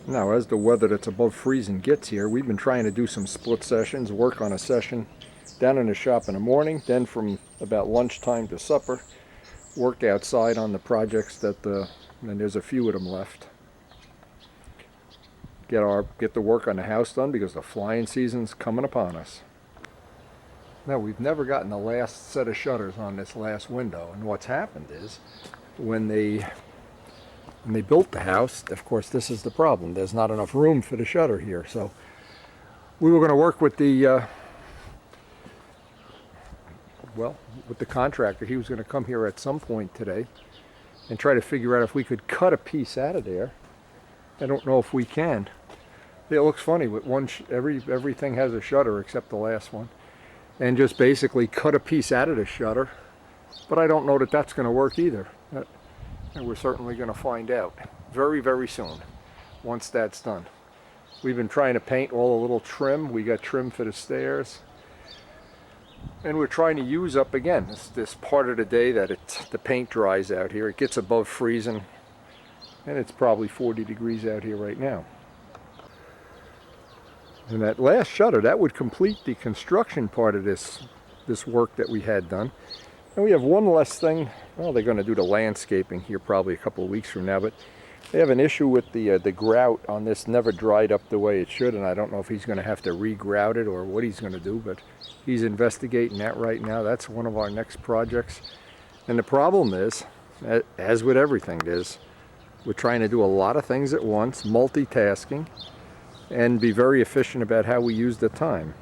Now, as the weather that's above freezing gets here, we've been trying to do some split sessions, work on a session down in the shop in the morning, then from about lunchtime to supper, work outside on the projects and there's a few of them left. Get the work on the house done because the flying season's coming upon us. Now, we've never gotten the last set of shutters on this last window, and what's happened is when they built the house, of course, this is the problem. There's not enough room for the shutter here. So we were going to work with the contractor. He was going to come here at some point today and try to figure out if we could cut a piece out of there. I don't know if we can. It looks funny with everything has a shutter except the last one, and just basically cut a piece out of the shutter. But I don't know that that's going to work either. And we're certainly going to find out very, very soon once that's done. We've been trying to paint all the little trim. We got trim for the stairs. And we're trying to use up again this part of the day that the paint dries out here. It gets above freezing, and it's probably 40 degrees out here right now. And that last shutter, that would complete the construction part of this work that we had done. And we have one less thing. Well, they're going to do the landscaping here probably a couple of weeks from now, but they have an issue with the grout on this. Never dried up the way it should, and I don't know if he's going to have to re-grout it or what he's going to do, but he's investigating that right now. That's one of our next projects. And the problem is, as with everything, we're trying to do a lot of things at once, multitasking, and be very efficient about how we use the time.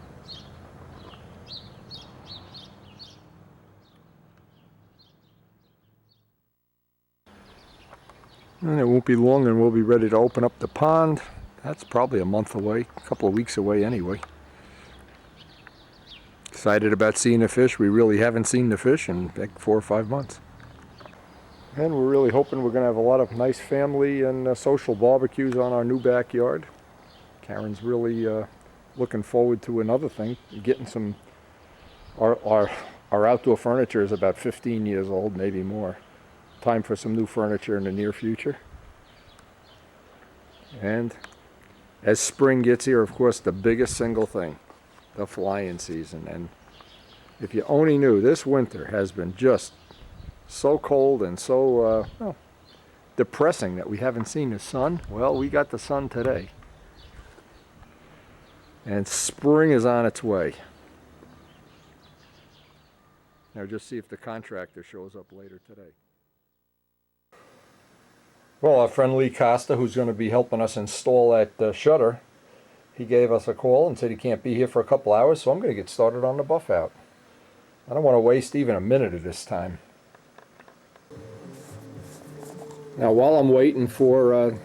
And it won't be long and we'll be ready to open up the pond. That's probably a month away, a couple of weeks away anyway. Excited about seeing the fish. We really haven't seen the fish in like 4 or 5 months. And we're really hoping we're going to have a lot of nice family and social barbecues on our new backyard. Karen's really looking forward to another thing, getting some... Our outdoor furniture is about 15 years old, maybe more. Time for some new furniture in the near future. And as spring gets here, of course, the biggest single thing, the flying season. And if you only knew, this winter has been just so cold and so depressing that we haven't seen the sun. Well, we got the sun today. And spring is on its way. Now just see if the contractor shows up later today. Well, our friend Lee Costa, who's going to be helping us install that shutter, he gave us a call and said he can't be here for a couple hours, so I'm going to get started on the buff out. I don't want to waste even a minute of this time. Now, while I'm waiting for,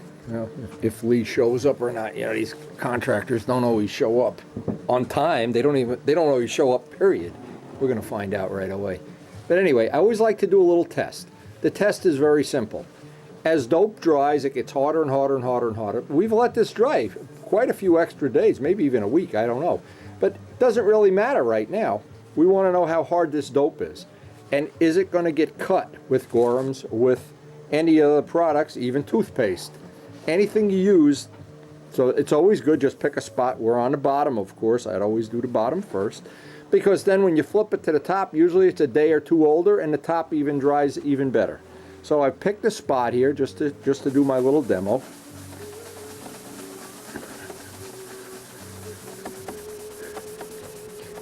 if Lee shows up or not, these contractors don't always show up on time. They don't always show up, period. We're going to find out right away. But anyway, I always like to do a little test. The test is very simple. As dope dries, it gets harder and harder and harder and harder. We've let this dry quite a few extra days, maybe even a week, I don't know. But it doesn't really matter right now. We want to know how hard this dope is. And is it going to get cut with Gorham's, with any other products, even toothpaste? Anything you use. So it's always good, just pick a spot. We're on the bottom, of course. I'd always do the bottom first. Because then when you flip it to the top, usually it's a day or two older, and the top even dries even better. So I've picked a spot here just to do my little demo.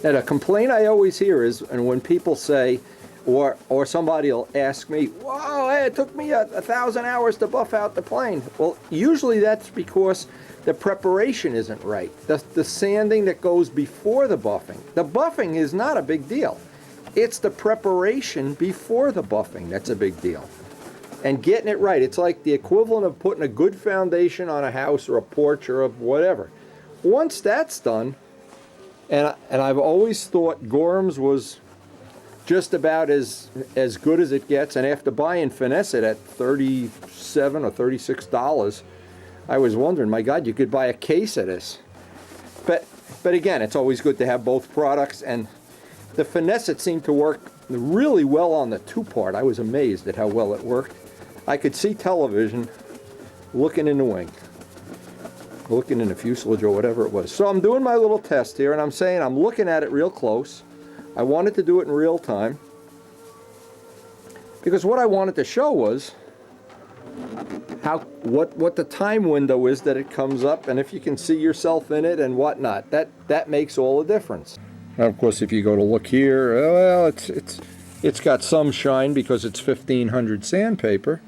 Now the complaint I always hear is, and when people say, or somebody will ask me, "Whoa, hey, it took me 1,000 hours to buff out the plane." Well, usually that's because the preparation isn't right. The sanding that goes before the buffing. The buffing is not a big deal. It's the preparation before the buffing that's a big deal. And getting it right. It's like the equivalent of putting a good foundation on a house or a porch or whatever. Once that's done, and I've always thought Gorham's was just about as good as it gets, and after buying Finesse it at $37 or $36, I was wondering, my God, you could buy a case of this. But again, it's always good to have both products, and the Finesse, it seemed to work really well on the two-part. I was amazed at how well it worked. I could see television looking in the wing. looking in the fuselage or whatever it was. So I'm doing my little test here, and I'm saying I'm looking at it real close. I wanted to do it in real time because what I wanted to show was what the time window is that it comes up, and if you can see yourself in it and whatnot. That makes all the difference. Now, of course, if you go to look here, well, it's got some shine because it's 1500 sandpaper.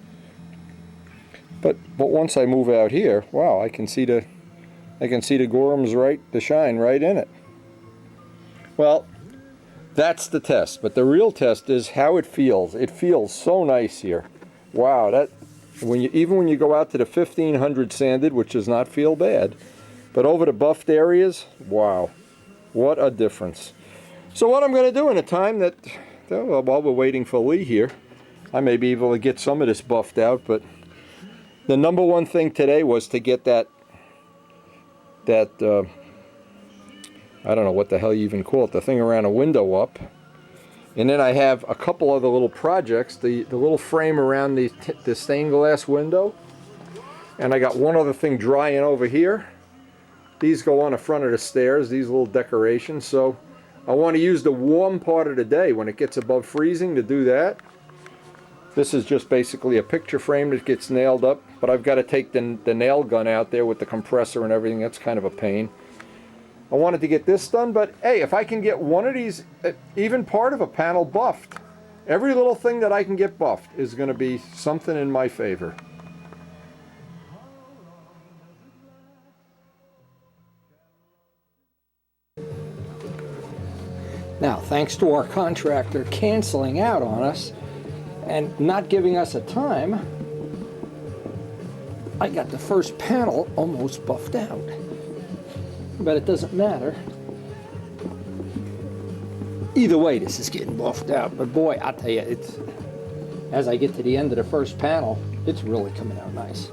But once I move out here, wow, I can see the gorums the shine right in it. Well, that's the test, but the real test is how it feels. It feels so nice here. Wow, even when you go out to the 1500 sanded, which does not feel bad, but over the buffed areas, wow, what a difference. So what I'm going to do in a time that, well, while we're waiting for Lee here, I may be able to get some of this buffed out, but the number one thing today was to get that I don't know what the hell you even call it, the thing around a window up. And then I have a couple other little projects, the little frame around the stained glass window. And I got one other thing drying over here. These go on the front of the stairs, these little decorations. So I want to use the warm part of the day when it gets above freezing to do that. This is just basically a picture frame that gets nailed up, but I've got to take the nail gun out there with the compressor and everything. That's kind of a pain. I wanted to get this done, but hey, if I can get one of these, even part of a panel buffed, every little thing that I can get buffed is going to be something in my favor. Now, thanks to our contractor canceling out on us and not giving us a time, I got the first panel almost buffed out. But it doesn't matter. Either way, this is getting buffed out. But boy, I'll tell you, as I get to the end of the first panel, it's really coming out nice.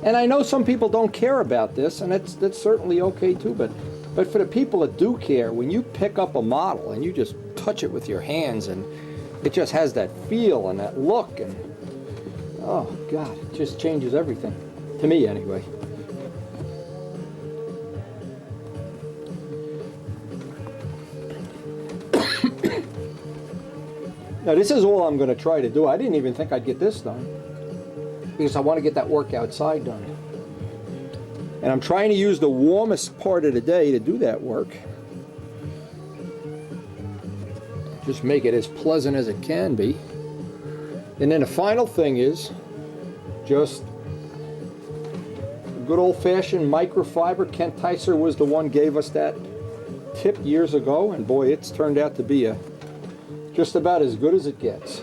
And I know some people don't care about this, and that's certainly okay too, but for the people that do care, when you pick up a model and you just touch it with your hands and it just has that feel and that look, and oh God, it just changes everything. To me anyway. Now this is all I'm going to try to do. I didn't even think I'd get this done because I want to get that work outside done. And I'm trying to use the warmest part of the day to do that work. Just make it as pleasant as it can be. And then the final thing is just a good old-fashioned microfiber. Kent Tyser was the one gave us that tip years ago, and boy, it's turned out to be just about as good as it gets.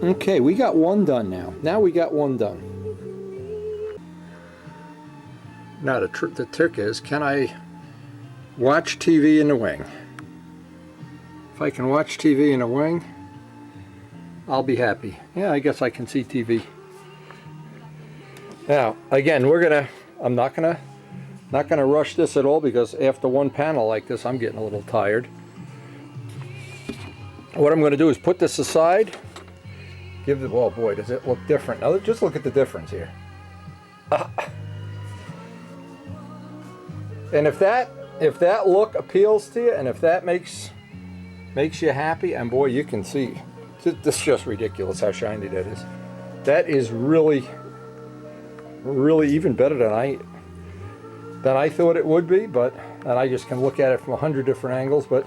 Okay, we got one done now. Now we got one done. Now the trick is, can I watch TV in the wing? If I can watch TV in the wing, I'll be happy. Yeah, I guess I can see TV. Now, again, I'm not gonna rush this at all because after one panel like this, I'm getting a little tired. What I'm going to do is put this aside. Oh boy, does it look different. Now just look at the difference here. And if that look appeals to you, and if that makes you happy, and boy, you can see, this is just ridiculous how shiny that is. That is really even better than I thought it would be, and I just can look at it from 100 different angles, but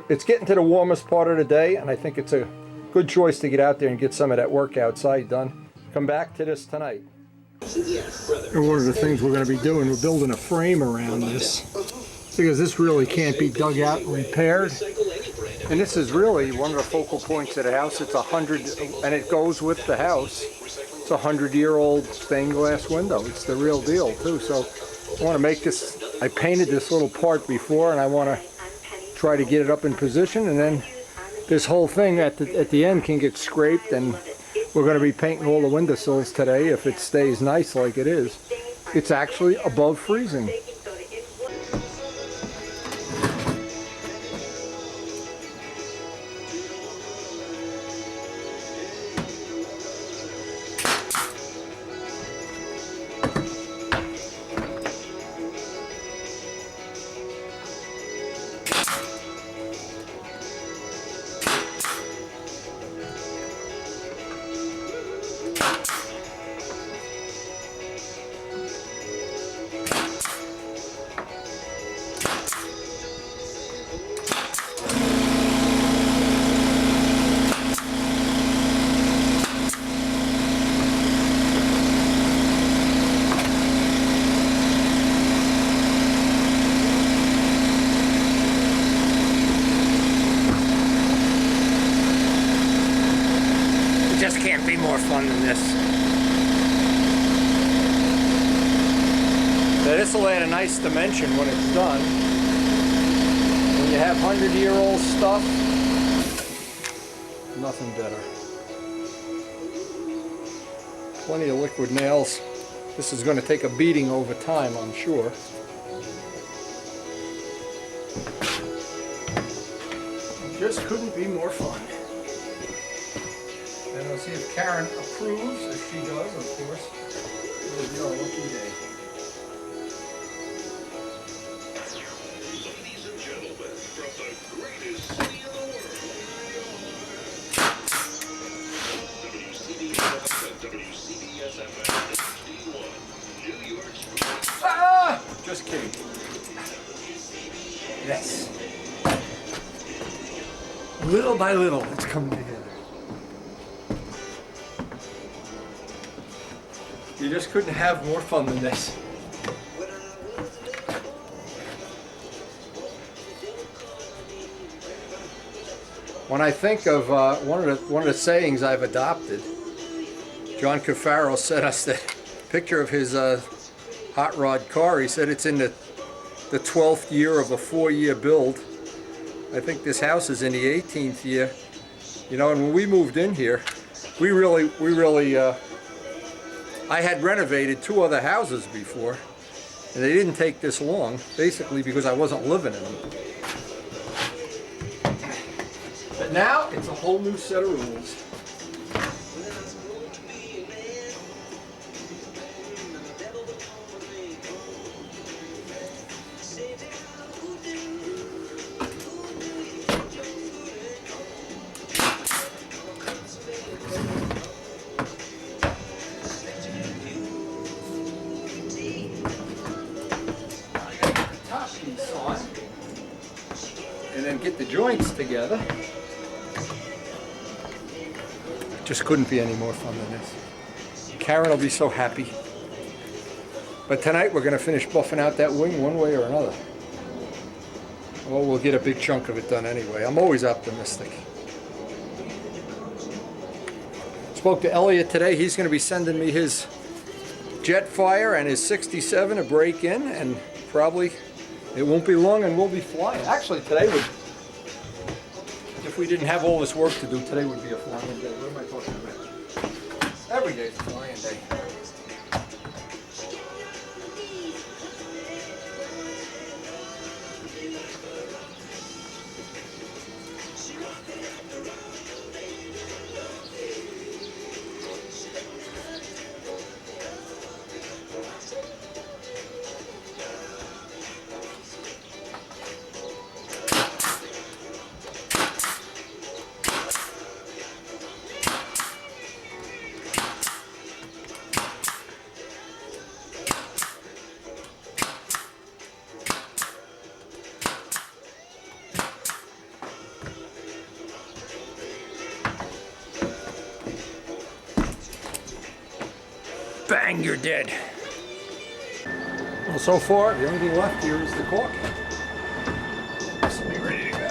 it's getting to the warmest part of the day, and I think it's a good choice to get out there and get some of that work outside done. Come back to this tonight. And one of the things we're going to be doing, we're building a frame around this, because this really can't be dug out and repaired. And this is really one of the focal points of the house. It's 100, and it goes with the house. It's a 100-year-old stained glass window. It's the real deal too. So I want to make this, I painted this little part before, and I want to try to get it up in position, and then this whole thing at the end can get scraped, and we're going to be painting all the windowsills today if it stays nice like it is. It's actually above freezing. any more fun than this. So this will add a nice dimension when it's done. When you have 100-year-old stuff, nothing better. Plenty of liquid nails. This is going to take a beating over time, I'm sure. Just couldn't be more fun. And we'll see if Karen approves. If she does, of course, it'll be our lucky day. Ladies and gentlemen, from the greatest city in the world, WCBS and WCBS-FM HD1, New York's Ah! Just kidding. Yes. Little by little, it's coming together. You just couldn't have more fun than this. When I think of one of the sayings I've adopted, John Cafaro sent us the picture of his hot rod car. He said it's in the 12th year of a 4-year build. I think this house is in the 18th year. You know, and when we moved in here, we really, I had renovated 2 other houses before, and they didn't take this long, basically because I wasn't living in them. But now, it's a whole new set of rules. And then get the joints together. Just couldn't be any more fun than this. Karen will be so happy. But tonight we're going to finish buffing out that wing one way or another. Well, we'll get a big chunk of it done anyway. I'm always optimistic. Spoke to Elliot today. He's going to be sending me his Jetfire and his 67 to break in, and probably it won't be long and we'll be flying. Actually, today would, if we didn't have all this work to do, today would be a flying day. What am I talking about? Every day's a flying day. Bang, you're dead. Well, so far, the only thing left here is the cork. This will be ready to go.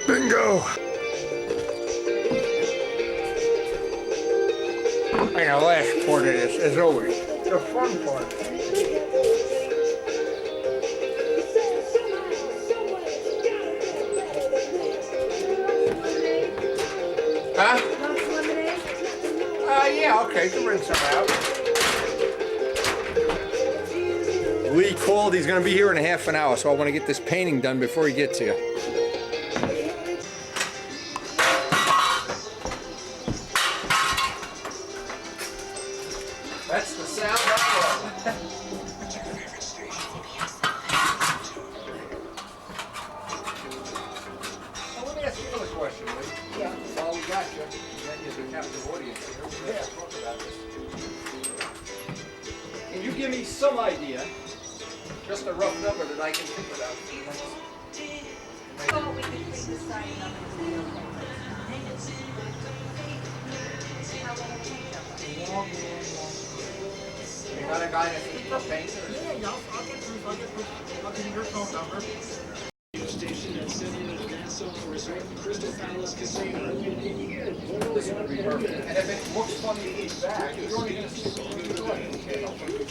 Bingo! And the last part of this, as always, the fun part. Huh? Yeah, okay, you can rinse some out. Lee called, he's gonna be here in a half an hour, so I wanna get this painting done before he gets here. That's the sound I love. Well, let me ask you another question, Lee. Yeah. While we got you, then you're the captive audience here. We're gonna talk about this. Can you give me some idea, just a rough number that I can think about? So we can treat this side and other side, okay? How long will it take them? Long. You got a guy that's a painter? Yeah, I'll get through. I'll give you your phone number. Station at Cellular Grand Solo Resort, Crystal Palace Casino. This would be perfect. And if it looks funny to eat back, you're only going to see what you're doing. Okay, I'll put it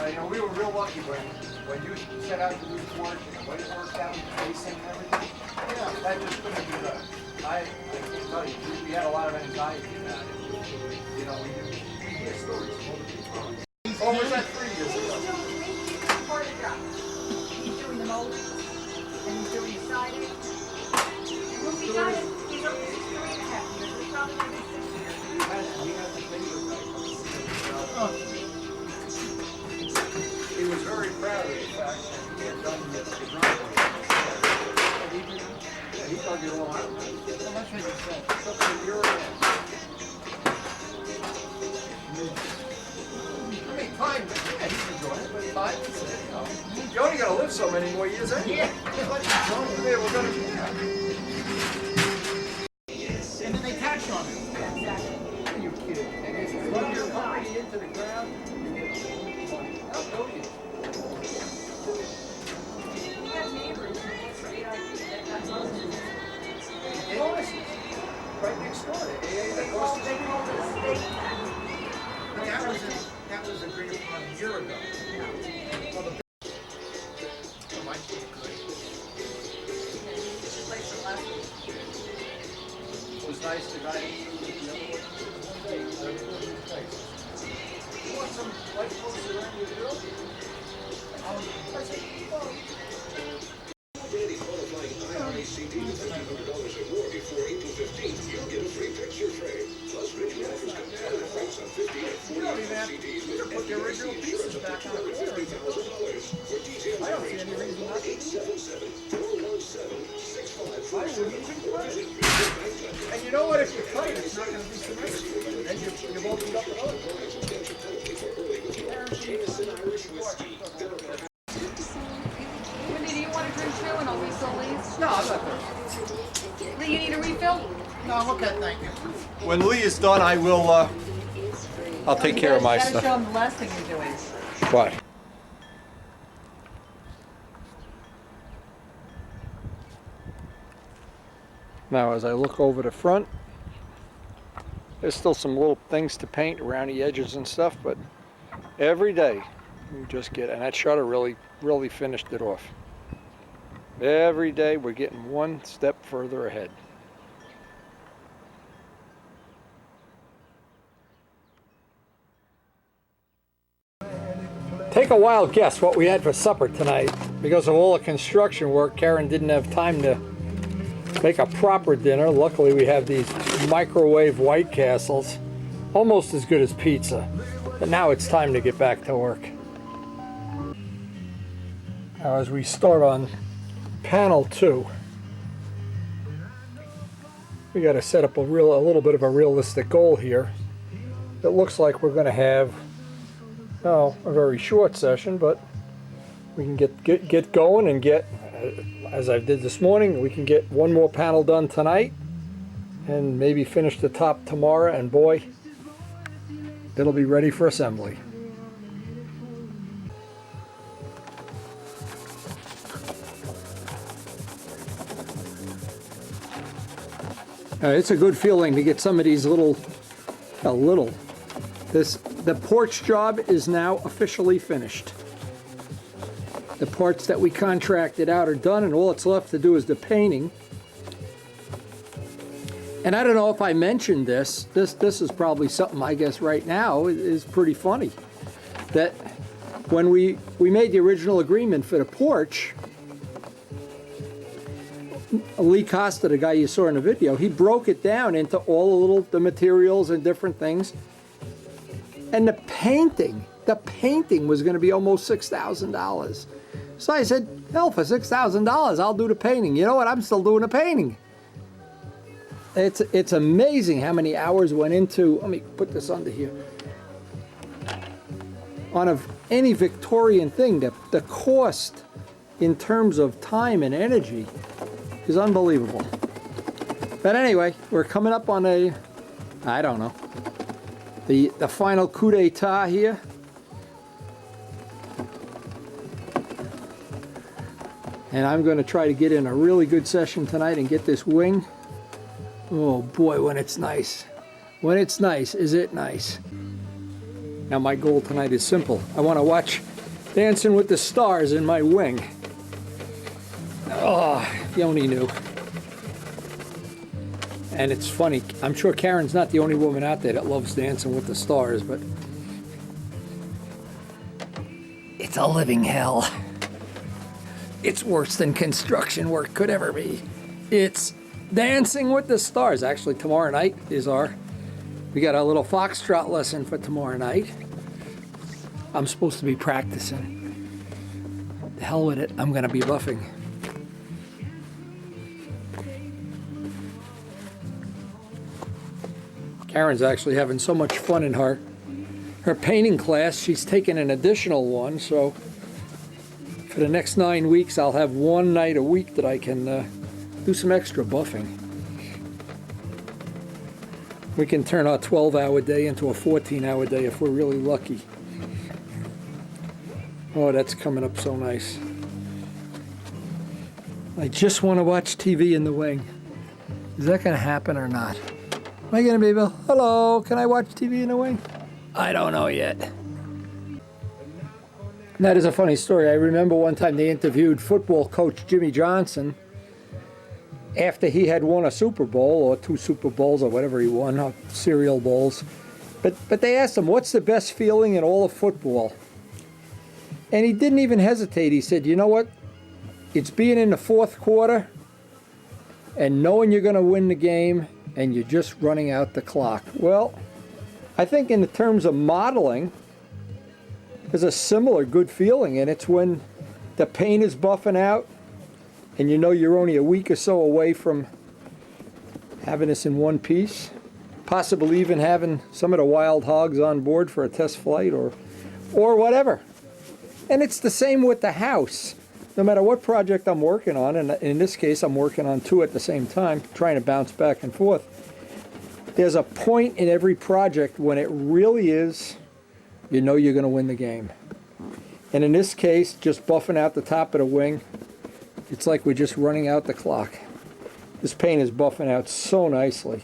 you know, we were real lucky when you set out to do the work and the way it worked out with the facing and everything. Yeah, that just couldn't be done. I can tell you, we had a lot of anxiety about it. You know, we hear stories from other people. Or was that 3 years ago? He's part of the job. He's doing the molding, and he's doing the siding. And we'll be done, he's up to 3.5 years, we're probably gonna be 6 years. He has the video back. He was very proud of the fact that he had done the driveway. Yeah, he dug it all out. Well, that's what he said. It took a year and a half. I mean, time, yeah, he's enjoying it, but time, you know, you only gotta live so many more years anyway. Yeah. Yeah, we're gonna, yeah. And then they tax on it. Are you kidding? And if you run your company into the ground, you get money. How go you? We have neighbors, and it's a great idea, that's awesome. Bonuses. Right next door. They call it a state tax. But that was agreed upon a year ago. Well, the might be good. It's like the last one. It was nice to guide the other one. You want some light posts around your grill? I said, well, Danny qualifying IRA CD $500 or more before April 15th. You'll get a free picture frame. Plus, Richmond offers competitive rates on 50 and 40 CDs with put the original pieces insurance back up on to there. $50,000. For detailed I don't see any reason not to. 877-417-6500. And you know what? If you cut it, it's not going to be symmetrical. And you've opened up another one. Wendy, do you want a drink too, and I'll refill these? No, I'm not going. Lee, you need a refill? No, I'm okay, thank you. When Lee is done, I will, I'll take care of my You gotta show stuff. them the last thing you're doing. What? Now, as I look over the front, there's still some little things to paint around the edges and stuff, but every day you just get, and that shutter really finished it off. Every day we're getting one step further ahead. Take a wild guess what we had for supper tonight. Because of all the construction work, Karen didn't have time to make a proper dinner. Luckily we have these microwave White Castles, almost as good as pizza. But now it's time to get back to work. Now as we start on panel 2, we got to set up a little bit of a realistic goal here. It looks like we're going to have a very short session, but we can get going and get, as I did this morning, we can get one more panel done tonight and maybe finish the top tomorrow, and boy, it'll be ready for assembly. It's a good feeling to get some of these the porch job is now officially finished. The parts that we contracted out are done, and all it's left to do is the painting. And I don't know if I mentioned this. This is probably something, I guess, right now is pretty funny. That when we made the original agreement for the porch, Lee Costa, the guy you saw in the video, he broke it down into all the materials and different things. And the painting was going to be almost $6,000. So I said, hell, for $6,000, I'll do the painting. You know what? I'm still doing the painting. It's amazing how many hours went into, let me put this under here, on any Victorian thing. The cost in terms of time and energy is unbelievable. But anyway, we're coming up on I don't know, the final coup d'etat here. And I'm going to try to get in a really good session tonight and get this wing. Oh boy, when it's nice. When it's nice, is it nice? Now my goal tonight is simple. I want to watch Dancing with the Stars in my wing. Oh, if you only knew. And it's funny, I'm sure Karen's not the only woman out there that loves Dancing with the Stars, but it's a living hell. It's worse than construction work could ever be. It's Dancing with the Stars. Actually, tomorrow night is we got a little foxtrot lesson for tomorrow night. I'm supposed to be practicing. The hell with it, I'm gonna be buffing. Karen's actually having so much fun in her painting class. She's taking an additional one, so for the next 9 weeks, I'll have one night a week that I can do some extra buffing. We can turn our 12-hour day into a 14-hour day if we're really lucky. Oh, that's coming up so nice. I just want to watch TV in the wing. Is that going to happen or not? Am I going to be able, hello, can I watch TV in the wing? I don't know yet. And that is a funny story. I remember one time they interviewed football coach Jimmy Johnson after he had won a Super Bowl, or 2 Super Bowls, or whatever he won, or cereal bowls. But they asked him, what's the best feeling in all of football? And he didn't even hesitate. He said, you know what? It's being in the 4th quarter and knowing you're going to win the game and you're just running out the clock. Well, I think in the terms of modeling, there's a similar good feeling, and it's when the paint is buffing out and you know you're only a week or so away from having this in one piece, possibly even having some of the wild hogs on board for a test flight or whatever. And it's the same with the house. No matter what project I'm working on, and in this case I'm working on 2 at the same time, trying to bounce back and forth, there's a point in every project when it really is, you know you're going to win the game. And in this case, just buffing out the top of the wing, it's like we're just running out the clock. This paint is buffing out so nicely.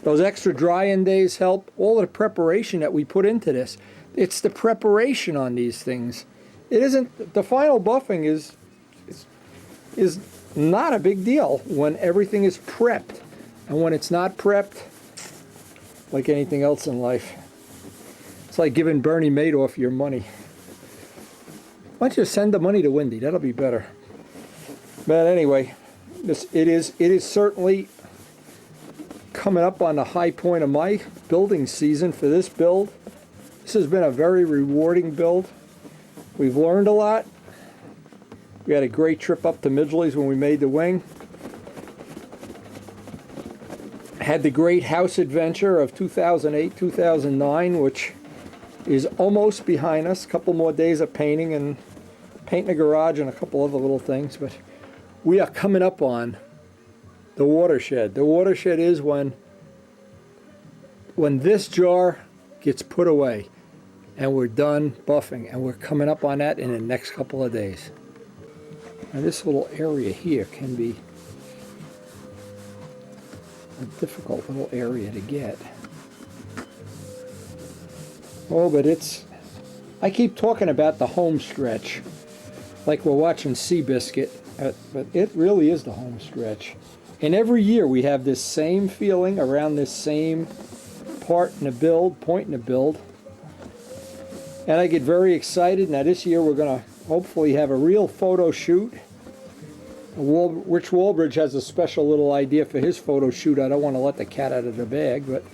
Those extra dry-in days help. All of the preparation that we put into this, it's the preparation on these things. It isn't, the final buffing is not a big deal when everything is prepped. And when it's not prepped, like anything else in life, it's like giving Bernie Madoff your money. Why don't you send the money to Wendy? That'll be better. But anyway, it is certainly coming up on the high point of my building season for this build. This has been a very rewarding build. We've learned a lot. We had a great trip up to Midgley's when we made the wing. Had the great house adventure of 2008, 2009, which is almost behind us. A couple more days of painting and painting the garage and a couple other little things, but we are coming up on the watershed. The watershed is when this jar gets put away and we're done buffing, and we're coming up on that in the next couple of days. Now this little area here can be a difficult little area to get. Oh, but I keep talking about the home stretch. like we're watching Seabiscuit, but it really is the home stretch. And every year we have this same feeling around this same point in the build. And I get very excited. Now this year we're going to hopefully have a real photo shoot. Rich Walbridge has a special little idea for his photo shoot. I don't want to let the cat out of the bag, but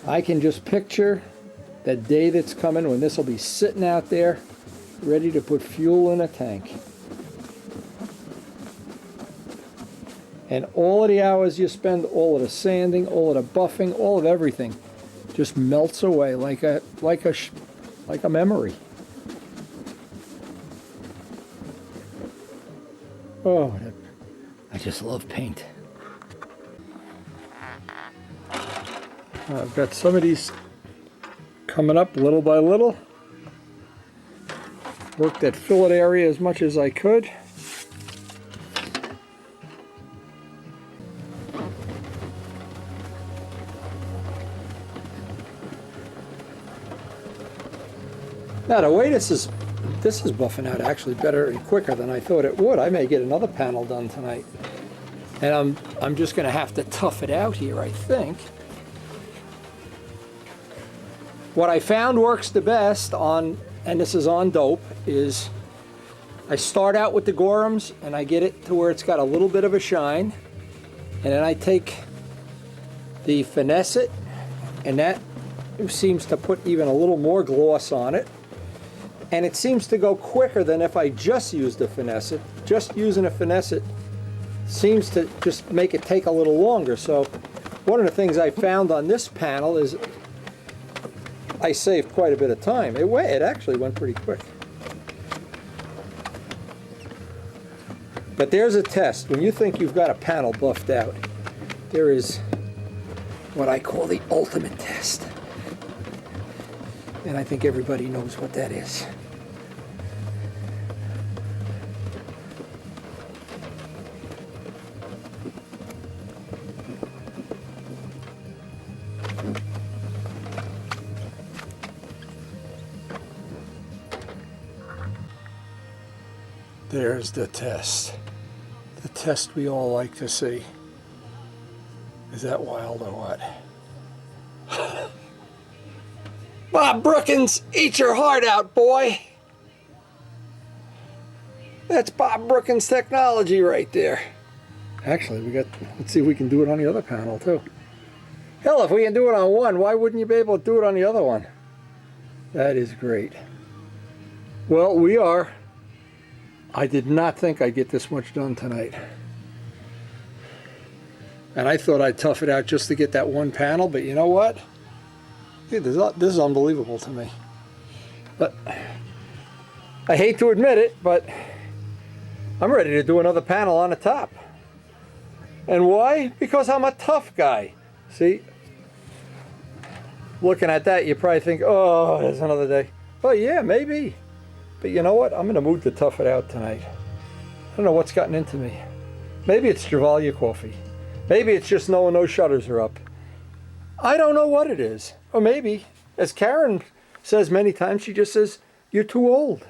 I can just picture that day that's coming when this will be sitting out there ready to put fuel in a tank. And all of the hours you spend, all of the sanding, all of the buffing, all of everything just melts away like a memory. Oh, I just love paint. I've got some of these coming up little by little. Worked that fillet area as much as I could. Now the way this is buffing out actually better and quicker than I thought it would. I may get another panel done tonight. And I'm just going to have to tough it out here, I think. What I found works the best on, and this is on dope, is I start out with the Gorhams and I get it to where it's got a little bit of a shine. And then I take the Finesse It, and that seems to put even a little more gloss on it. And it seems to go quicker than if I just used the Finesse It. Just using a Finesse It seems to just make it take a little longer. So one of the things I found on this panel is I saved quite a bit of time. It actually went pretty quick. But there's a test. When you think you've got a panel buffed out, there is what I call the ultimate test. And I think everybody knows what that is. There's the test. The test we all like to see. Is that wild or what? Bob Brookins, eat your heart out, boy. That's Bob Brookins technology right there. Actually, let's see if we can do it on the other panel too. Hell, if we can do it on one, why wouldn't you be able to do it on the other one? That is great. Well, we are. I did not think I'd get this much done tonight. And I thought I'd tough it out just to get that one panel, but you know what? Dude, this is unbelievable to me. But I hate to admit it, but I'm ready to do another panel on the top. And why? Because I'm a tough guy. See? Looking at that, you probably think, oh, there's another day. Well, yeah, maybe. But you know what? I'm in a mood to tough it out tonight. I don't know what's gotten into me. Maybe it's Javalia coffee. Maybe it's just knowing those shutters are up. I don't know what it is. Or maybe, as Karen says many times, she just says, you're too old.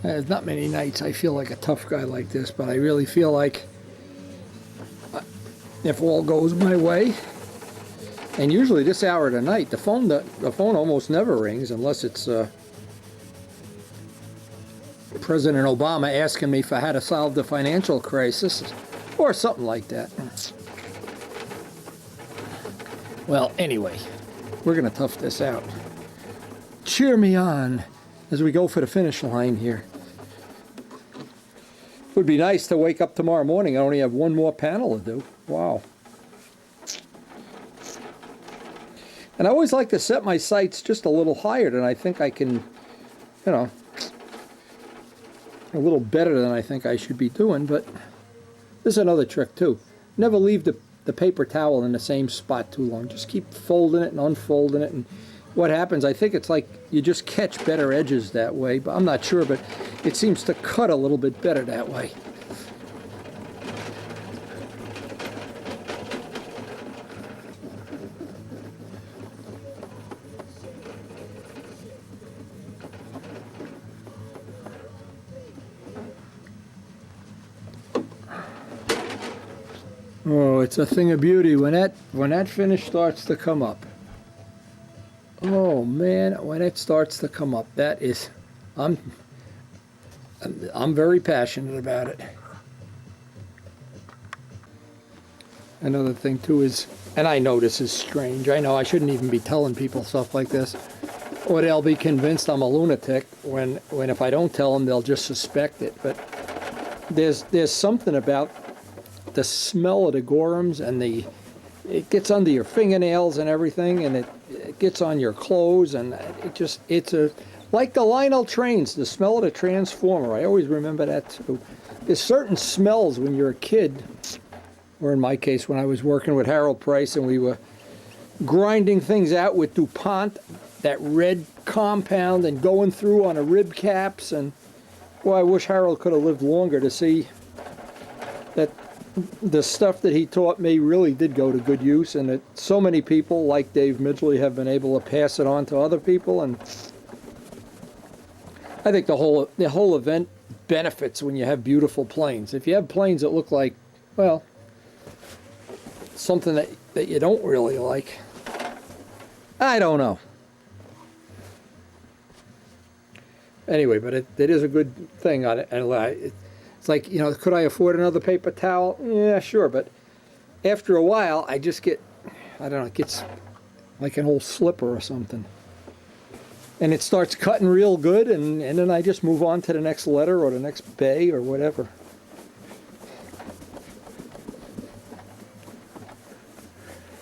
There's not many nights I feel like a tough guy like this, but I really feel like if all goes my way, and usually this hour of the night, the phone almost never rings unless it's President Obama asking me for how to solve the financial crisis or something like that. Well, anyway, we're going to tough this out. Cheer me on as we go for the finish line here. It would be nice to wake up tomorrow morning and only have one more panel to do. Wow. And I always like to set my sights just a little higher than I think I can, you know, a little better than I think I should be doing, but this is another trick too. Never leave the paper towel in the same spot too long. Just keep folding it and unfolding it, and what happens, I think it's like you just catch better edges that way, but I'm not sure, but it seems to cut a little bit better that way. Oh, it's a thing of beauty when that finish starts to come up. Oh man, when it starts to come up, that is, I'm very passionate about it. Another thing too is, and I know this is strange, I know I shouldn't even be telling people stuff like this, or they'll be convinced I'm a lunatic when if I don't tell them, they'll just suspect it. But there's something about the smell of the gorums, and it gets under your fingernails and everything, and it gets on your clothes, and it's like the Lionel trains, the smell of the transformer. I always remember that too. There's certain smells when you're a kid, or in my case when I was working with Harold Price and we were grinding things out with DuPont, that red compound, and going through on the rib caps, and well, I wish Harold could have lived longer to see that the stuff that he taught me really did go to good use, and that so many people like Dave Midgley have been able to pass it on to other people. And I think the whole event benefits when you have beautiful planes. If you have planes that look like, well, something that you don't really like, I don't know. Anyway, but it is a good thing on it. And it's like, you know, could I afford another paper towel? Yeah, sure. But after a while, I just get, I don't know, it gets like an old slipper or something. And it starts cutting real good, and then I just move on to the next letter or the next bay or whatever.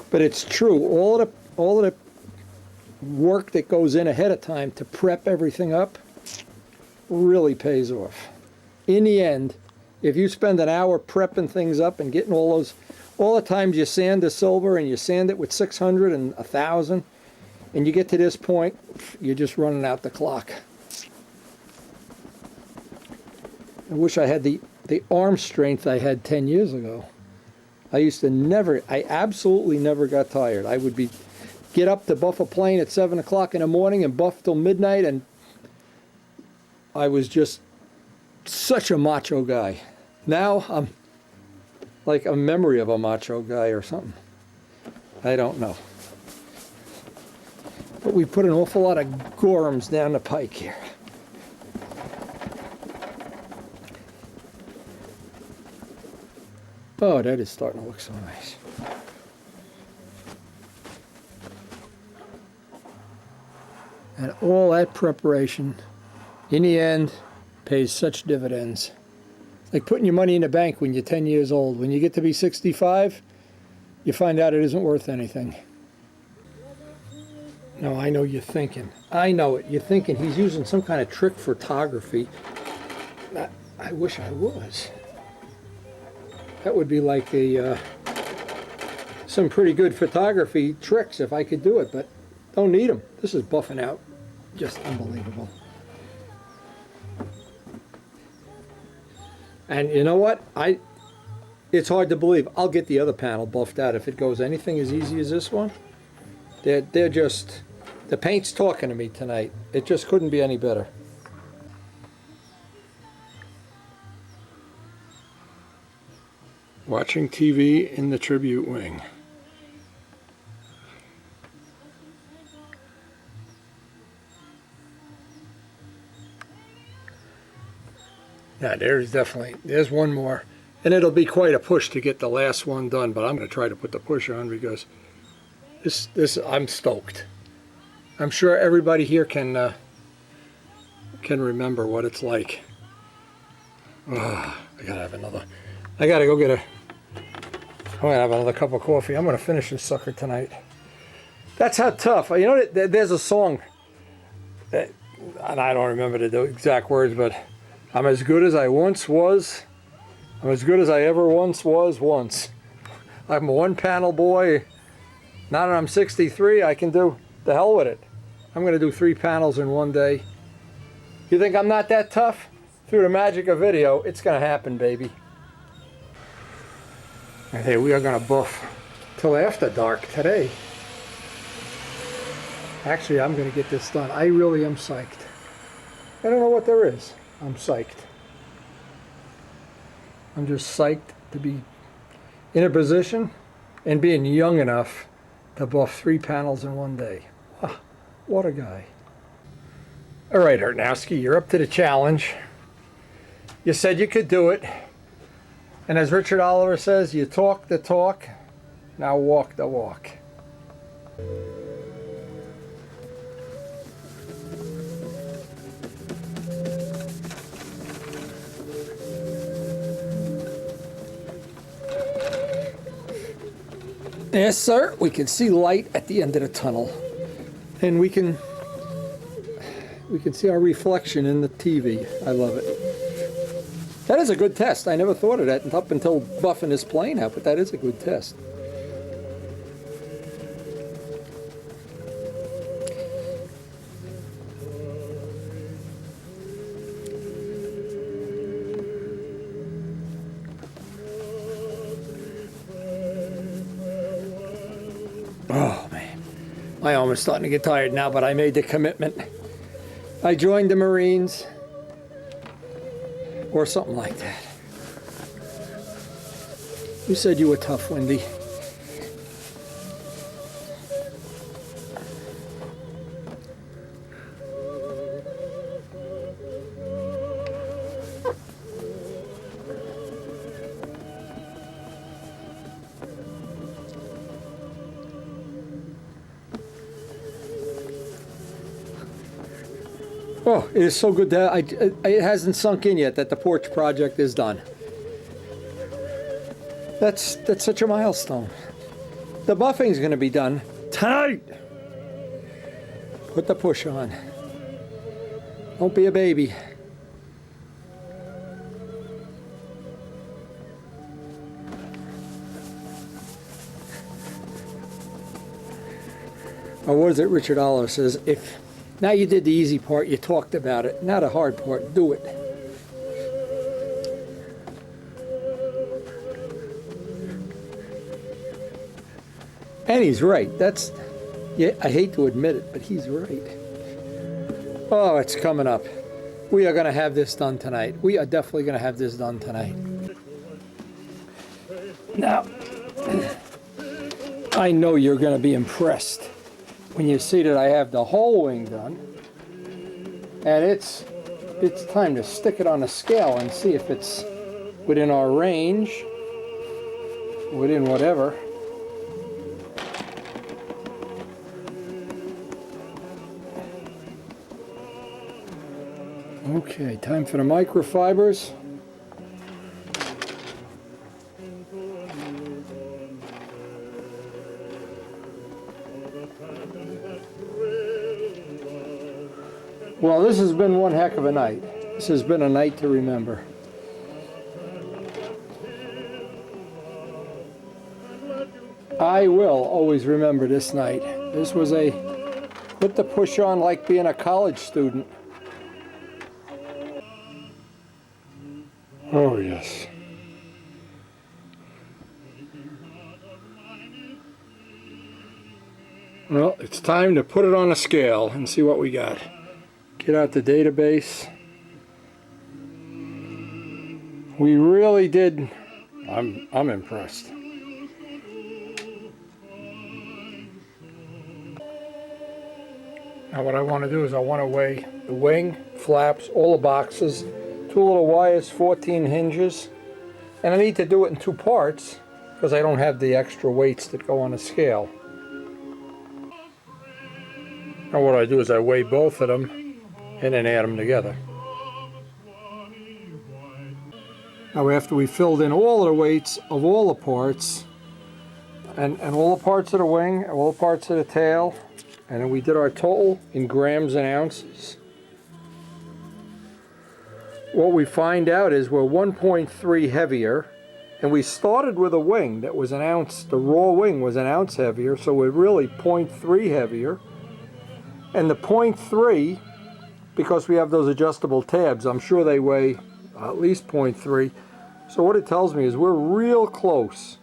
But it's true, all of the work that goes in ahead of time to prep everything up really pays off. In the end, if you spend an hour prepping things up and getting all the times you sand the silver and you sand it with 600 and 1,000, and you get to this point, you're just running out the clock. I wish I had the arm strength I had 10 years ago. I absolutely never got tired. I would get up to buff a plane at 7 o'clock in the morning and buff till midnight, and I was just such a macho guy. Now I'm like a memory of a macho guy or something. I don't know. But we put an awful lot of gorums down the pike here. Oh, that is starting to look so nice. And all that preparation, in the end, pays such dividends. It's like putting your money in the bank when you're 10 years old. When you get to be 65, you find out it isn't worth anything. No, I know you're thinking. I know it. You're thinking he's using some kind of trick photography. I wish I was. That would be like some pretty good photography tricks if I could do it, but don't need them. This is buffing out. Just unbelievable. And you know what? It's hard to believe. I'll get the other panel buffed out if it goes anything as easy as this one. They're just, the paint's talking to me tonight. It just couldn't be any better. Watching TV in the tribute wing. Yeah, there's one more. And it'll be quite a push to get the last one done, but I'm going to try to put the push on because this I'm stoked. I'm sure everybody here can remember what it's like. I gotta go get I'm gonna have another cup of coffee. I'm gonna finish this sucker tonight. That's how tough. You know, there's a song that, and I don't remember the exact words, but I'm as good as I once was. I'm as good as I ever once was once. I'm a one panel boy. Now that I'm 63, I can do the hell with it. I'm gonna do 3 panels in one day. You think I'm not that tough? Through the magic of video, it's gonna happen, baby. And hey, we are gonna buff till after dark today. Actually, I'm gonna get this done. I really am psyched. I don't know what there is. I'm psyched. I'm just psyched to be in a position and being young enough to buff 3 panels in one day. Ah, what a guy. All right, Artnowski, you're up to the challenge. You said you could do it. And as Richard Oliver says, you talk the talk, now walk the walk. Yes, sir, we can see light at the end of the tunnel. And we can see our reflection in the TV. I love it. That is a good test. I never thought of that up until buffing this plane out, but that is a good test. Oh, man. My arm is starting to get tired now, but I made the commitment. I joined the Marines, or something like that. You said you were tough, Wendy. Oh, it is so good that it hasn't sunk in yet that the porch project is done. That's such a milestone. The buffing's going to be done tonight. Put the push on. Don't be a baby. Or what is it Richard Oliver says? If now you did the easy part, you talked about it. Now the hard part, do it. And he's right. Yeah, I hate to admit it, but he's right. Oh, it's coming up. We are going to have this done tonight. We are definitely going to have this done tonight. Now, I know you're going to be impressed when you see that I have the whole wing done, and it's time to stick it on a scale and see if it's within our range, within whatever. Okay, time for the microfibers. Well, this has been one heck of a night. This has been a night to remember. I will always remember this night. This was a put the push on like being a college student. Oh, yes. Well, it's time to put it on a scale and see what we got. Get out the database. We really did. I'm impressed. Now what I want to do is I want to weigh the wing, flaps, all the boxes, 2 little wires, 14 hinges, and I need to do it in 2 parts because I don't have the extra weights that go on a scale. Now what I do is I weigh both of them and then add them together. Now after we filled in all of the weights of all the parts, and all the parts of the wing, all the parts of the tail, and then we did our total in grams and ounces, what we find out is we're 1.3 heavier, and we started with a wing that was an ounce, the raw wing was an ounce heavier, so we're really 0.3 heavier. And the 0.3, because we have those adjustable tabs, I'm sure they weigh at least 0.3. So what it tells me is we're real close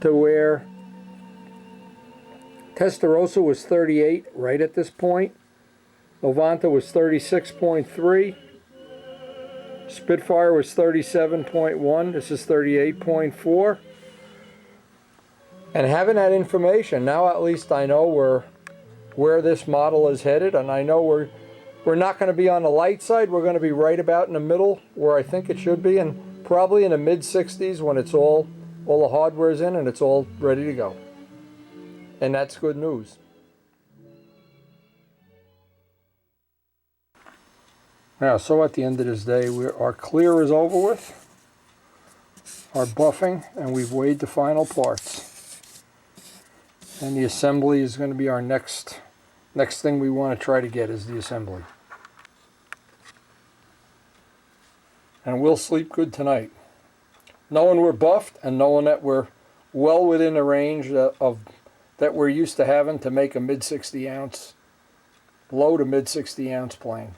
to where Testarossa was 38 right at this point. Novanta was 36.3. Spitfire was 37.1. This is 38.4. And having that information, now at least I know where this model is headed, and I know we're not going to be on the light side. We're going to be right about in the middle where I think it should be, and probably in the mid-60s when it's all the hardware's in and it's all ready to go. And that's good news. Now, so at the end of this day, our clear is over with, our buffing, and we've weighed the final parts. And the assembly is going to be our next thing we want to try to get, is the assembly. And we'll sleep good tonight, knowing we're buffed and knowing that we're well within the range that we're used to having to make a mid-60 ounce, low to mid-60 ounce plane.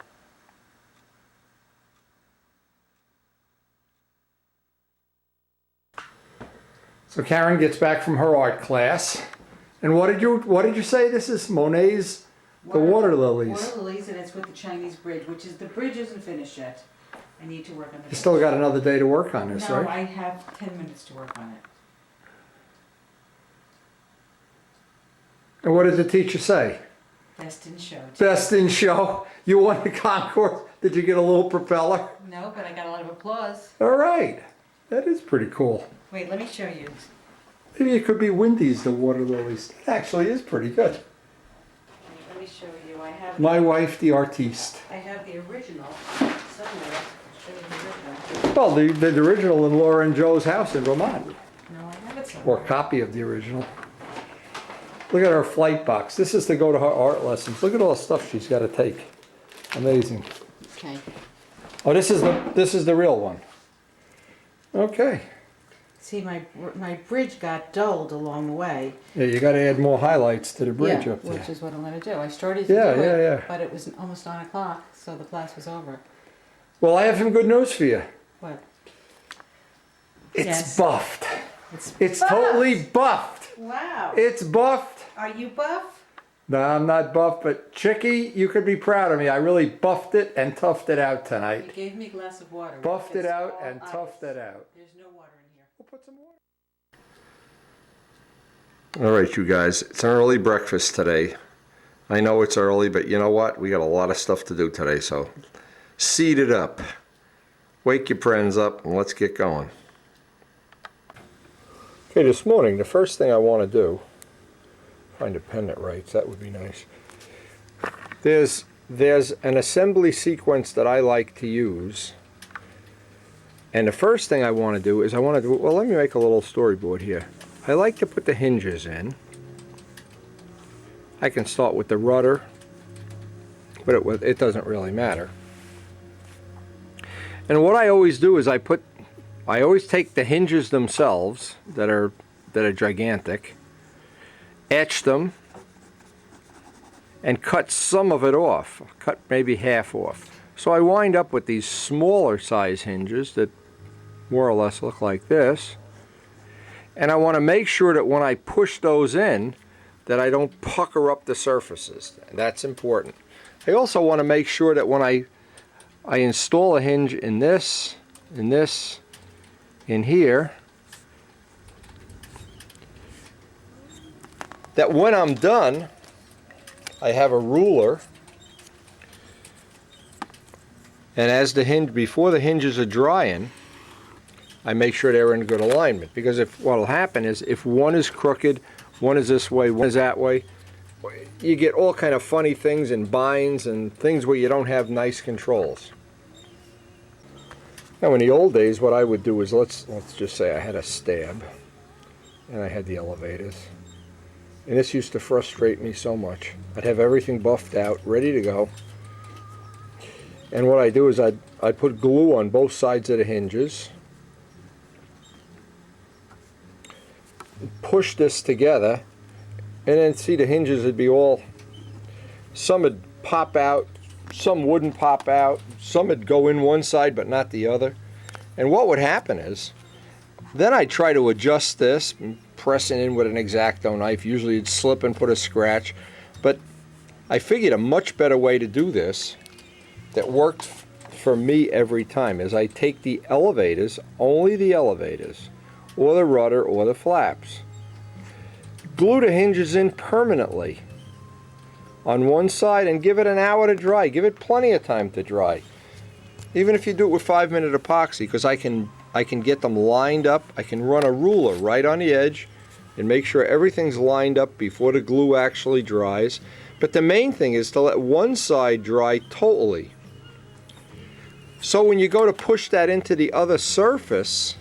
So Karen gets back from her art class, and what did you say? This is Monet's The Water Lilies. Water lilies, and it's with the Chinese bridge, which is, the bridge isn't finished yet. I need to work on the bridge. You still got another day to work on this, no, right? I have 10 minutes to work on it. And what did the teacher say? Best in show. Best in show. You won the concourse. Did you get a little propeller? No, but I got a lot of applause. All right. That is pretty cool. Wait, let me show you. Maybe it could be Wendy's The Water Lilies. It actually is pretty good. Let me show you. I have My wife, the artiste. I have the original somewhere. I'll show you the original. Well, the original in Laura and Joe's house in Vermont. No, I have it somewhere. Or a copy of the original. Look at her flight box. This is to go to her art lessons. Look at all the stuff she's got to take. Amazing. Okay. Oh, this is the real one. Okay. See, my bridge got dulled along the way. Yeah, you got to add more highlights to the bridge Yeah, up there. which is what I'm going to do. I started to Yeah, do it, yeah. but it was almost 9 o'clock, so the class was over. Well, I have some good news for you. What? It's Yes. buffed. It's buffed. totally buffed. Wow. It's buffed. Are you buff? No, I'm not buffed, but Chicky, you could be proud of me. I really buffed it and toughed it out You tonight. gave me a glass of water. Buffed it It's out all and ice. toughed it out. There's no water in here. We'll put some water. All right, you guys, it's an early breakfast today. I know it's early, but you know what? We got a lot of stuff to do today, so seed it up. Wake your friends up and let's get going. Okay, this morning, the first thing I want to do, find a pen that writes, that would be nice. There's an assembly sequence that I like to use. And the first thing I want to do is well, let me make a little storyboard here. I like to put the hinges in. I can start with the rudder, but it doesn't really matter. And what I always do is I always take the hinges themselves that are gigantic, etch them, and cut some of it off. Cut maybe half off. So I wind up with these smaller size hinges that more or less look like this. And I want to make sure that when I push those in, that I don't pucker up the surfaces. That's important. I also want to make sure that when I install a hinge in this, in here, that when I'm done, I have a ruler, and before the hinges are drying, I make sure they're in good alignment, because what'll happen is if one is crooked, one is this way, one is that way, you get all kind of funny things and binds and things where you don't have nice controls. Now in the old days, what I would do is, let's just say I had a stab and I had the elevators, and this used to frustrate me so much. I'd have everything buffed out, ready to go, and what I do is I'd put glue on both sides of the hinges, push this together, and then see the hinges would be some would pop out, some wouldn't pop out, some would go in one side but not the other. And what would happen is, then I'd try to adjust this, pressing in with an X-Acto knife. Usually it'd slip and put a scratch, but I figured a much better way to do this that worked for me every time is I take the elevators, only the elevators, or the rudder or the flaps, glue the hinges in permanently on one side and give it an hour to dry. Give it plenty of time to dry. Even if you do it with 5-minute epoxy, because I can get them lined up. I can run a ruler right on the edge and make sure everything's lined up before the glue actually dries. But the main thing is to let one side dry totally. So when you go to push that into the other surface,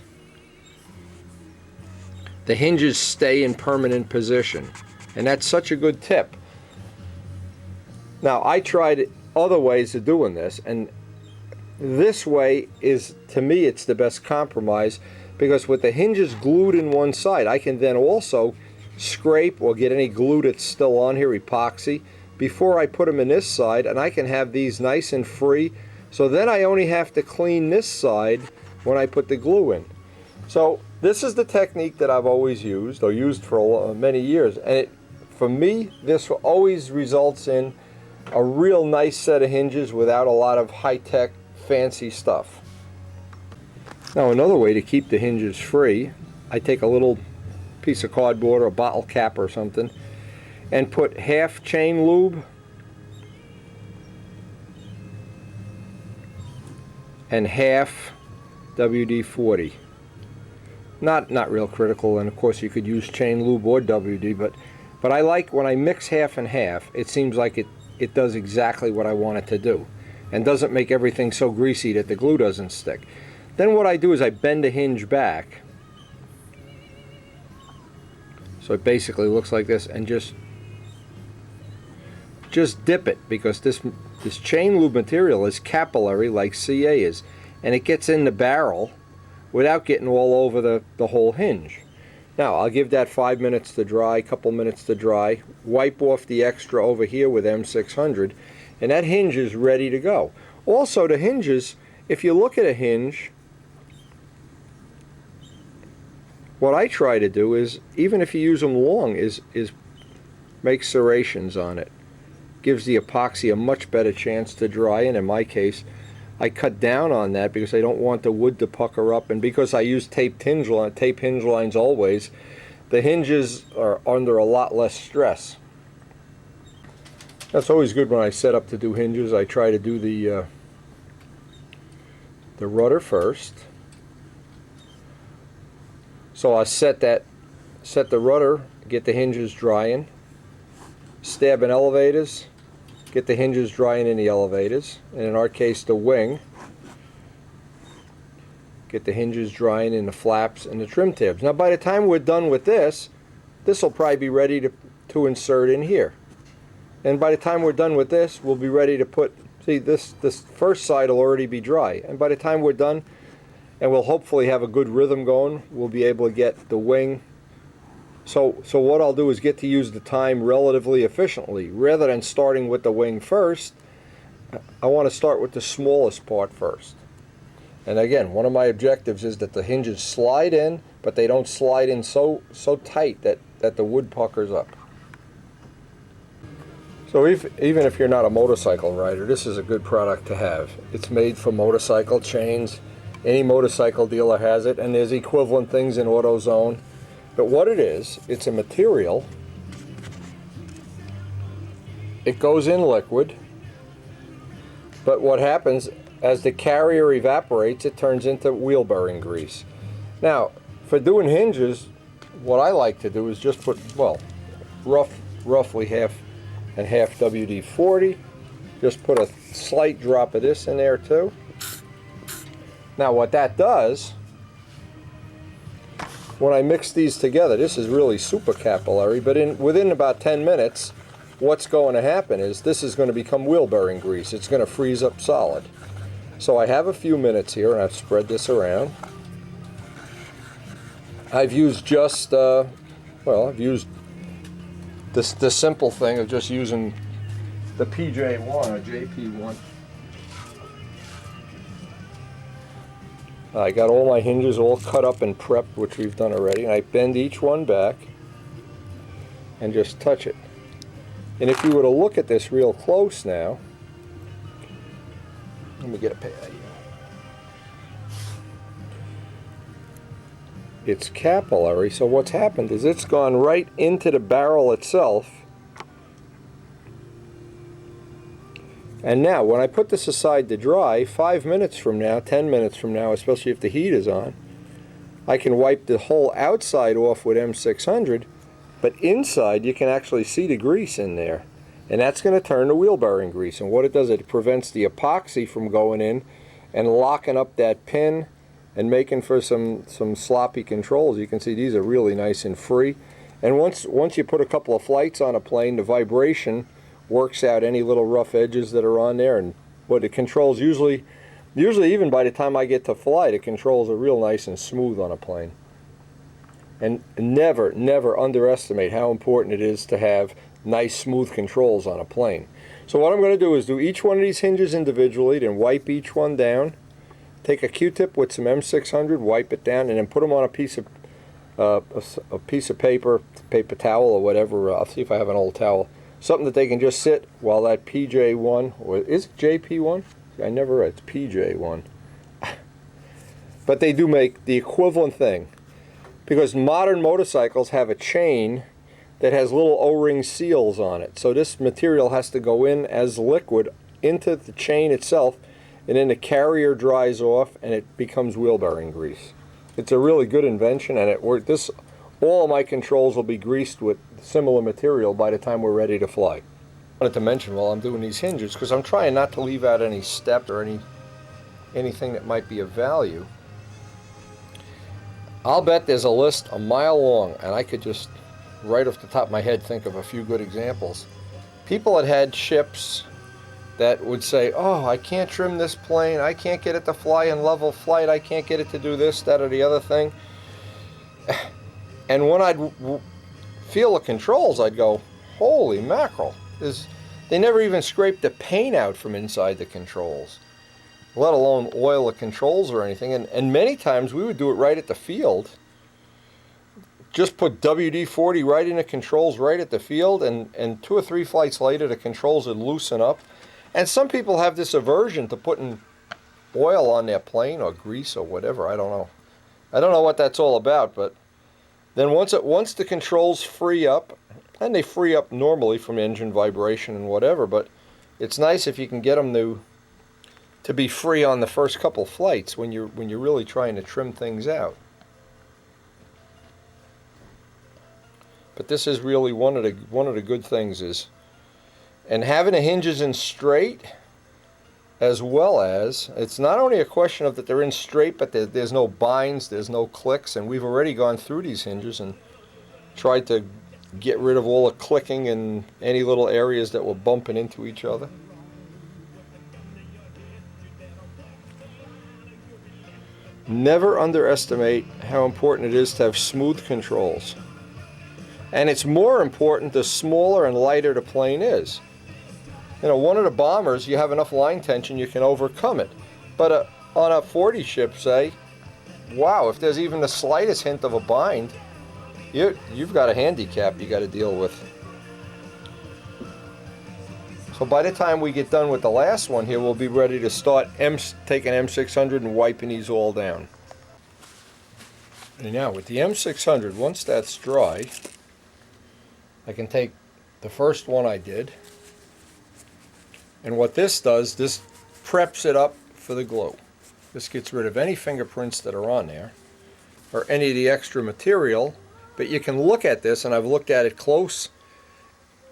the hinges stay in permanent position. And that's such a good tip. Now, I tried other ways of doing this, and this way is, to me, it's the best compromise, because with the hinges glued in one side, I can then also scrape or get any glue that's still on here, epoxy, before I put them in this side, and I can have these nice and free. So then I only have to clean this side when I put the glue in. So this is the technique that I've always used, or used for many years, and for me, this always results in a real nice set of hinges without a lot of high-tech fancy stuff. Now, another way to keep the hinges free, I take a little piece of cardboard or a bottle cap or something and put half chain lube and half WD-40. Not real critical, and of course you could use chain lube or WD, but I like when I mix half and half, it seems like it does exactly what I want it to do and doesn't make everything so greasy that the glue doesn't stick. Then what I do is I bend the hinge back so it basically looks like this, and just dip it, because this chain lube material is capillary like CA is, and it gets in the barrel without getting all over the whole hinge. Now, I'll give that 5 minutes to dry, a couple minutes to dry, wipe off the extra over here with M600, and that hinge is ready to go. Also, the hinges, if you look at a hinge, what I try to do is, even if you use them long, is make serrations on it. Gives the epoxy a much better chance to dry, and in my case, I cut down on that because I don't want the wood to pucker up, and because I use tape hinge lines always, the hinges are under a lot less stress. That's always good when I set up to do hinges. I try to do the rudder first. So I set the rudder, get the hinges drying, stab in elevators, get the hinges drying in the elevators, and in our case the wing, get the hinges drying in the flaps and the trim tabs. Now by the time we're done with this will probably be ready to insert in here. And by the time we're done with this, we'll be ready to put, see, this first side will already be dry. And by the time we're done, and we'll hopefully have a good rhythm going, we'll be able to get the wing. So what I'll do is get to use the time relatively efficiently. Rather than starting with the wing first, I want to start with the smallest part first. And again, one of my objectives is that the hinges slide in, but they don't slide in so tight that the wood puckers up. So even if you're not a motorcycle rider, this is a good product to have. It's made for motorcycle chains. Any motorcycle dealer has it, and there's equivalent things in AutoZone. But what it is, it's a material. It goes in liquid, but what happens, as the carrier evaporates, it turns into wheel bearing grease. Now, for doing hinges, what I like to do is just put, well, roughly half and half WD-40. Just put a slight drop of this in there too. Now what that does, when I mix these together, this is really super capillary, but within about 10 minutes, what's going to happen is this is going to become wheel bearing grease. It's going to freeze up solid. So I have a few minutes here, and I've spread this around. I've used just, I've used the simple thing of just using the PJ1 or JP1. I got all my hinges all cut up and prepped, which we've done already, and I bend each one back and just touch it. And if you were to look at this real close now, let me get a pad here. it's capillary. So what's happened is it's gone right into the barrel itself. And now, when I put this aside to dry, 5 minutes from now, 10 minutes from now, especially if the heat is on, I can wipe the whole outside off with M600, but inside you can actually see the grease in there. And that's going to turn to wheel bearing grease. And what it does, it prevents the epoxy from going in and locking up that pin and making for some sloppy controls. You can see these are really nice and free. And once you put a couple of flights on a plane, the vibration works out any little rough edges that are on there, and what it controls usually even by the time I get to flight, it controls are real nice and smooth on a plane. And never underestimate how important it is to have nice smooth controls on a plane. So what I'm going to do is do each one of these hinges individually, then wipe each one down, take a Q-tip with some M600, wipe it down, and then put them on a piece of paper towel or whatever. I'll see if I have an old towel. Something that they can just sit while that PJ1, or is it JP1? I never read, it's PJ1. But they do make the equivalent thing. Because modern motorcycles have a chain that has little O-ring seals on it. So this material has to go in as liquid into the chain itself, and then the carrier dries off and it becomes wheel bearing grease. It's a really good invention, and it worked. All of my controls will be greased with similar material by the time we're ready to fly. I wanted to mention while I'm doing these hinges, because I'm trying not to leave out any step or anything that might be of value. I'll bet there's a list a mile long, and I could just, right off the top of my head, think of a few good examples. People had ships that would say, oh, I can't trim this plane, I can't get it to fly in level flight, I can't get it to do this, that, or the other thing. And when I'd feel the controls, I'd go, holy mackerel. They never even scraped the paint out from inside the controls, let alone oil the controls or anything. And many times we would do it right at the field. Just put WD-40 right in the controls right at the field, and 2 or 3 flights later the controls would loosen up. And some people have this aversion to putting oil on their plane or grease or whatever. I don't know. I don't know what that's all about, but then once the controls free up, and they free up normally from engine vibration and whatever, but it's nice if you can get them to be free on the first couple flights when you're really trying to trim things out. But this is really one of the good things is, and having the hinges in straight, as well as, it's not only a question of that they're in straight, but there's no binds, there's no clicks, and we've already gone through these hinges and tried to get rid of all the clicking and any little areas that were bumping into each other. Never underestimate how important it is to have smooth controls. And it's more important the smaller and lighter the plane is. You know, one of the bombers, you have enough line tension, you can overcome it. But on a 40 ship, say, wow, if there's even the slightest hint of a bind, you've got a handicap you got to deal with. So by the time we get done with the last one here, we'll be ready to start taking M600 and wiping these all down. And now with the M600, once that's dry, I can take the first one I did, and what this does, this preps it up for the glue. This gets rid of any fingerprints that are on there, or any of the extra material, but you can look at this, and I've looked at it close.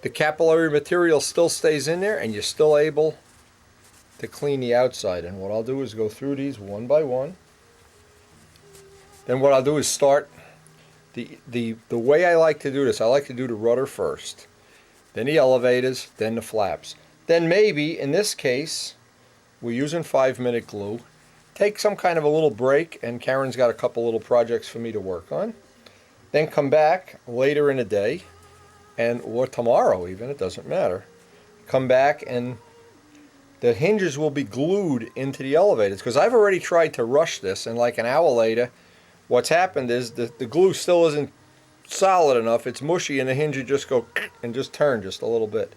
The capillary material still stays in there, and you're still able to clean the outside. And what I'll do is go through these one by one. Then what I'll do is start the way I like to do this. I like to do the rudder first, then the elevators, then the flaps. Then maybe, in this case, we're using 5-minute glue. Take some kind of a little break, and Karen's got a couple little projects for me to work on. Then come back later in the day, or tomorrow even, it doesn't matter. Come back and the hinges will be glued into the elevators, because I've already tried to rush this, and like an hour later, what's happened is the glue still isn't solid enough. It's mushy, and the hinge would just go and just turn just a little bit.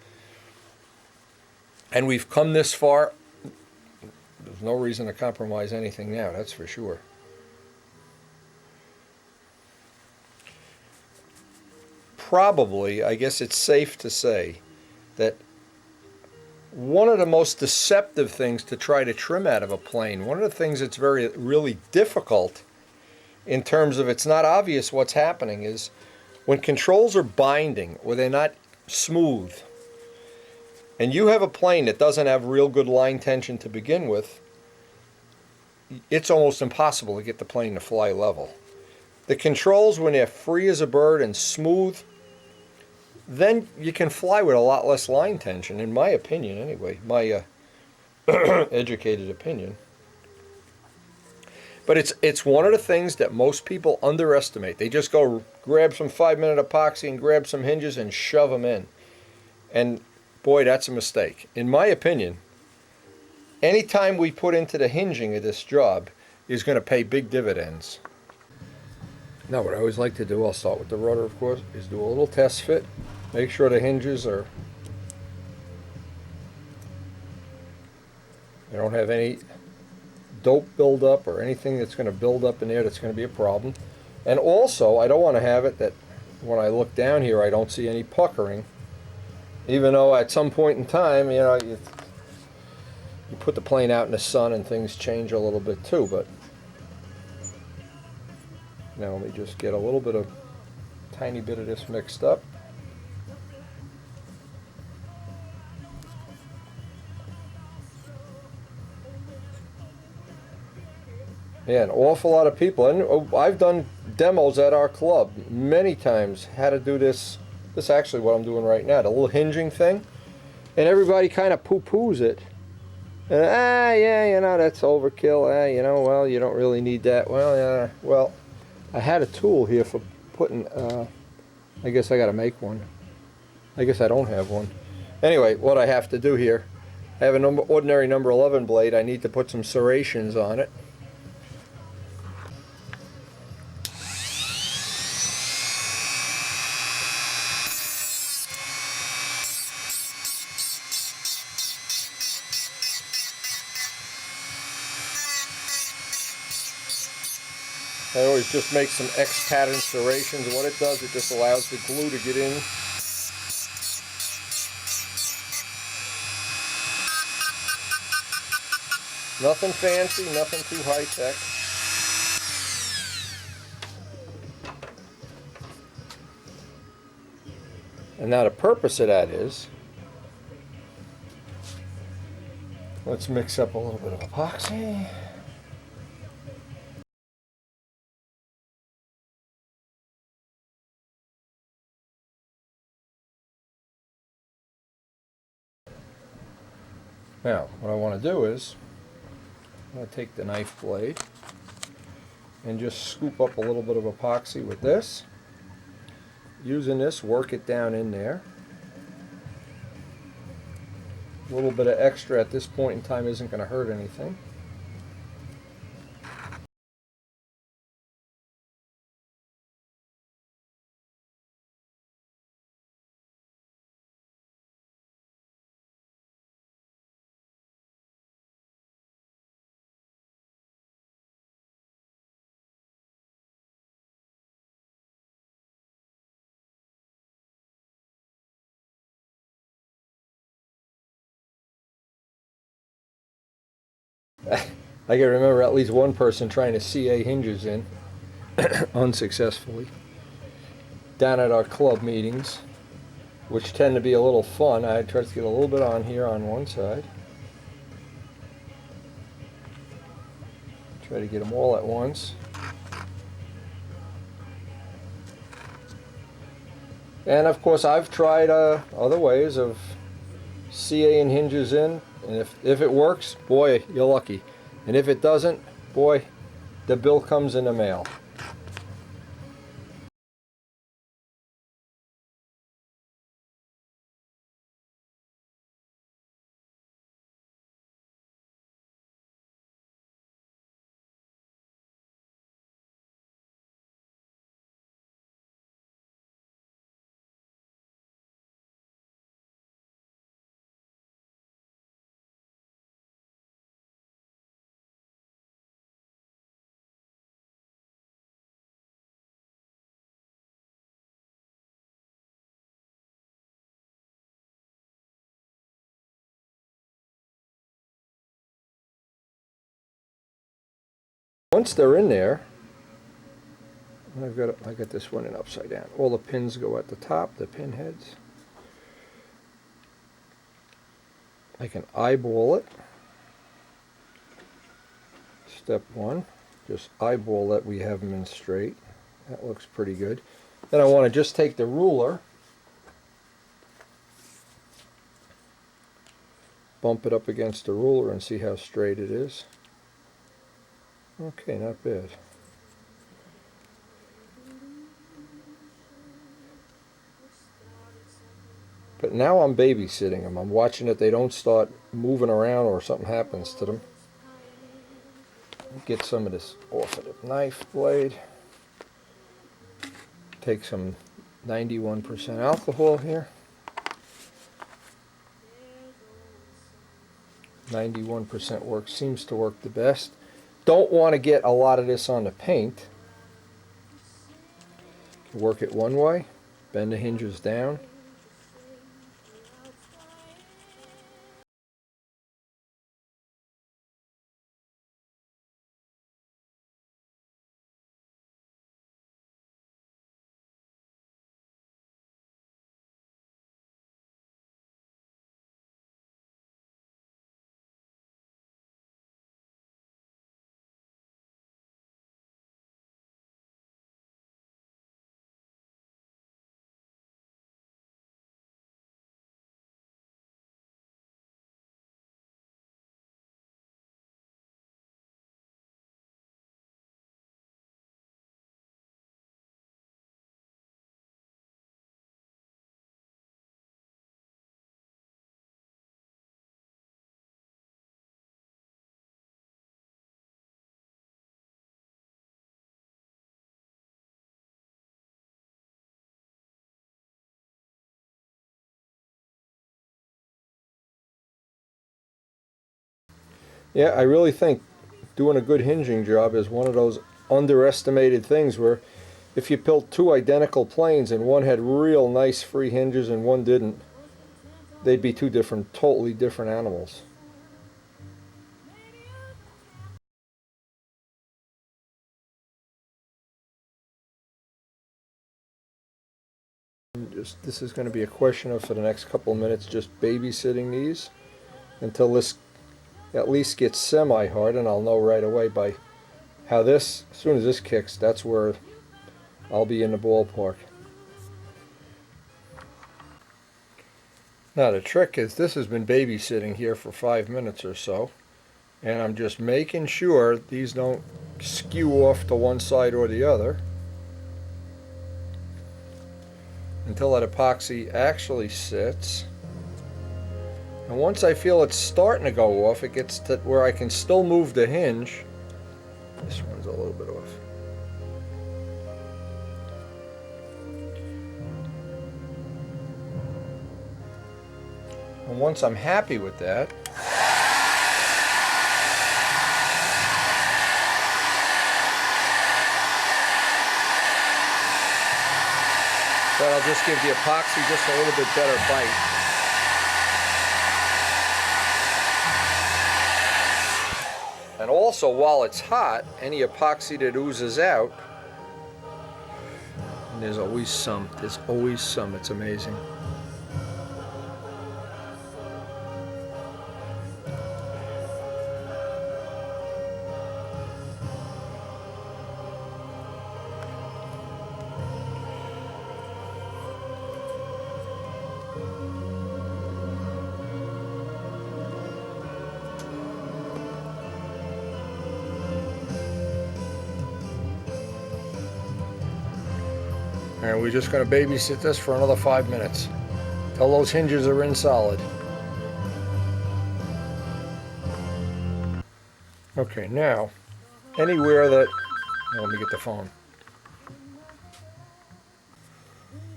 And we've come this far. There's no reason to compromise anything now, that's for sure. probably, I guess it's safe to say, that one of the most deceptive things to try to trim out of a plane, one of the things that's really difficult in terms of it's not obvious what's happening, is when controls are binding or they're not smooth, and you have a plane that doesn't have real good line tension to begin with, it's almost impossible to get the plane to fly level. The controls, when they're free as a bird and smooth, then you can fly with a lot less line tension, in my opinion anyway, my educated opinion. But it's one of the things that most people underestimate. They just go grab some 5-minute epoxy and grab some hinges and shove them in. And boy, that's a mistake. In my opinion, any time we put into the hinging of this job is going to pay big dividends. Now, what I always like to do, I'll start with the rudder, of course, is do a little test fit. Make sure the hinges are, they don't have any dope buildup or anything that's going to build up in there that's going to be a problem. And also, I don't want to have it that when I look down here, I don't see any puckering. Even though at some point in time, you know, you put the plane out in the sun and things change a little bit too. But now let me just get a little bit of, tiny bit of this mixed up. Yeah, an awful lot of people, and I've done demos at our club many times, how to do this. This is actually what I'm doing right now, the little hinging thing, and everybody kind of poo-poos it. And, yeah, you know, that's overkill. You know, well, you don't really need that. Well, yeah, well, I had a tool here for putting, I guess I got to make one. I guess I don't have one. Anyway, what I have to do here, I have an ordinary number 11 blade. I need to put some serrations on it. I always just make some X pattern serrations. What it does, it just allows the glue to get in. Nothing fancy, nothing too high tech. And now the purpose of that is, let's mix up a little bit of epoxy. Now, what I want to do is, I'm going to take the knife blade and just scoop up a little bit of epoxy with this. Using this, work it down in there. A little bit of extra at this point in time isn't going to hurt anything. I can remember at least one person trying to CA hinges in unsuccessfully down at our club meetings, which tend to be a little fun. I try to get a little bit on here on one side. Try to get them all at once. And of course I've tried other ways of CAing hinges in, and if it works, boy, you're lucky. And if it doesn't, boy, the bill comes in the mail. Once they're in there, I got this one in upside down. All the pins go at the top, the pin heads. I can eyeball it. Step one, just eyeball that we have them in straight. That looks pretty good. Then I want to just take the ruler, bump it up against the ruler and see how straight it is. Okay, not bad. But now I'm babysitting them. I'm watching that they don't start moving around or something happens to them. Get some of this off of the knife blade. Take some 91% alcohol here. 91% seems to work the best. Don't want to get a lot of this on the paint. Work it one way, bend the hinges down. Yeah, I really think doing a good hinging job is one of those underestimated things where if you built two identical planes and one had real nice free hinges and one didn't, they'd be two totally different animals. This is going to be a question of, for the next couple of minutes, just babysitting these until this at least gets semi-hard, and I'll know right away by how this, as soon as this kicks, that's where I'll be in the ballpark. Now the trick is, this has been babysitting here for 5 minutes or so, and I'm just making sure these don't skew off to one side or the other until that epoxy actually sits. And once I feel it's starting to go off, it gets to where I can still move the hinge. This one's a little bit off. And once I'm happy with that, then I'll just give the epoxy just a little bit better bite. And also, while it's hot, any epoxy that oozes out, and there's always some, it's amazing. And we're just going to babysit this for another 5 minutes till those hinges are in solid. Okay, now anywhere that, let me get the phone.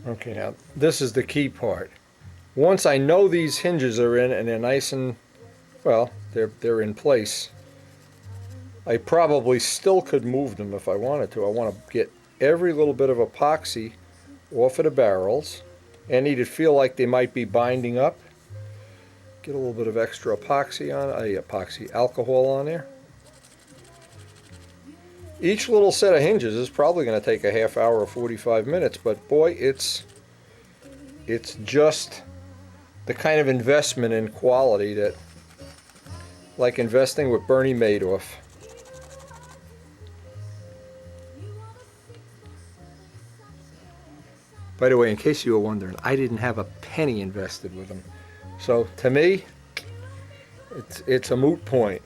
Okay, now this is the key part. Once I know these hinges are in and they're nice and, well, they're in place, I probably still could move them if I wanted to. I want to get every little bit of epoxy off of the barrels. Any that feel like they might be binding up, get a little bit of extra epoxy on, epoxy alcohol on there. Each little set of hinges is probably going to take a half hour or 45 minutes, but boy, it's just the kind of investment in quality that, like investing with Bernie Madoff. By the way, in case you were wondering, I didn't have a penny invested with them. So to me, it's a moot point.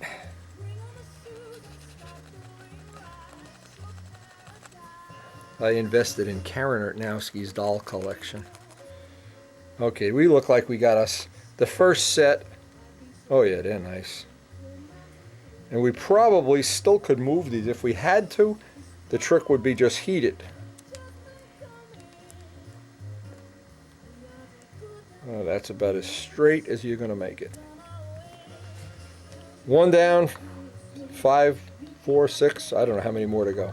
I invested in Karen Artnowski's doll collection. Okay, we look like we got us the first set. Oh yeah, they're nice. And we probably still could move these if we had to. The trick would be just heat it. Oh, that's about as straight as you're going to make it. One down, 5, 4, 6, I don't know how many more to go.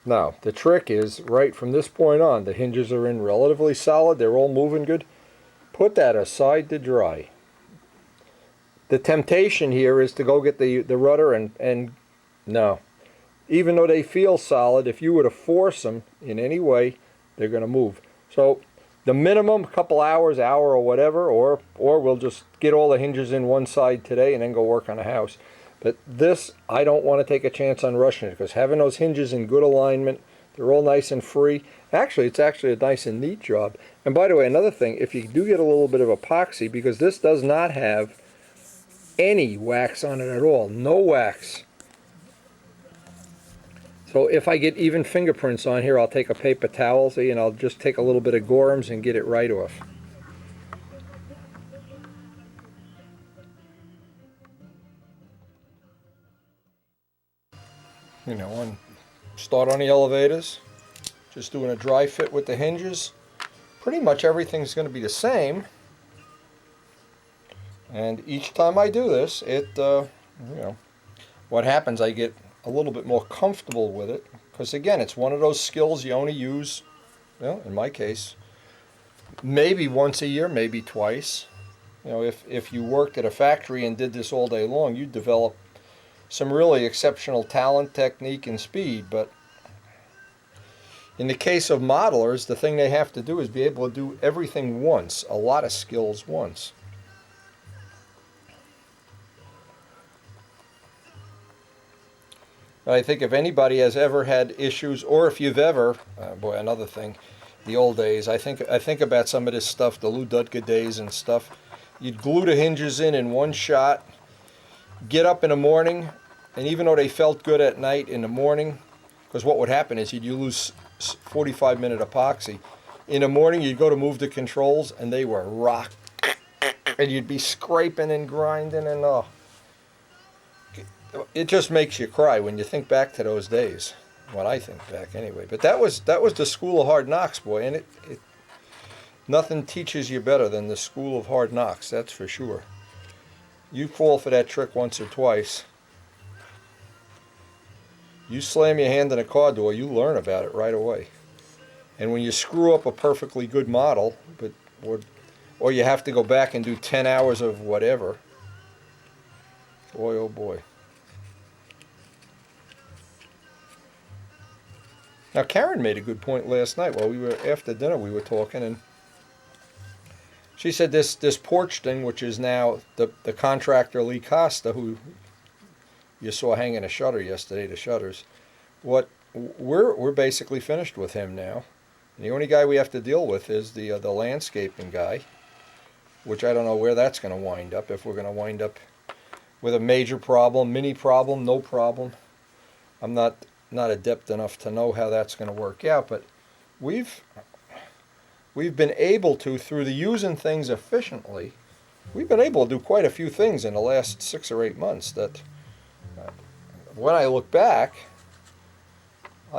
Now, the trick is, right from this point on, the hinges are in relatively solid, they're all moving good. Put that aside to dry. The temptation here is to go get the rudder and no. Even though they feel solid, if you were to force them in any way, they're going to move. So the minimum, a couple hours, hour or whatever, or we'll just get all the hinges in one side today and then go work on the house. But this, I don't want to take a chance on rushing it, because having those hinges in good alignment, they're all nice and free. Actually, it's actually a nice and neat job. And by the way, another thing, if you do get a little bit of epoxy, because this does not have any wax on it at all, no wax. So if I get even fingerprints on here, I'll take a paper towel, see, and I'll just take a little bit of Gorham's and get it right off. You know, start on the elevators, just doing a dry fit with the hinges. Pretty much everything's going to be the same. And each time I do this, you know, what happens, I get a little bit more comfortable with it, because again, it's one of those skills you only use, well, in my case, maybe once a year, maybe twice. You know, if you worked at a factory and did this all day long, you'd develop some really exceptional talent, technique, and speed. But in the case of modelers, the thing they have to do is be able to do everything once, a lot of skills once. I think if anybody has ever had issues, or if you've ever, boy, another thing, the old days, I think about some of this stuff, the Lou Dudka days and stuff. You'd glue the hinges in one shot, get up in the morning, and even though they felt good at night, in the morning, because what would happen is you lose 45-minute epoxy. In the morning, you'd go to move the controls, and they were rock, and you'd be scraping and grinding, and oh. It just makes you cry when you think back to those days. When I think back, anyway. But that was the school of hard knocks, boy, and nothing teaches you better than the school of hard knocks. That's for sure. You fall for that trick once or twice, you slam your hand in a car door, you learn about it right away. And when you screw up a perfectly good model, or you have to go back and do 10 hours of whatever, boy, oh boy. Now, Karen made a good point last night while after dinner we were talking, and she said this porch thing, which is now the contractor Lee Costa, who you saw hanging a shutter yesterday, the shutters. We're basically finished with him now. And the only guy we have to deal with is the landscaping guy, which I don't know where that's going to wind up. If we're going to wind up with a major problem, mini problem, no problem. I'm not adept enough to know how that's going to work out, but we've been able to, through the using things efficiently, we've been able to do quite a few things in the last 6 or 8 months that when I look I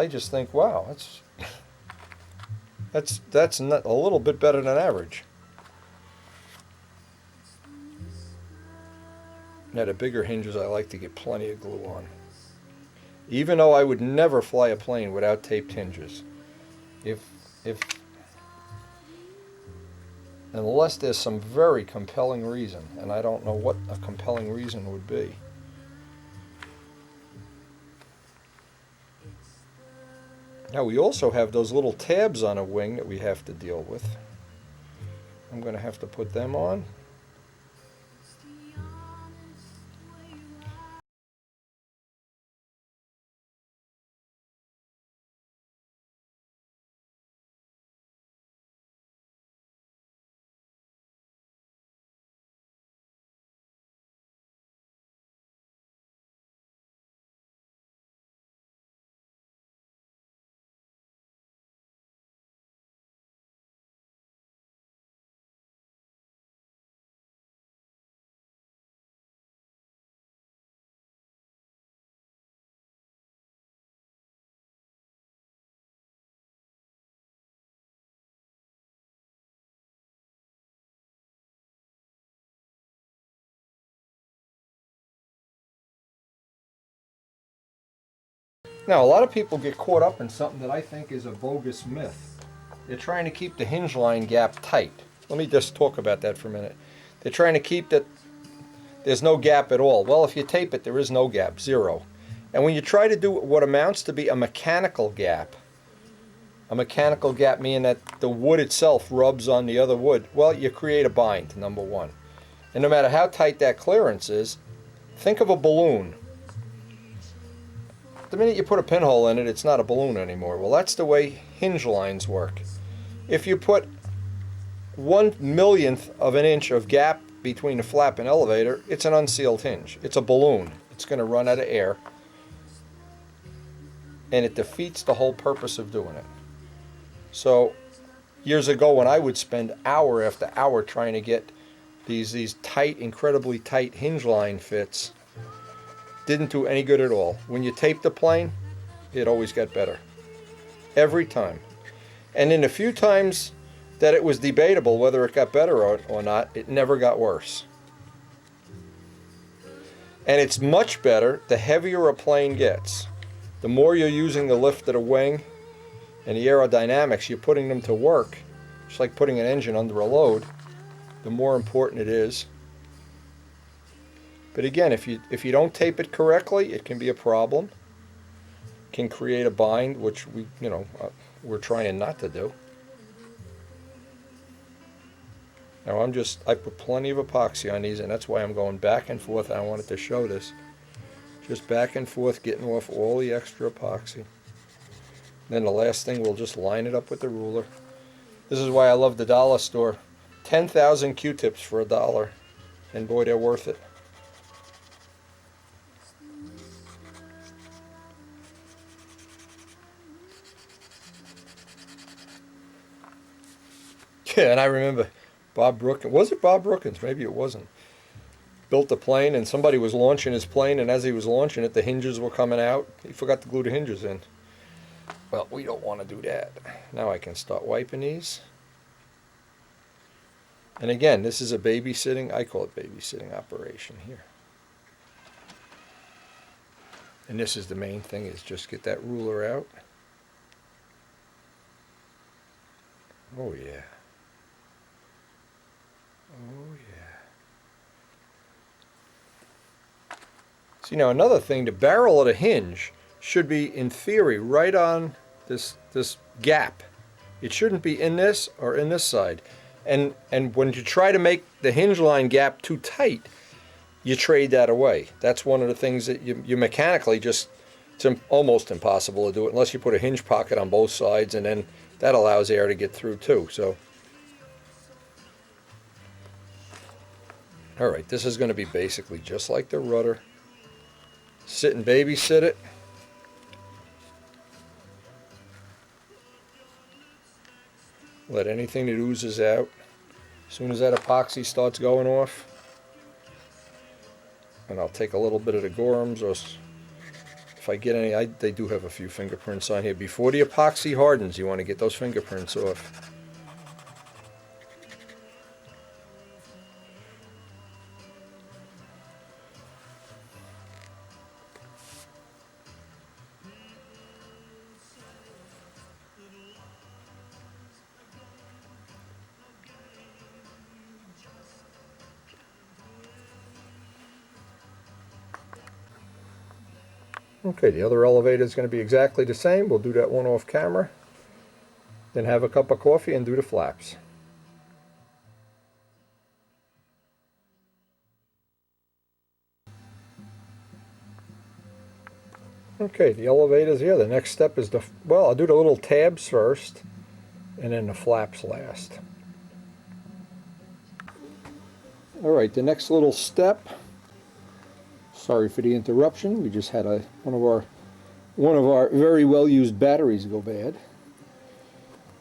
just think, wow, that's not a little bit better than average. Now the bigger hinges I like to get plenty of glue on. Even though I would never fly a plane without taped hinges. Unless there's some very compelling reason, and I don't know what a compelling reason would be. Now we also have those little tabs on a wing that we have to deal with. I'm going to have to put them on. Now, a lot of people get caught up in something that I think is a bogus myth. They're trying to keep the hinge line gap tight. Let me just talk about that for a minute. They're trying to keep that there's no gap at all. Well, if you tape it, there is no gap, zero. And when you try to do what amounts to be a mechanical gap meaning that the wood itself rubs on the other wood, well, you create a bind, number one. And no matter how tight that clearance is, think of a balloon. The minute you put a pinhole in it, it's not a balloon anymore. Well, that's the way hinge lines work. If you put 1/1,000,000th of an inch of gap between the flap and elevator, it's an unsealed hinge. It's a balloon. It's going to run out of air. And it defeats the whole purpose of doing it. So, years ago when I would spend hour after hour trying to get these tight, incredibly tight hinge line fits, didn't do any good at all. When you taped the plane, it always got better. Every time. And in the few times that it was debatable whether it got better or not, it never got worse. And it's much better the heavier a plane gets. The more you're using the lift of the wing and the aerodynamics, you're putting them to work, just like putting an engine under a load, the more important it is. But again, if you don't tape it correctly, it can be a problem. Can create a bind, which we're trying not to do. Now I put plenty of epoxy on these, and that's why I'm going back and forth. I wanted to show this. Just back and forth, getting off all the extra epoxy. Then the last thing, we'll just line it up with the ruler. This is why I love the dollar store. 10,000 Q-tips for $1, and boy, they're worth it. Yeah, and I remember Bob Brookins. Was it Bob Brookins? Maybe it wasn't. Built the plane, and somebody was launching his plane, and as he was launching it, the hinges were coming out. He forgot to glue the hinges in. Well, we don't want to do that. Now I can start wiping these. And again, this is a babysitting, I call it babysitting operation here. And this is the main thing, is just get that ruler out. Oh yeah. Oh yeah. See, now another thing, the barrel of the hinge should be, in theory, right on this gap. It shouldn't be in this or in this side. And when you try to make the hinge line gap too tight, you trade that away. That's one of the things that you mechanically just, it's almost impossible to do it unless you put a hinge pocket on both sides, and then that allows air to get through too. So, all right, this is going to be basically just like the rudder. Sit and babysit it. Let anything that oozes out. As soon as that epoxy starts going off, and I'll take a little bit of the Gorham's, or if I get any, they do have a few fingerprints on here. Before the epoxy hardens, you want to get those fingerprints off. Okay, the other elevator is going to be exactly the same. We'll do that one off camera. Then have a cup of coffee and do the flaps. Okay, the elevator's here. The next step is well, I'll do the little tabs first and then the flaps last. All right, the next little step. Sorry for the interruption. We just had one of our very well used batteries go bad.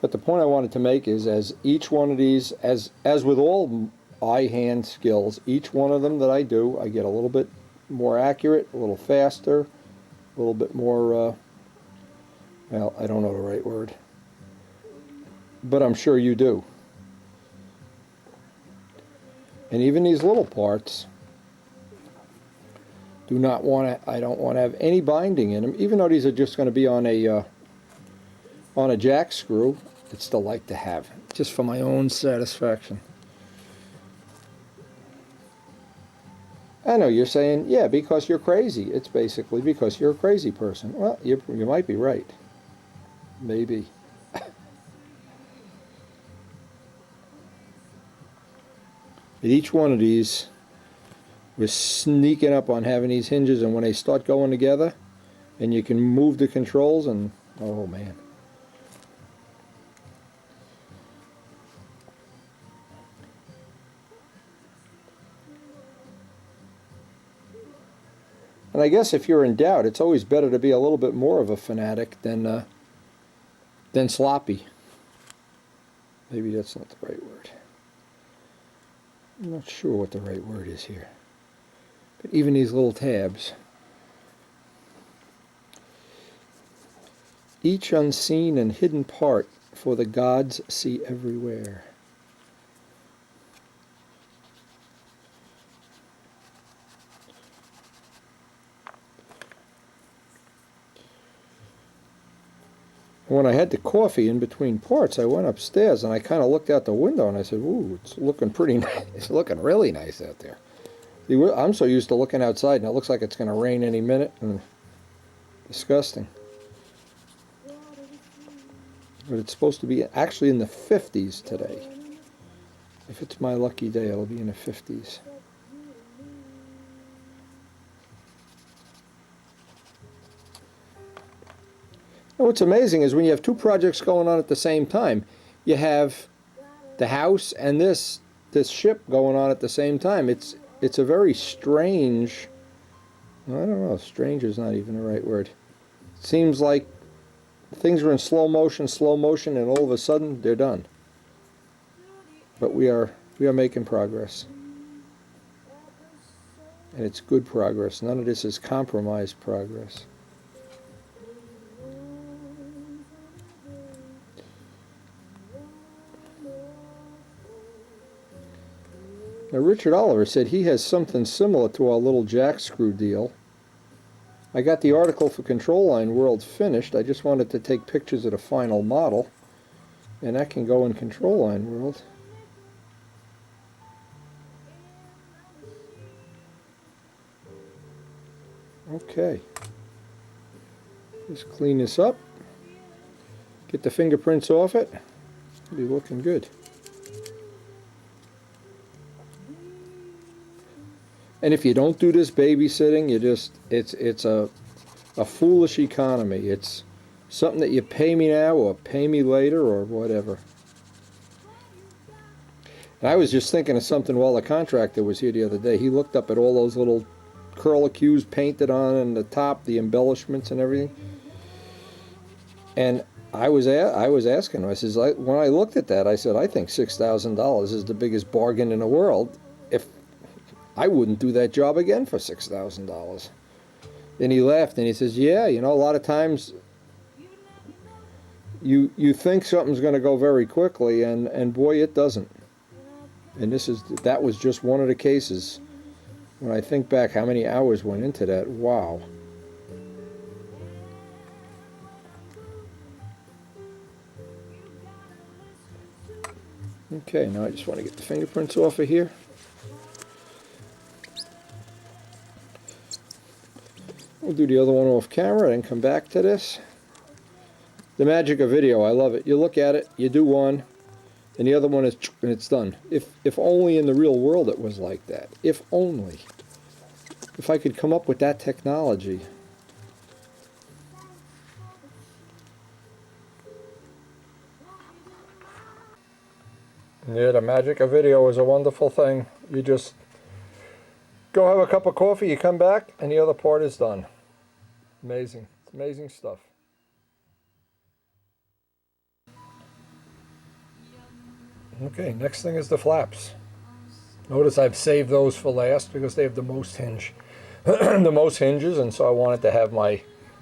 But the point I wanted to make is, as each one of these, as with all eye-hand skills, each one of them that I do, I get a little bit more accurate, a little faster, a little bit more, well, I don't know the right word, but I'm sure you do. And even these little parts, I don't want to have any binding in them, even though these are just going to be on a jack screw. I'd still like to have it, just for my own satisfaction. I know you're saying, yeah, because you're crazy. It's basically because you're a crazy person. Well, you might be right. Maybe. But each one of these, we're sneaking up on having these hinges, and when they start going together, and you can move the controls, and oh man. And I guess if you're in doubt, it's always better to be a little bit more of a fanatic than sloppy. Maybe that's not the right word. I'm not sure what the right word is here. But even these little tabs, each unseen and hidden part, for the gods see everywhere. When I had the coffee in between parts, I went upstairs and I kind of looked out the window and I said, ooh, it's looking pretty nice. It's looking really nice out there. I'm so used to looking outside and it looks like it's going to rain any minute. And disgusting. But it's supposed to be actually in the 50s today. If it's my lucky day, it'll be in the 50s. And what's amazing is when you have two projects going on at the same time, you have the house and this ship going on at the same time. It's a very strange, I don't know, strange is not even the right word. It seems like things are in slow motion, and all of a sudden they're done. But we are making progress. And it's good progress. None of this is compromised progress. Now, Richard Oliver said he has something similar to our little jack screw deal. I got the article for Control Line World finished. I just wanted to take pictures of the final model. And that can go in Control Line World. Okay. Just clean this up. Get the fingerprints off it. It'll be looking good. And if you don't do this babysitting, it's a foolish economy. It's something that you pay me now or pay me later or whatever. And I was just thinking of something while the contractor was here the other day. He looked up at all those little curlicues painted on and the top, the embellishments and everything. And I was asking him, I says, when I looked at that, I said, I think $6,000 is the biggest bargain in the world. If I wouldn't do that job again for $6,000. Then he laughed and he says, yeah, you know, a lot of times you think something's going to go very quickly and boy, it doesn't. And that was just one of the cases. When I think back how many hours went into that, wow. Okay, now I just want to get the fingerprints off of here. We'll do the other one off camera and come back to this. The magic of video, I love it. You look at it, you do one, and the other one is, and it's done. If only in the real world it was like that. If only. If I could come up with that technology. Yeah, the magic of video is a wonderful thing. You just go have a cup of coffee, you come back, and the other part is done. Amazing. It's amazing stuff. Okay, next thing is the flaps. Notice I've saved those for last because they have the most hinge, the most hinges, and so I wanted to have my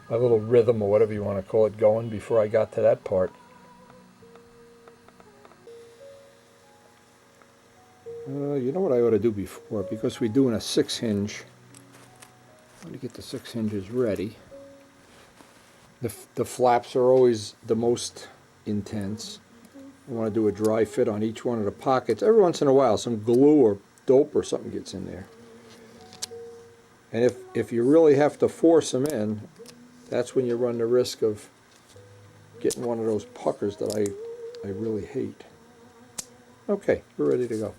little rhythm or whatever you want to call it going before I got to that part. You know what I ought to do before, because we're doing a 6 hinge. Let me get the 6 hinges ready. The flaps are always the most intense. I want to do a dry fit on each one of the pockets. Every once in a while some glue or dope or something gets in there. And if you really have to force them in, that's when you run the risk of getting one of those puckers that I really hate. Okay, we're ready to go.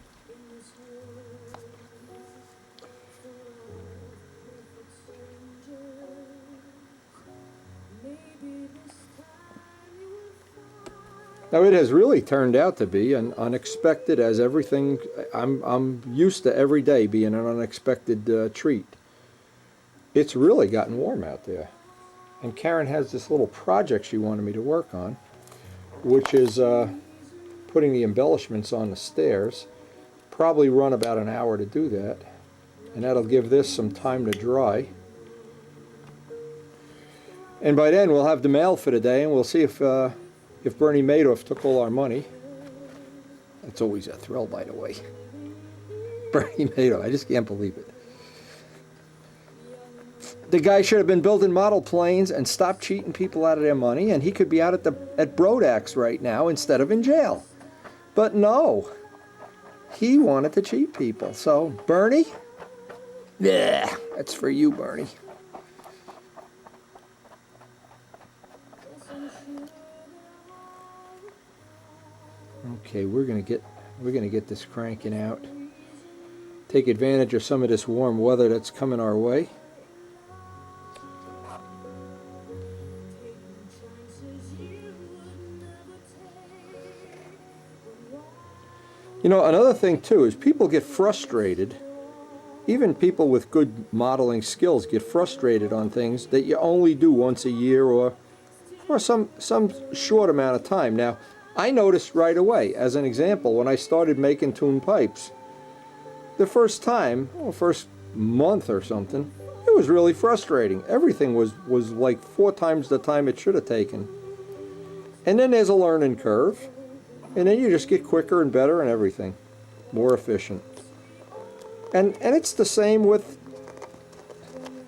Now it has really turned out to be an unexpected, as everything. I'm used to every day being an unexpected treat. It's really gotten warm out there, and Karen has this little project she wanted me to work on, which is putting the embellishments on the stairs. Probably run about an hour to do that, and that'll give this some time to dry. And by then we'll have the mail for the day, and we'll see if Bernie Madoff took all our money. That's always a thrill, by the way. Bernie Madoff, I just can't believe it. The guy should have been building model planes and stopped cheating people out of their money, and he could be out at Brodax right now instead of in jail. But no, he wanted to cheat people. So, Bernie, yeah, that's for you, Bernie. Okay, we're gonna get this cranking out. Take advantage of some of this warm weather that's coming our way. You know, another thing too is people get frustrated. Even people with good modeling skills get frustrated on things that you only do once a year or some short amount of time. Now, I noticed right away, as an example, when I started making tune pipes, the first time, first month or something, it was really frustrating. Everything was like 4 times the time it should have taken. And then there's a learning curve, and then you just get quicker and better and everything, more efficient. And it's the same with,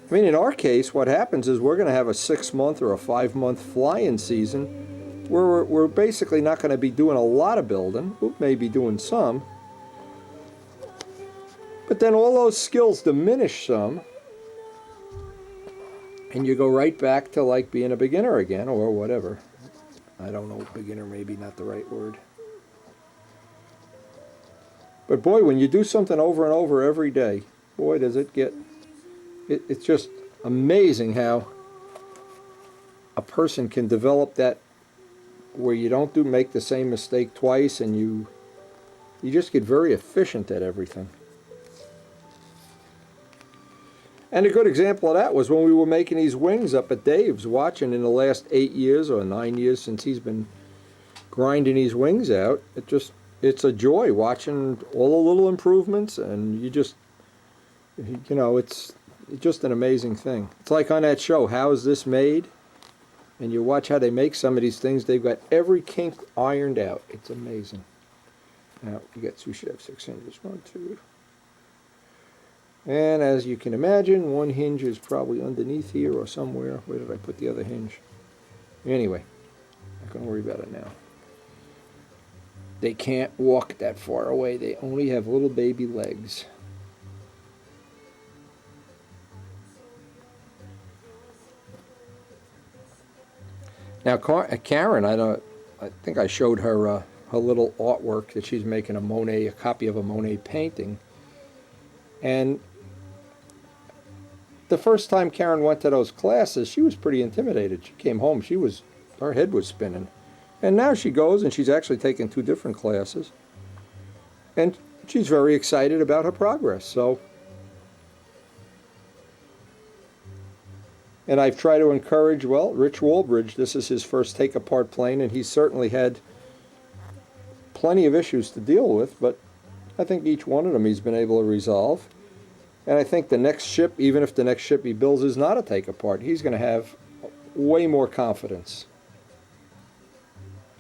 I mean, in our case, what happens is we're going to have a 6-month or a 5-month fly-in season where we're basically not going to be doing a lot of building. We may be doing some. But then all those skills diminish some, and you go right back to like being a beginner again, or whatever. I don't know, beginner maybe not the right word. But boy, when you do something over and over every day, boy, does it get... It's just amazing how a person can develop that, where you don't make the same mistake twice, and you just get very efficient at everything. And a good example of that was when we were making these wings up at Dave's, watching in the last 8 years or 9 years since he's been grinding these wings out. It's a joy watching all the little improvements, and you know, it's just an amazing thing. It's like on that show, How Is This Made? And you watch how they make some of these things, they've got every kink ironed out. It's amazing. Now, we should have 6 hinges. 1, 2. And as you can imagine, one hinge is probably underneath here or somewhere. Where did I put the other hinge? Anyway, not going to worry about it now. They can't walk that far away. They only have little baby legs. Now, Karen, I think I showed her her little artwork that she's making a copy of a Monet painting. And the first time Karen went to those classes, she was pretty intimidated. She came home, her head was spinning. And now she goes and she's actually taking 2 different classes. And she's very excited about her progress. So, and I've tried to encourage, well, Rich Walbridge, this is his first take-apart plane, and he's certainly had plenty of issues to deal with, but I think each one of them he's been able to resolve. And I think the next ship, even if the next ship he builds is not a take-apart, he's going to have way more confidence.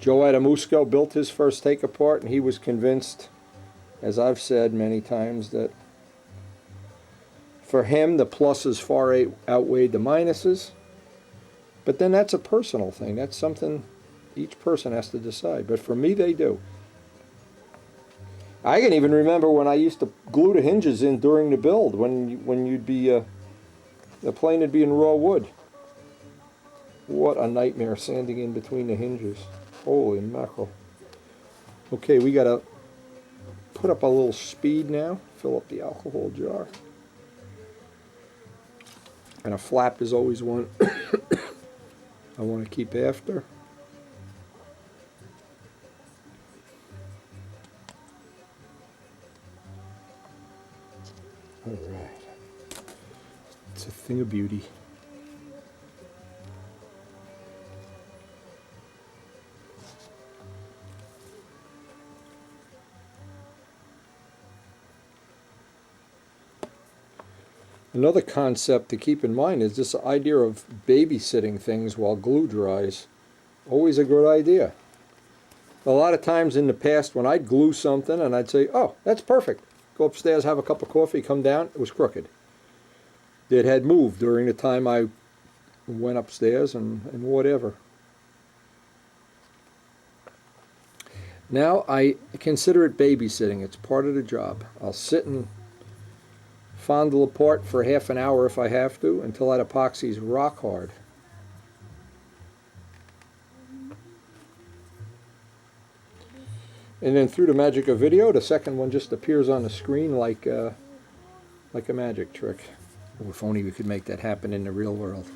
Joe Adamusco built his first take-apart, and he was convinced, as I've said many times, that for him the pluses far outweighed the minuses. But then that's a personal thing. That's something each person has to decide. But for me, they do. I can even remember when I used to glue the hinges in during the build, when you'd be, the plane would be in raw wood. What a nightmare sanding in between the hinges. Holy mackerel. Okay, we got to put up a little speed now, fill up the alcohol jar. And a flap is always one I want to keep after. All right. It's a thing of beauty. Another concept to keep in mind is this idea of babysitting things while glue dries. Always a good idea. A lot of times in the past when I'd glue something and I'd say, oh, that's perfect. Go upstairs, have a cup of coffee, come down, it was crooked. It had moved during the time I went upstairs and whatever. Now I consider it babysitting. It's part of the job. I'll sit and fondle apart for half an hour if I have to until that epoxy's rock hard. And then through the magic of video, the second one just appears on the screen like a magic trick. Oh, if only we could make that happen in the real world.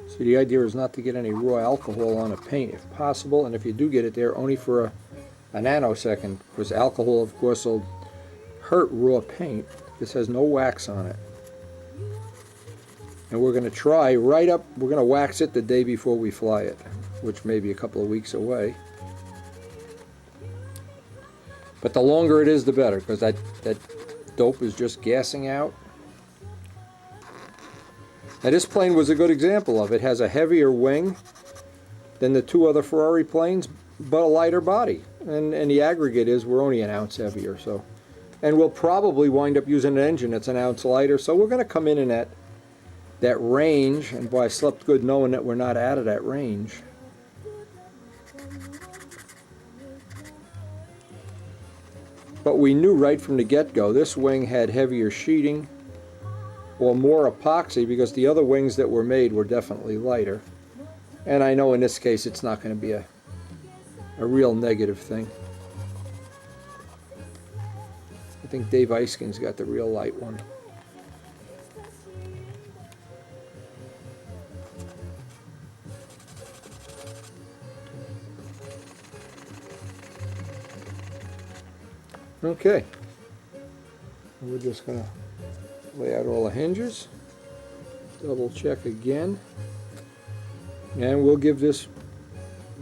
So the idea is not to get any raw alcohol on a paint if possible, and if you do get it there, only for a nanosecond, because alcohol, of course, will hurt raw paint. This has no wax on it. And we're going to try we're going to wax it the day before we fly it, which may be a couple of weeks away. But the longer it is, the better, because that dope is just gassing out. Now this plane was a good example of it. It has a heavier wing than the 2 other Ferrari planes, but a lighter body. And the aggregate is we're only an ounce heavier. So, and we'll probably wind up using an engine that's an ounce lighter. So we're going to come in that range. And boy, I slept good knowing that we're not out of that range. But we knew right from the get-go this wing had heavier sheeting or more epoxy, because the other wings that were made were definitely lighter. And I know in this case it's not going to be a real negative thing. I think Dave Eiskin's got the real light one. Okay. We're just going to lay out all the hinges, double check again, and we'll give this,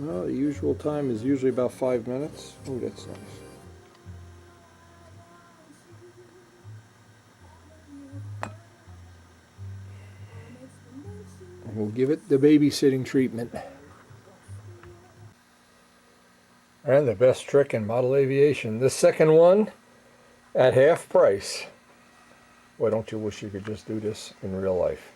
well, the usual time is usually about 5 minutes. Oh, that's nice. We'll give it the babysitting treatment. And the best trick in model aviation. This second one at half price. Why don't you wish you could just do this in real life?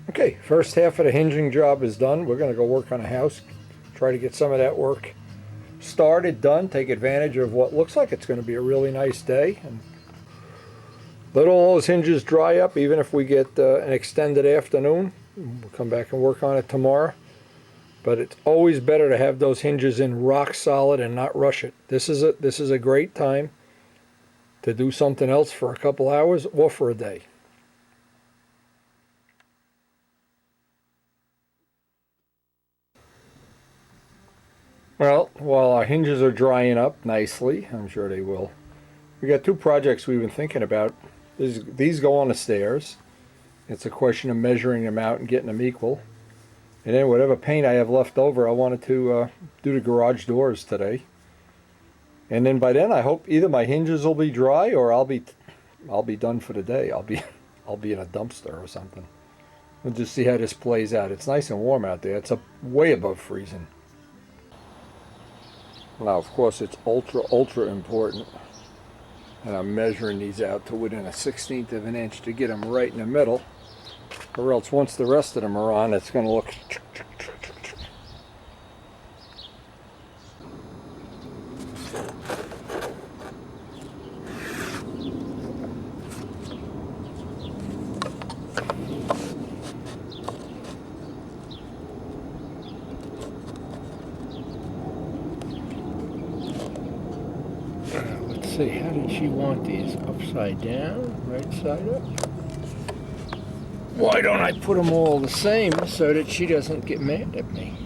Okay, first half of the hinging job is done. We're going to go work on a house, try to get some of that work started, done, take advantage of what looks like it's going to be a really nice day. And let all those hinges dry up, even if we get an extended afternoon. We'll come back and work on it tomorrow. But it's always better to have those hinges in rock solid and not rush it. This is a great time to do something else for a couple hours or for a day. Well, while our hinges are drying up nicely, I'm sure they will, we got two projects we've been thinking about. These go on the stairs. It's a question of measuring them out and getting them equal. And then whatever paint I have left over, I wanted to do the garage doors today. And then by then, I hope either my hinges will be dry or I'll be done for the day. I'll be in a dumpster or something. We'll just see how this plays out. It's nice and warm out there. It's way above freezing. Now, of course, it's ultra important. And I'm measuring these out to within a 1/16 of an inch to get them right in the middle. Or else once the rest of them are on, it's going to look... Let's see, how did she want these? Upside down? Right side up? Why don't I put them all the same so that she doesn't get mad at me?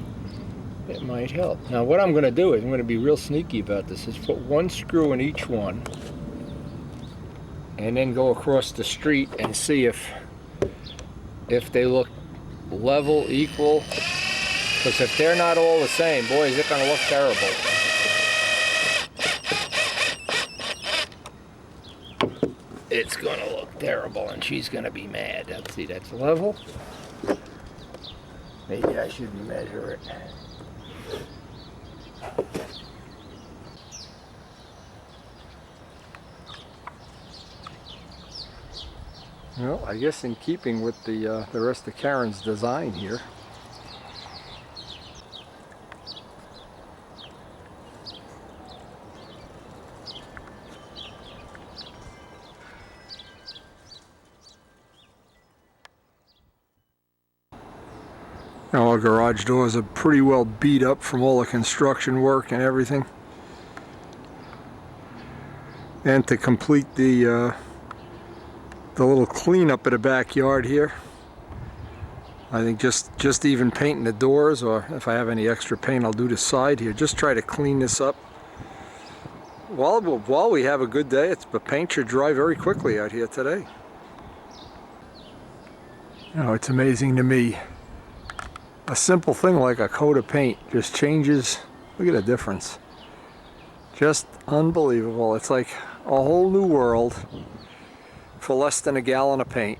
It might help. Now what I'm going to do is I'm going to be real sneaky about this. Is put one screw in each one and then go across the street and see if they look level, equal. Because if they're not all the same, boy, is it going to look terrible. It's going to look terrible and she's going to be mad. Let's see, that's level. Maybe I shouldn't measure it. Well, I guess in keeping with the rest of Karen's design here. Now our garage doors are pretty well beat up from all the construction work and everything. And to complete the little cleanup of the backyard here, I think just even painting the doors, or if I have any extra paint I'll do the side here, just try to clean this up. While we have a good day, the paint should dry very quickly out here today. You know, it's amazing to me. A simple thing like a coat of paint just changes. Look at the difference. Just unbelievable. It's like a whole new world for less than a gallon of paint.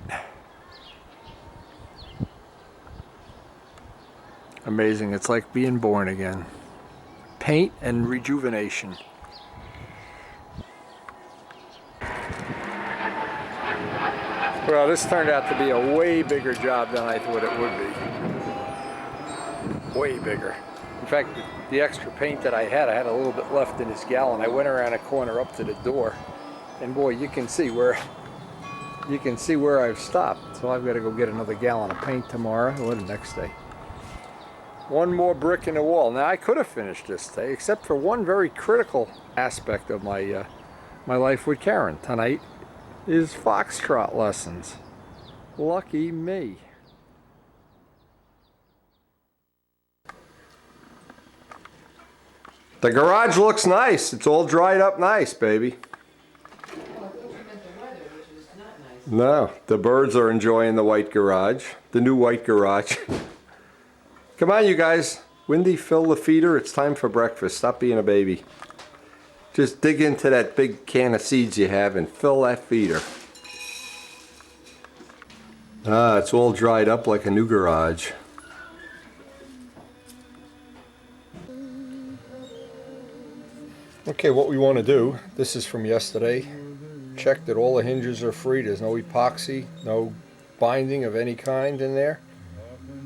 Amazing. It's like being born again. Paint and rejuvenation. Well, this turned out to be a way bigger job than I thought it would be. Way bigger. In fact, the extra paint that I had a little bit left in this gallon. I went around a corner up to the door, and boy, you can see where I've stopped. So I've got to go get another gallon of paint tomorrow or the next day. One more brick in the wall. Now I could have finished this day, except for one very critical aspect of my my life with Karen tonight is foxtrot lessons. Lucky me. The garage looks nice. It's all dried up nice, baby. Well, I thought you meant the weather, which was not nice. No, the birds are enjoying the white garage, the new white garage. Come on, you guys. Wendy, fill the feeder. It's time for breakfast. Stop being a baby. Just dig into that big can of seeds you have and fill that feeder. Ah, it's all dried up like a new garage. Okay, what we want to do, this is from yesterday. Check that all the hinges are free. There's no epoxy, no binding of any kind in there.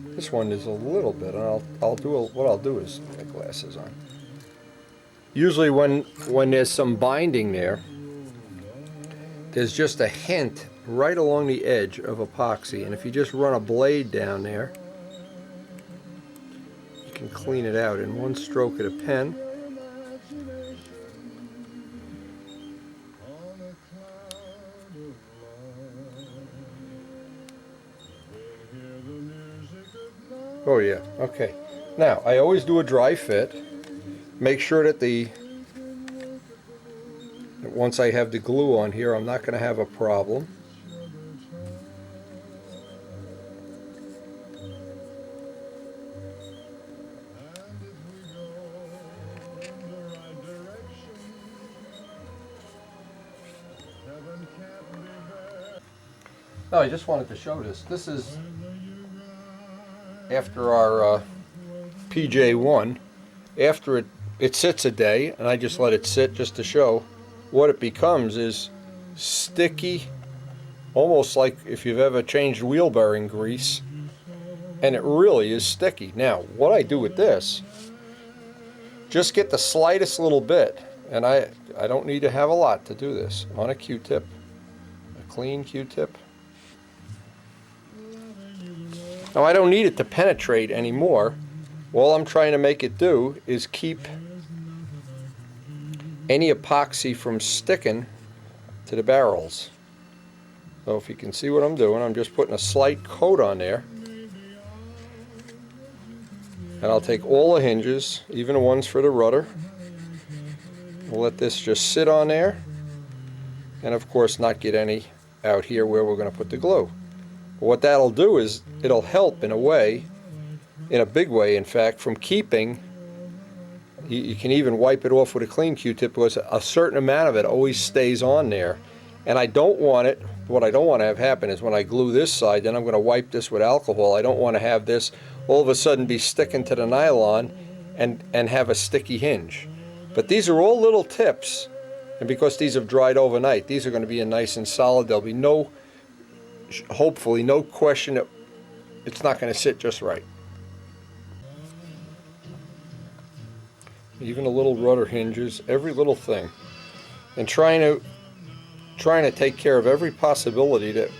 This one is a little bit, and what I'll do is put my glasses on. Usually when there's some binding there, there's just a hint right along the edge of epoxy, and if you just run a blade down there, you can clean it out in one stroke of the pen. Oh yeah, okay. Now, I always do a dry fit. Make sure that once I have the glue on here, I'm not going to have a problem. No, I just wanted to show this. This is after our PJ1. After it sits a day, and I just let it sit just to show, what it becomes is sticky, almost like if you've ever changed wheel bearing grease, and it really is sticky. Now, what I do with this, just get the slightest little bit, and I don't need to have a lot to do this, on a Q-tip, a clean Q-tip. Now, I don't need it to penetrate anymore. All I'm trying to make it do is keep any epoxy from sticking to the barrels. So if you can see what I'm doing, I'm just putting a slight coat on there. And I'll take all the hinges, even the ones for the rudder. We'll let this just sit on there. And of course not get any out here where we're going to put the glue. But what that'll do is it'll help in a way, in a big way in fact, from keeping, you can even wipe it off with a clean Q-tip because a certain amount of it always stays on there. And I don't want it, what I don't want to have happen is when I glue this side, then I'm going to wipe this with alcohol. I don't want to have this all of a sudden be sticking to the nylon and have a sticky hinge. But these are all little tips, and because these have dried overnight, these are going to be nice and solid. There'll be no, hopefully, no question that it's not going to sit just right. Even the little rudder hinges, every little thing. And trying to take care of every possibility that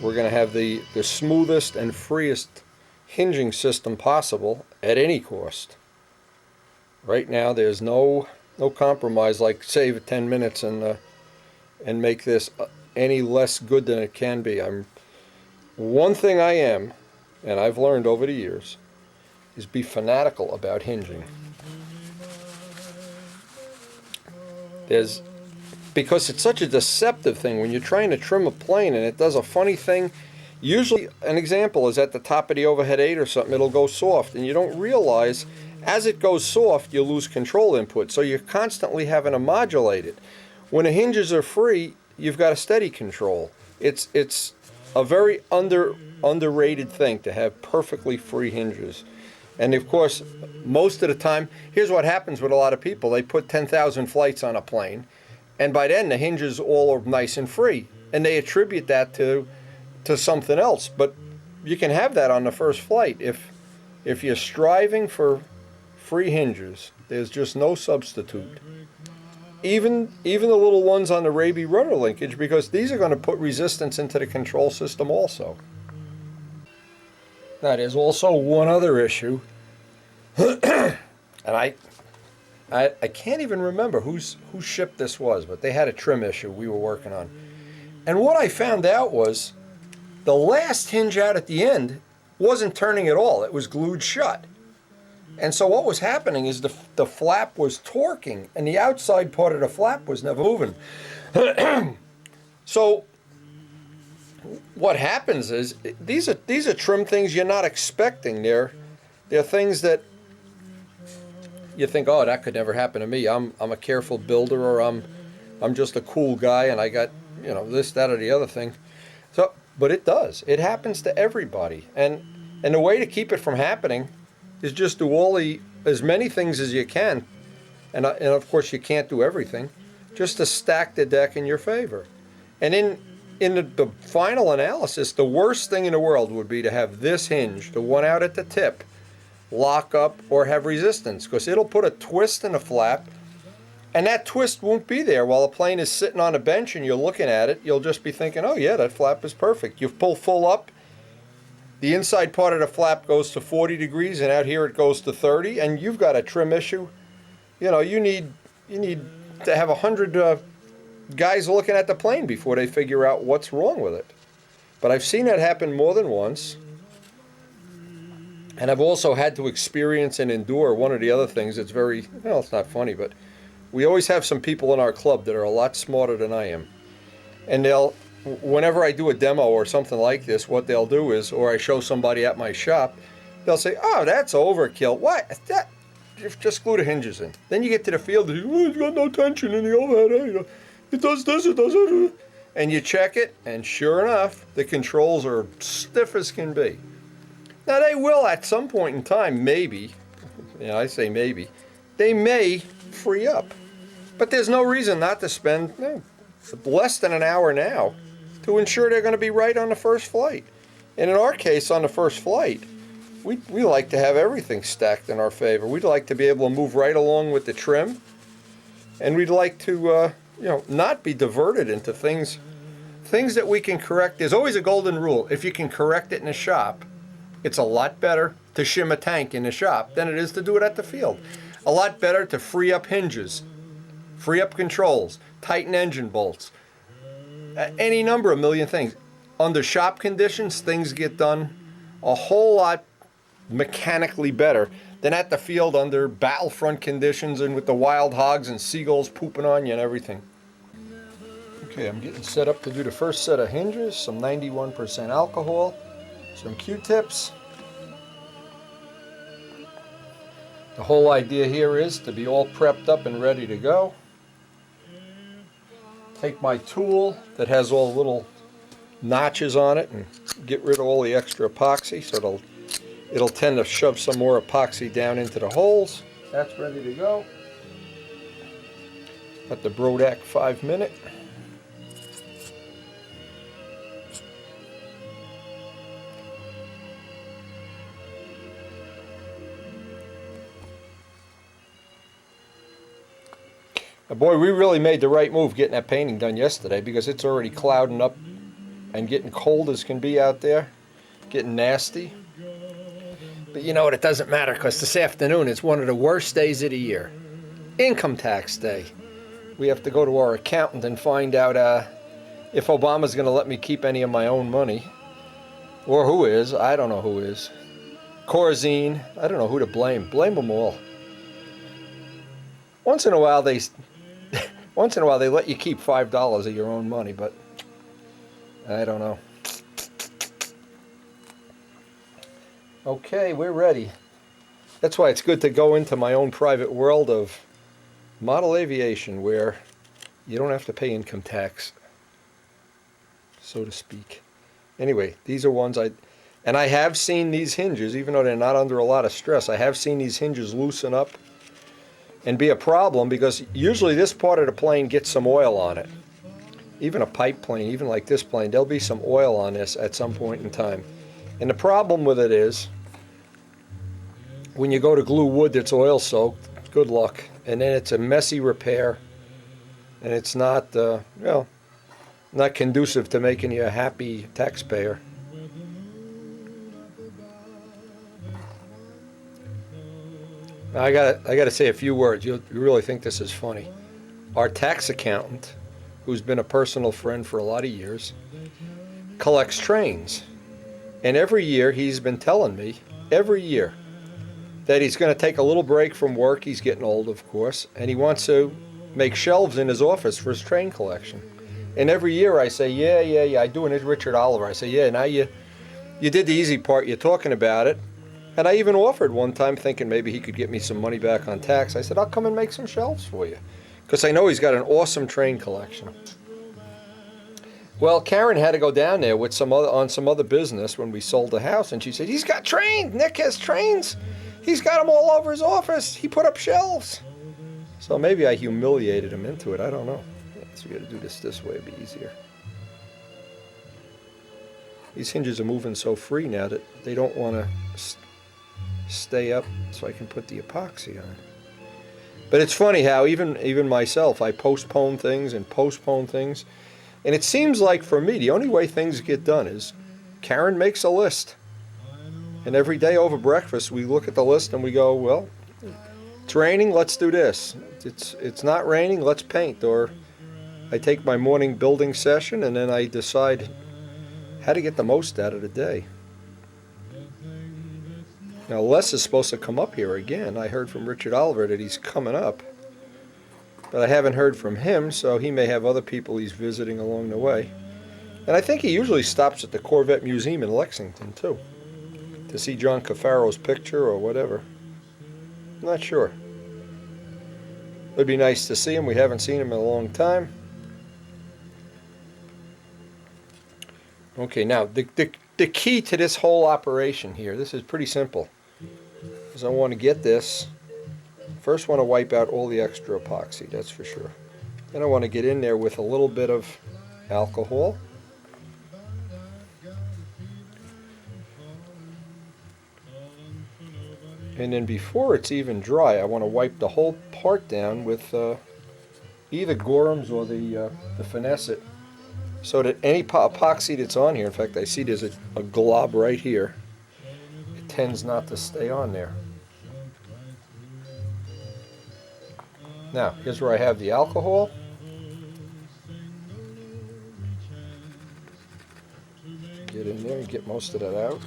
we're going to have the smoothest and freest hinging system possible at any cost. Right now there's no compromise like save 10 minutes and make this any less good than it can be. One thing I am, and I've learned over the years, is be fanatical about hinging. Because it's such a deceptive thing when you're trying to trim a plane and it does a funny thing. Usually an example is at the top of the overhead 8 or something, it'll go soft, and you don't realize as it goes soft you lose control input, so you're constantly having to modulate it. When the hinges are free, you've got a steady control. It's a very underrated thing to have perfectly free hinges. And of course, most of the time, here's what happens with a lot of people. They put 10,000 flights on a plane, and by then the hinges all are nice and free, and they attribute that to something else. But you can have that on the first flight. If you're striving for free hinges, there's just no substitute. Even the little ones on the Raby rudder linkage, because these are going to put resistance into the control system also. Now there's also one other issue, and I can't even remember whose ship this was, but they had a trim issue we were working on. And what I found out was the last hinge out at the end wasn't turning at all. It was glued shut. And so what was happening is the flap was torquing, and the outside part of the flap was never moving. So what happens is these are trim things you're not expecting. They're things that you think, oh, that could never happen to me. I'm a careful builder, or I'm just a cool guy, and I got, you know, this, that, or the other thing. So, but it does. It happens to everybody, and the way to keep it from happening is just do as many things as you can, and of course you can't do everything, just to stack the deck in your favor. And in the final analysis, the worst thing in the world would be to have this hinge, the one out at the tip, lock up or have resistance, because it'll put a twist in the flap, and that twist won't be there while the plane is sitting on a bench and you're looking at it. You'll just be thinking, oh yeah, that flap is perfect. You've pulled full up, the inside part of the flap goes to 40 degrees and out here it goes to 30, and you've got a trim issue. You know, you need to have 100 guys looking at the plane before they figure out what's wrong with it. But I've seen that happen more than once. And I've also had to experience and endure one of the other things that's very, well, it's not funny, but we always have some people in our club that are a lot smarter than I am. And whenever I do a demo or something like this, what they'll do is, or I show somebody at my shop, they'll say, oh, that's overkill. What? Just screw the hinges in. Then you get to the field, and it's got no tension in the overhead. You know, it does this, it does that. And you check it, and sure enough, the controls are stiff as can be. Now, they will at some point in time, maybe, you know, I say maybe, they may free up. But there's no reason not to spend less than an hour now to ensure they're going to be right on the first flight. And in our case, on the first flight, we like to have everything stacked in our favor. We'd like to be able to move right along with the trim, and we'd like to, you know, not be diverted into things that we can correct. There's always a golden rule. If you can correct it in the shop, it's a lot better to shim a tank in the shop than it is to do it at the field. A lot better to free up hinges, free up controls, tighten engine bolts, any number of million things. Under shop conditions, things get done a whole lot mechanically better than at the field under battlefront conditions and with the wild hogs and seagulls pooping on you and everything. Okay, I'm getting set up to do the first set of hinges, some 91% alcohol, some Q-tips. The whole idea here is to be all prepped up and ready to go. Take my tool that has all the little notches on it and get rid of all the extra epoxy, so it'll tend to shove some more epoxy down into the holes. That's ready to go. Got the Brodak 5-minute. Boy, we really made the right move getting that painting done yesterday, because it's already clouding up and getting cold as can be out there, getting nasty. But you know what, it doesn't matter, because this afternoon is one of the worst days of the year. Income tax day. We have to go to our accountant and find out if Obama's going to let me keep any of my own money. Or who is. I don't know who is. Corzine. I don't know who to blame. Blame them all. Once in a while they let you keep $5 of your own money, but I don't know. Okay, we're ready. That's why it's good to go into my own private world of model aviation, where you don't have to pay income tax, so to speak. Anyway, these are ones I have seen these hinges, even though they're not under a lot of stress, I have seen these hinges loosen up and be a problem, because usually this part of the plane gets some oil on it. Even a pipe plane, even like this plane, there'll be some oil on this at some point in time. And the problem with it is, when you go to glue wood that's oil soaked, good luck. And then it's a messy repair, and it's not, well, not conducive to making you a happy taxpayer. Now, I gotta say a few words. You really think this is funny. Our tax accountant, who's been a personal friend for a lot of years, collects trains. And every year he's been telling me, every year, that he's going to take a little break from work. He's getting old, of course, and he wants to make shelves in his office for his train collection. And every year I say, yeah, I do it as Richard Oliver. I say, yeah, now you did the easy part. You're talking about it. And I even offered one time, thinking maybe he could get me some money back on tax. I said, I'll come and make some shelves for you. Because I know he's got an awesome train collection. Well, Karen had to go down there with on some other business when we sold the house, and she said, he's got trains. Nick has trains. He's got them all over his office. He put up shelves. So maybe I humiliated him into it. I don't know. So we got to do this way. It'd be easier. These hinges are moving so free now that they don't want to stay up so I can put the epoxy on. But it's funny how even myself, I postpone things. And it seems like for me, the only way things get done is Karen makes a list. And every day over breakfast, we look at the list and we go, well, it's raining, let's do this. It's not raining, let's paint. Or I take my morning building session and then I decide how to get the most out of the day. Now, Les is supposed to come up here again. I heard from Richard Oliver that he's coming up. But I haven't heard from him, so he may have other people he's visiting along the way. And I think he usually stops at the Corvette Museum in Lexington, too, to see John Cafaro's picture or whatever. I'm not sure. It would be nice to see him. We haven't seen him in a long time. Okay, now, the key to this whole operation here, this is pretty simple, is I want to get this. First, want to wipe out all the extra epoxy, that's for sure. Then I want to get in there with a little bit of alcohol. And then before it's even dry, I want to wipe the whole part down with either Gorham's or the Finesse-It, so that any epoxy that's on here, in fact, I see there's a glob right here, it tends not to stay on there. Now, here's where I have the alcohol. Get in there and get most of that out.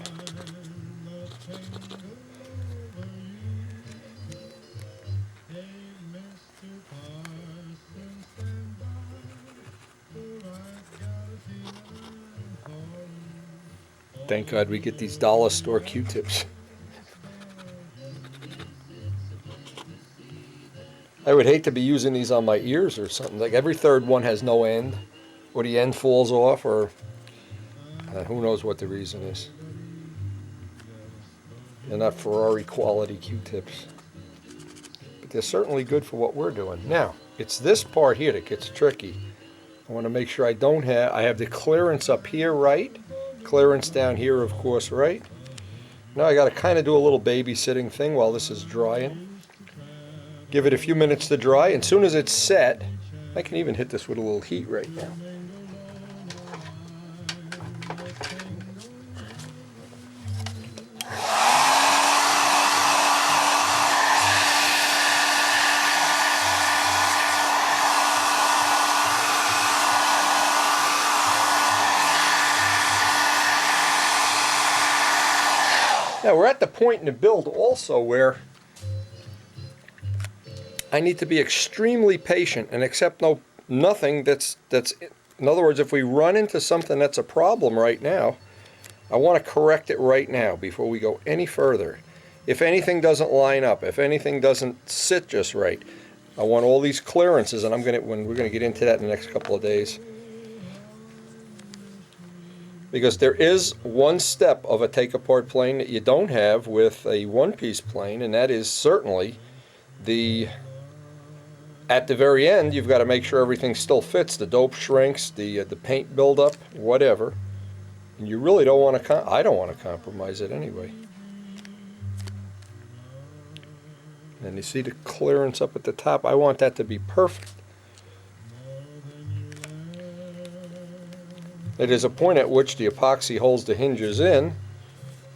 Thank God we get these dollar store Q-tips. I would hate to be using these on my ears or something. Like every third one has no end, or the end falls off, or who knows what the reason is. They're not Ferrari quality Q-tips. But they're certainly good for what we're doing. Now, it's this part here that gets tricky. I want to make sure I have the clearance up here right, clearance down here, of course, right. Now I got to kind of do a little babysitting thing while this is drying. Give it a few minutes to dry, and as soon as it's set, I can even hit this with a little heat right now. Now we're at the point in the build also where I need to be extremely patient and accept nothing that's in other words, if we run into something that's a problem right now, I want to correct it right now before we go any further. If anything doesn't line up, if anything doesn't sit just right, I want all these clearances, and we're going to get into that in the next couple of days. Because there is one step of a take-apart plane that you don't have with a one-piece plane, and that is certainly at the very end, you've got to make sure everything still fits. The dope shrinks, the paint buildup, whatever. And you really don't want to, I don't want to compromise it anyway. And you see the clearance up at the top? I want that to be perfect. It is a point at which the epoxy holds the hinges in.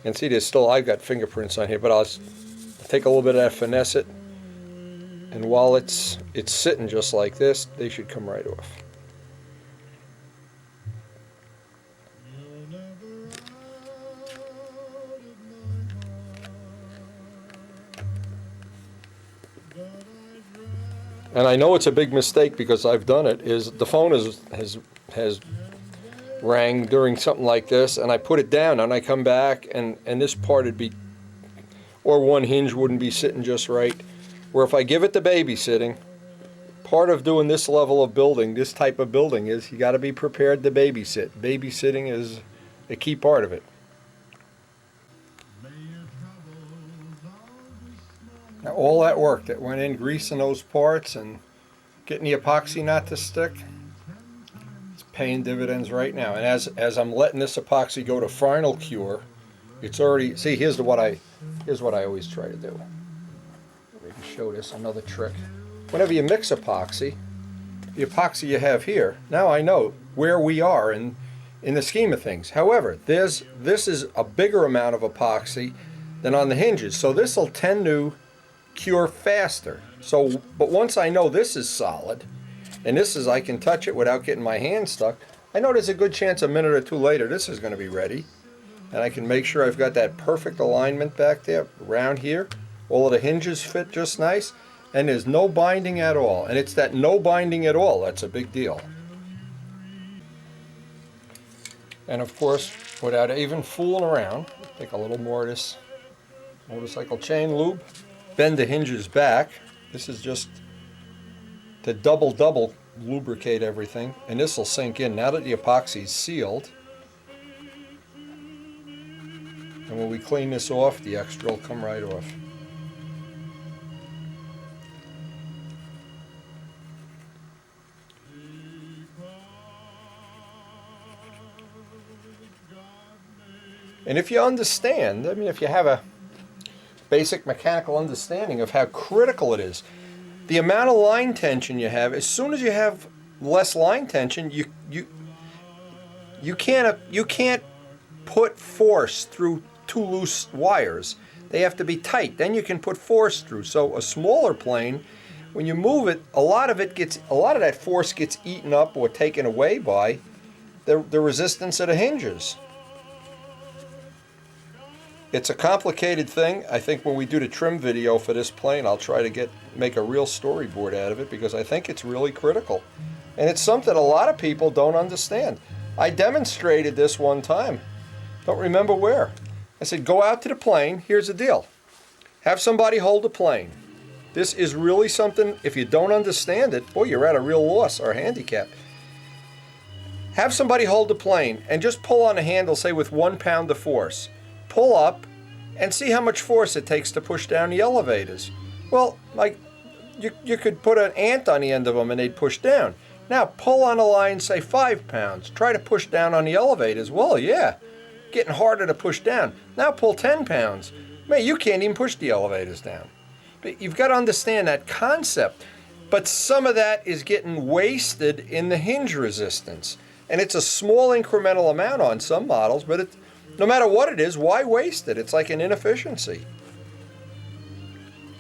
And see, I've got fingerprints on here, but I'll take a little bit of that Finesse-It. And while it's sitting just like this, they should come right off. And I know it's a big mistake because I've done it, is the phone has rang during something like this, and I put it down and I come back and this part would be or one hinge wouldn't be sitting just right. Where if I give it to babysitting, part of doing this level of building, this type of building, is you got to be prepared to babysit. Babysitting is a key part of it. Now, all that work that went in greasing those parts and getting the epoxy not to stick, it's paying dividends right now. And as I'm letting this epoxy go to final cure, it's already, see, here's what I always try to do. Maybe show this, another trick. Whenever you mix epoxy, the epoxy you have here, now I know where we are in the scheme of things. However, this is a bigger amount of epoxy than on the hinges, so this will tend to cure faster. So, but once I know this is solid, and this is, I can touch it without getting my hand stuck, I know there's a good chance a minute or two later this is going to be ready. And I can make sure I've got that perfect alignment back there, around here. All of the hinges fit just nice, and there's no binding at all. And it's that no binding at all that's a big deal. And of course, without even fooling around, take a little more of this motorcycle chain lube, bend the hinges back. This is just to double lubricate everything, and this will sink in now that the epoxy's sealed. And when we clean this off, the extra will come right off. And if you understand, I mean, if you have a basic mechanical understanding of how critical it is, the amount of line tension you have, as soon as you have less line tension, you can't put force through two loose wires. They have to be tight. Then you can put force through. So a smaller plane, when you move it, a lot of that force gets eaten up or taken away by the resistance of the hinges. It's a complicated thing. I think when we do the trim video for this plane, I'll try to make a real storyboard out of it, because I think it's really critical. And it's something a lot of people don't understand. I demonstrated this one time. Don't remember where. I said, go out to the plane. Here's the deal. Have somebody hold the plane. This is really something, if you don't understand it, boy, you're at a real loss or handicap. Have somebody hold the plane and just pull on the handle, say with 1 pound of force. Pull up and see how much force it takes to push down the elevators. Well, like you could put an ant on the end of them and they'd push down. Now pull on a line, say 5 pounds. Try to push down on the elevators. Well, yeah, getting harder to push down. Now pull 10 pounds. Man, you can't even push the elevators down. But you've got to understand that concept. But some of that is getting wasted in the hinge resistance. And it's a small incremental amount on some models, but no matter what it is, why waste it? It's like an inefficiency.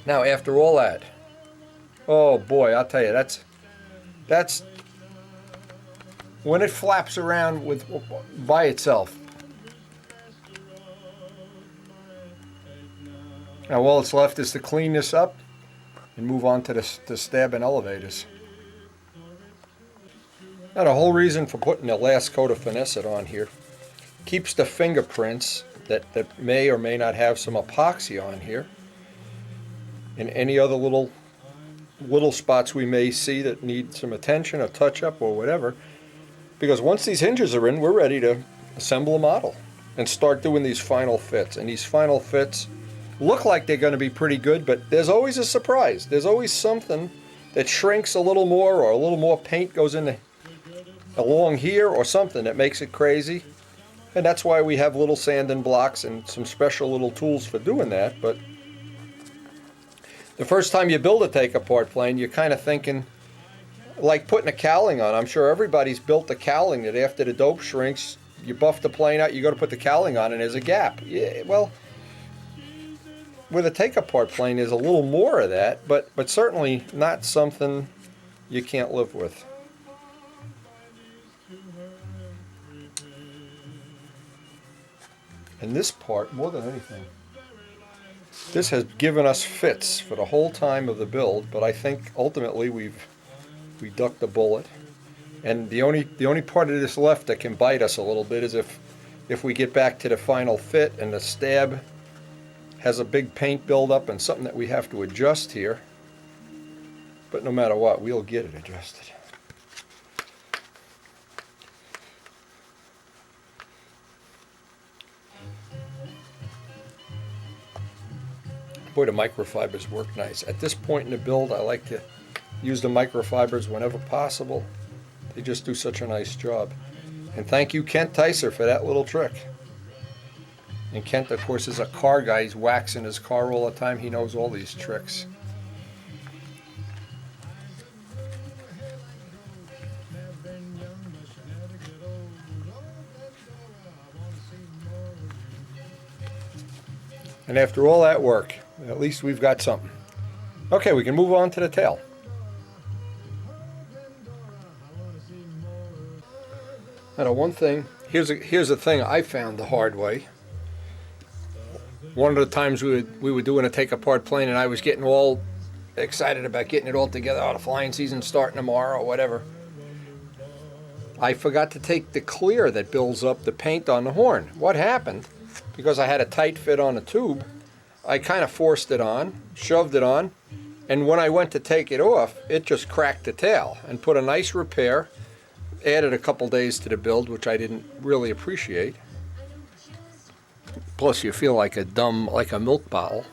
Now, after all that, oh boy, I'll tell you, that's when it flaps around by itself. Now, all that's left is to clean this up and move on to the stabbing elevators. Now, the whole reason for putting the last coat of Finesse It on here keeps the fingerprints that may or may not have some epoxy on here, and any other little spots we may see that need some attention, a touch-up or whatever. Because once these hinges are in, we're ready to assemble a model and start doing these final fits. And these final fits look like they're going to be pretty good, but there's always a surprise. There's always something that shrinks a little more, or a little more paint goes in along here, or something that makes it crazy. And that's why we have little sanding blocks and some special little tools for doing that. But the first time you build a take-apart plane, you're kind of thinking, like putting a cowling on. I'm sure everybody's built a cowling that after the dope shrinks, you buff the plane out, you go to put the cowling on, and there's a gap. Yeah, well, with a take-apart plane, there's a little more of that, but certainly not something you can't live with. And this part, more than anything, this has given us fits for the whole time of the build, but I think ultimately we ducked the bullet. And the only part of this left that can bite us a little bit is if we get back to the final fit and the stab has a big paint buildup and something that we have to adjust here. But no matter what, we'll get it adjusted. Boy, the microfibers work nice. At this point in the build, I like to use the microfibers whenever possible. They just do such a nice job. And thank you, Kent Tyser, for that little trick. And Kent, of course, is a car guy. He's waxing his car all the time. He knows all these tricks. And after all that work, at least we've got something. Okay, we can move on to the tail. Now, one thing, here's a thing I found the hard way. One of the times we were doing a take-apart plane, and I was getting all excited about getting it all together. Oh, the flying season's starting tomorrow, or whatever. I forgot to take the clear that builds up the paint on the horn. What happened? Because I had a tight fit on the tube, I kind of forced it on, shoved it on, and when I went to take it off, it just cracked the tail and put a nice repair. Added a couple days to the build, which I didn't really appreciate. Plus, you feel like a milk bottle.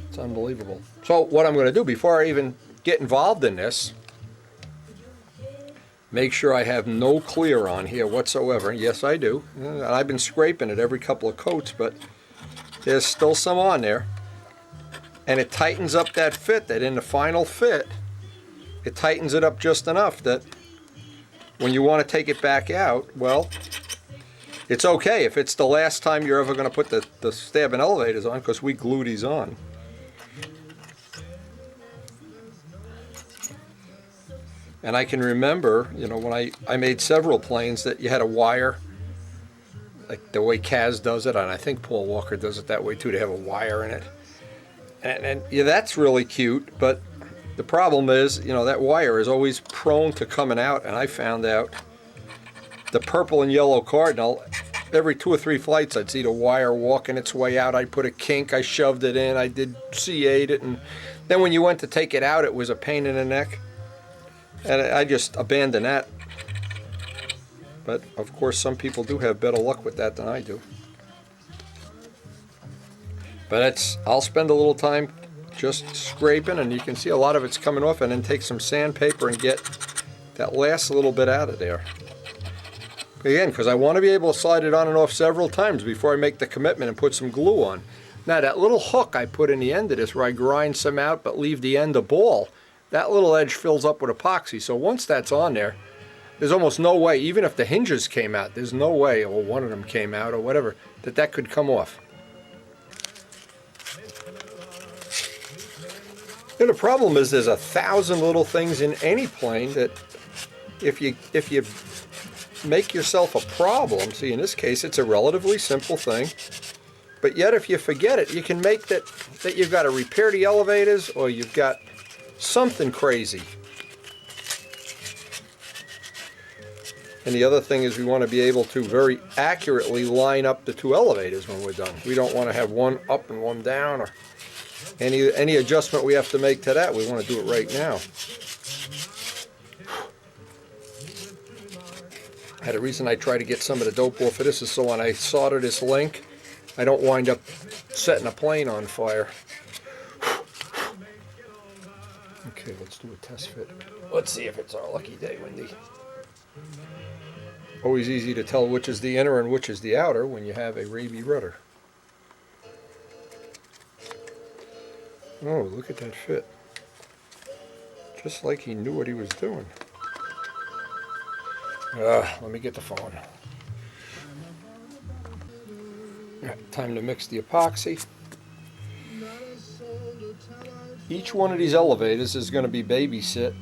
It's unbelievable. So what I'm going to do before I even get involved in this, make sure I have no clear on here whatsoever. Yes, I do. And I've been scraping it every couple of coats, but there's still some on there. And it tightens up that fit, that in the final fit, it tightens it up just enough that when you want to take it back out, well, it's okay if it's the last time you're ever going to put the stabbing elevators on, because we glue these on. And I can remember, you know, when I made several planes that you had a wire, like the way Kaz does it, and I think Paul Walker does it that way too. They have a wire in it. And yeah, that's really cute, but the problem is, you know, that wire is always prone to coming out, and I found out the purple and yellow Cardinal, every 2 or 3 flights I'd see the wire walking its way out. I'd put a kink, I shoved it in, I did C8 it, and then when you went to take it out, it was a pain in the neck. And I just abandoned that. But of course, some people do have better luck with that than I do. But I'll spend a little time just scraping, and you can see a lot of it's coming off, and then take some sandpaper and get that last little bit out of there. Again, because I want to be able to slide it on and off several times before I make the commitment and put some glue on. Now, that little hook I put in the end of this, where I grind some out but leave the end a ball, that little edge fills up with epoxy. So once that's on there, there's almost no way, even if the hinges came out, there's no way, or one of them came out or whatever, that could come off. And the problem is there's 1,000 little things in any plane that if you make yourself a problem, see, in this case it's a relatively simple thing, but yet if you forget it, you can make that you've got to repair the elevators, or you've got something crazy. And the other thing is we want to be able to very accurately line up the 2 elevators when we're done. We don't want to have one up and one down, or any adjustment we have to make to that, we want to do it right now. The reason I try to get some of the dope off of this is so when I solder this link, I don't wind up setting a plane on fire. Okay, let's do a test fit. Let's see if it's our lucky day, Wendy. Always easy to tell which is the inner and which is the outer when you have a Raby rudder. Oh, look at that fit. Just like he knew what he was doing. Let me get the phone. Right, time to mix the epoxy. Each one of these elevators is going to be babysit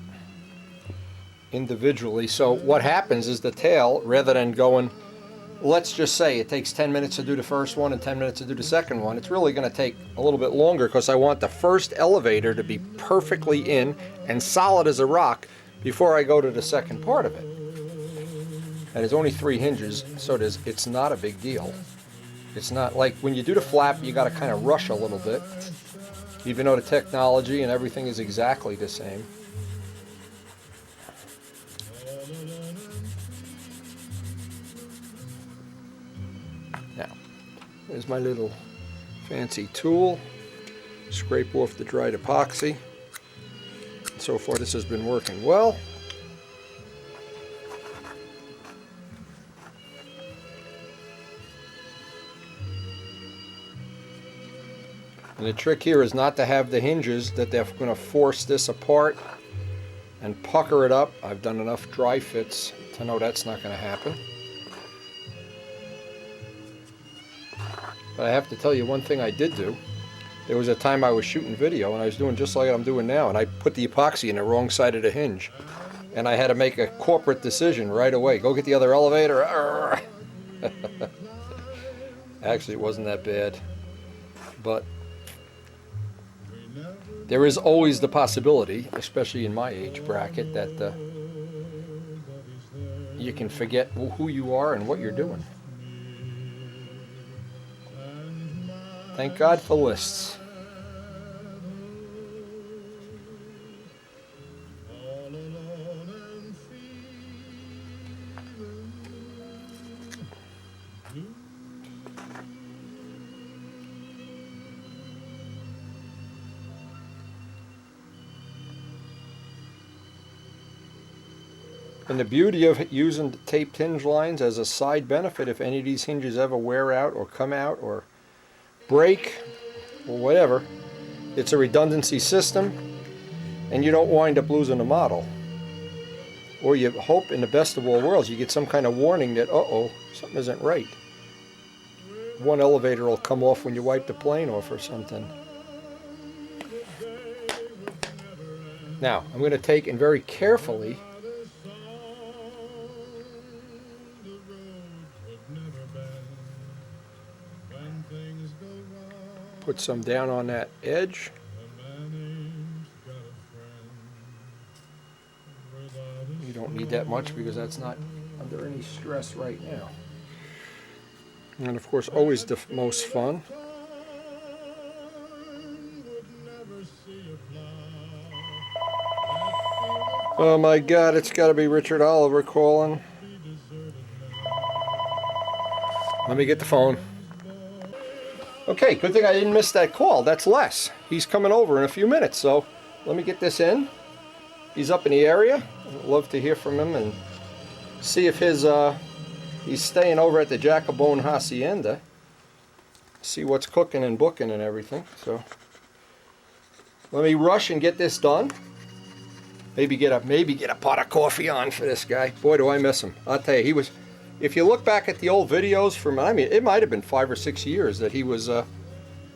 individually. So what happens is the tail, rather than going, let's just say it takes 10 minutes to do the first one and 10 minutes to do the second one, it's really going to take a little bit longer because I want the first elevator to be perfectly in and solid as a rock before I go to the second part of it. And there's only 3 hinges, so it's not a big deal. It's not like when you do the flap, you got to kind of rush a little bit, even though the technology and everything is exactly the same. Now, there's my little fancy tool. Scrape off the dried epoxy. So far this has been working well. And the trick here is not to have the hinges that they're going to force this apart and pucker it up. I've done enough dry fits to know that's not going to happen. But I have to tell you one thing I did do. There was a time I was shooting video and I was doing just like I'm doing now, and I put the epoxy in the wrong side of the hinge. And I had to make a corporate decision right away. Go get the other elevator. Actually, it wasn't that bad. But there is always the possibility, especially in my age bracket, that you can forget who you are and what you're doing. Thank God for lists. And the beauty of using taped hinge lines as a side benefit, if any of these hinges ever wear out or come out or break or whatever, it's a redundancy system and you don't wind up losing the model. Or you hope, in the best of all worlds, you get some kind of warning that, uh-oh, something isn't right. One elevator will come off when you wipe the plane off or something. Now, I'm going to take and very carefully put some down on that edge. You don't need that much because that's not under any stress right now. And of course, always the most fun. Oh my God, it's got to be Richard Oliver calling. Let me get the phone. Okay, good thing I didn't miss that call. That's Les. He's coming over in a few minutes, so let me get this in. He's up in the area. I'd love to hear from him and see if he's staying over at the Jacobone Hacienda. See what's cooking and booking and everything. So let me rush and get this done. Maybe get a pot of coffee on for this guy. Boy, do I miss him. I'll tell you, he was. If you look back at the old videos from, I mean, it might have been 5 or 6 years that he was a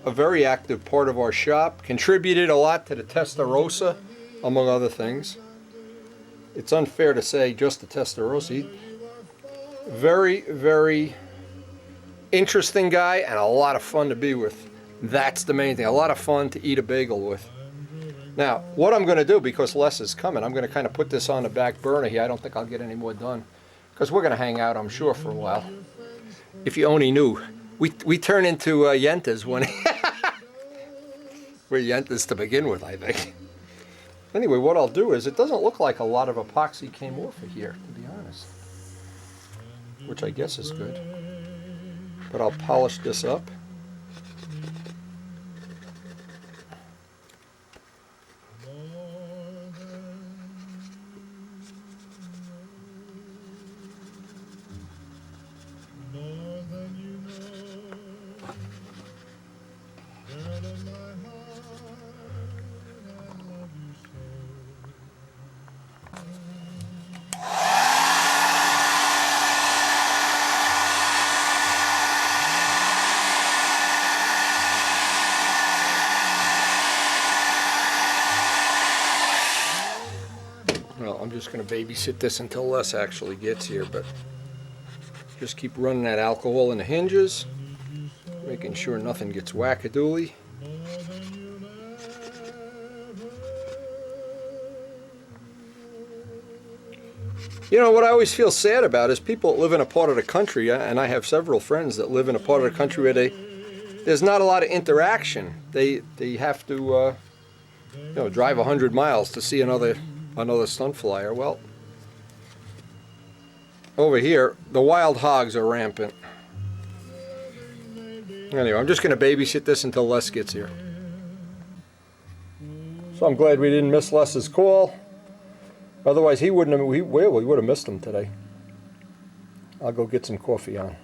very active part of our shop. Contributed a lot to the Testarossa, among other things. It's unfair to say just the Testarossa. Very, very interesting guy and a lot of fun to be with. That's the main thing. A lot of fun to eat a bagel with. Now, what I'm going to do, because Les is coming, I'm going to kind of put this on the back burner here. I don't think I'll get any more done. Because we're going to hang out, I'm sure, for a while. If you only knew. We turn into Yentas when... We're Yentas to begin with, I think. Anyway, what I'll do is, it doesn't look like a lot of epoxy came off of here, to be honest. Which I guess is good. But I'll polish this up. Well, I'm just going to babysit this until Les actually gets here, but just keep running that alcohol in the hinges, making sure nothing gets wackadoodly. You know, what I always feel sad about is people that live in a part of the country, and I have several friends that live in a part of the country where there's not a lot of interaction. They have to, you know, drive 100 miles to see another stunt flyer. Well, over here, the wild hogs are rampant. Anyway, I'm just going to babysit this until Les gets here. So I'm glad we didn't miss Les's call. Otherwise, he wouldn't have. We would have missed him today. I'll go get some coffee on.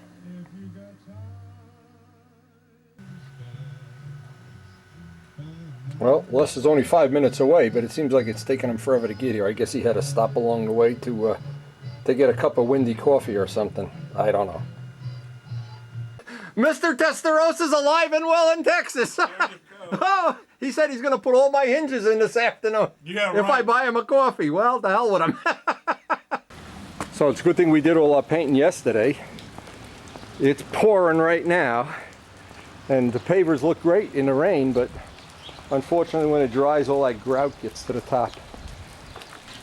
Well, Les is only 5 minutes away, but it seems like it's taking him forever to get here. I guess he had to stop along the way to get a cup of windy coffee or something. I don't know. Mr. Testarosa's alive and well in Texas. Oh, he said he's going to put all my hinges in this afternoon. Yeah, if I buy him a coffee. Well, the hell with him. So it's a good thing we did all our painting yesterday. It's pouring right now, and the pavers look great in the rain, but unfortunately when it dries, all that grout gets to the top.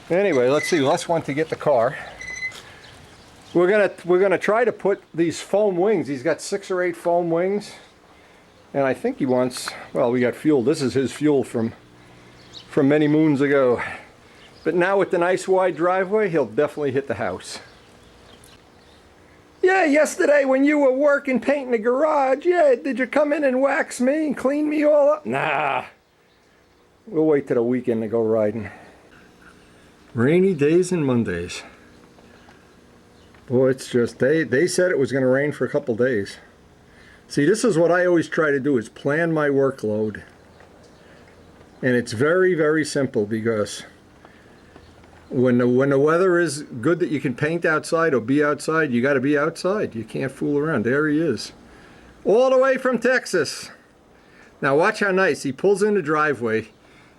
Anyway, let's see. Les went to get the car. We're gonna try to put these foam wings. He's got 6 or 8 foam wings, and I think he wants. Well, we got fuel. This is his fuel from many moons ago. But now with the nice wide driveway, he'll definitely hit the house. Yeah, yesterday when you were working painting the garage, yeah, did you come in and wax me and clean me all up? Nah. We'll wait till the weekend to go riding. Rainy days and Mondays. Boy, it's just, they said it was going to rain for a couple days. See, this is what I always try to do, is plan my workload. And it's very, very simple, because when the weather is good that you can paint outside or be outside, you got to be outside. You can't fool around. There he is. All the way from Texas. Now watch how nice. He pulls in the driveway.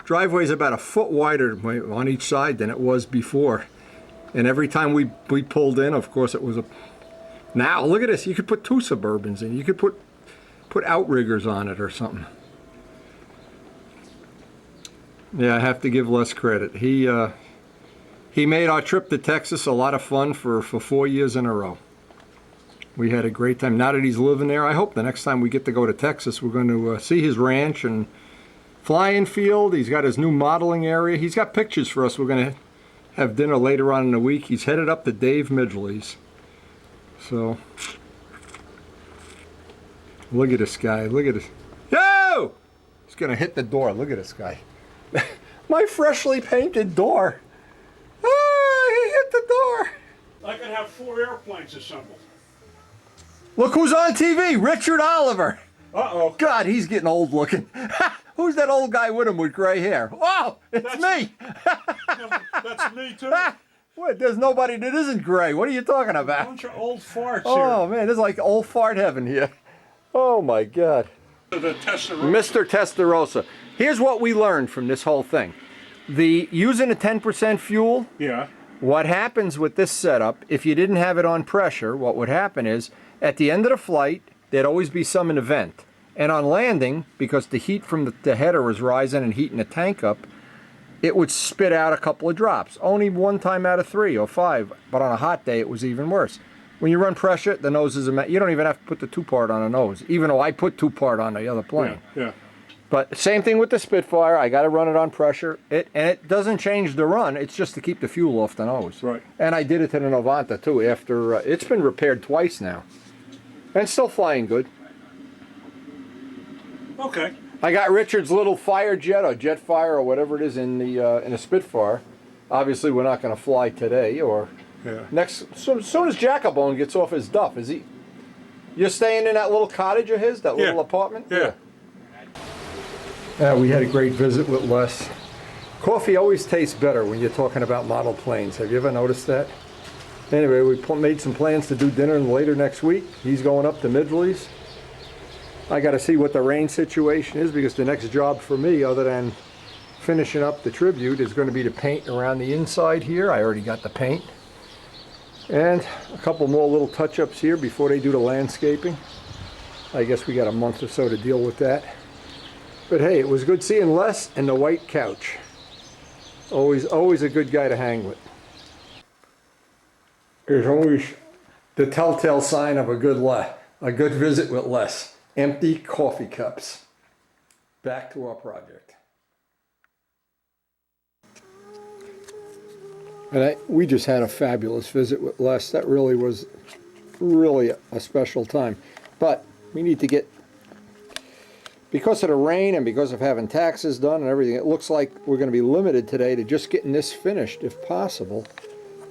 Driveway's about a foot wider on each side than it was before. And every time we pulled in, of course, it was a... Now, look at this. You could put 2 Suburbans in. You could put outriggers on it or something. Yeah, I have to give Les credit. He made our trip to Texas a lot of fun for 4 years in a row. We had a great time. Now that he's living there, I hope the next time we get to go to Texas, we're going to see his ranch and flying field. He's got his new modeling area. He's got pictures for us. We're going to have dinner later on in the week. He's headed up to Dave Midgley's. So, look at this guy. Look at this. Yo! He's going to hit the door. Look at this guy. My freshly painted door. Ah, he hit the door. I could have 4 airplanes assembled. Look who's on TV, Richard Oliver. Uh-oh. God, he's getting old looking. Who's that old guy with him with gray hair? Oh, it's me. That's me too. What? There's nobody that isn't gray. What are you talking A about? bunch of old farts Oh here. man, this is like old fart heaven here. Oh my God. The Testarossa. Mr. Testarossa. Here's what we learned from this whole thing. Using a 10% fuel, Yeah. what happens with this setup, if you didn't have it on pressure, what would happen is, at the end of the flight, there'd always be some in the vent. And on landing, because the heat from the header was rising and heating the tank up, it would spit out a couple of drops. Only 1 time out of 3 or 5, but on a hot day it was even worse. When you run pressure, the nose is you don't even have to put the 2-part on the nose, even though I put 2-part on the other plane. Yeah. But same thing with the Spitfire. I got to run it on pressure. And it doesn't change the run. It's just to keep the fuel off the nose. Right. And I did it to the Novanta too. After it's been repaired twice now, and it's still flying good. Okay. I got Richard's little fire jet or jet fire or whatever it is in the Spitfire. Obviously, we're not going to fly today or next. So as soon as Jacobone gets off his duff, is he? You're staying in that little cottage of his, that little apartment? Yeah. Yeah, we had a great visit with Les. Coffee always tastes better when you're talking about model planes. Have you ever noticed that? Anyway, we made some plans to do dinner later next week. He's going up to Midgley's. I got to see what the rain situation is, because the next job for me, other than finishing up the tribute, is going to be to paint around the inside here. I already got the paint. And a couple more little touch-ups here before they do the landscaping. I guess we got a month or so to deal with that. But hey, it was good seeing Les and the white couch. Always a good guy to hang with. There's always the telltale sign of a good visit with Les. Empty coffee cups. Back to our project. And we just had a fabulous visit with Les. That really was a special time. But we need to get, because of the rain and because of having taxes done and everything, it looks like we're going to be limited today to just getting this finished if possible.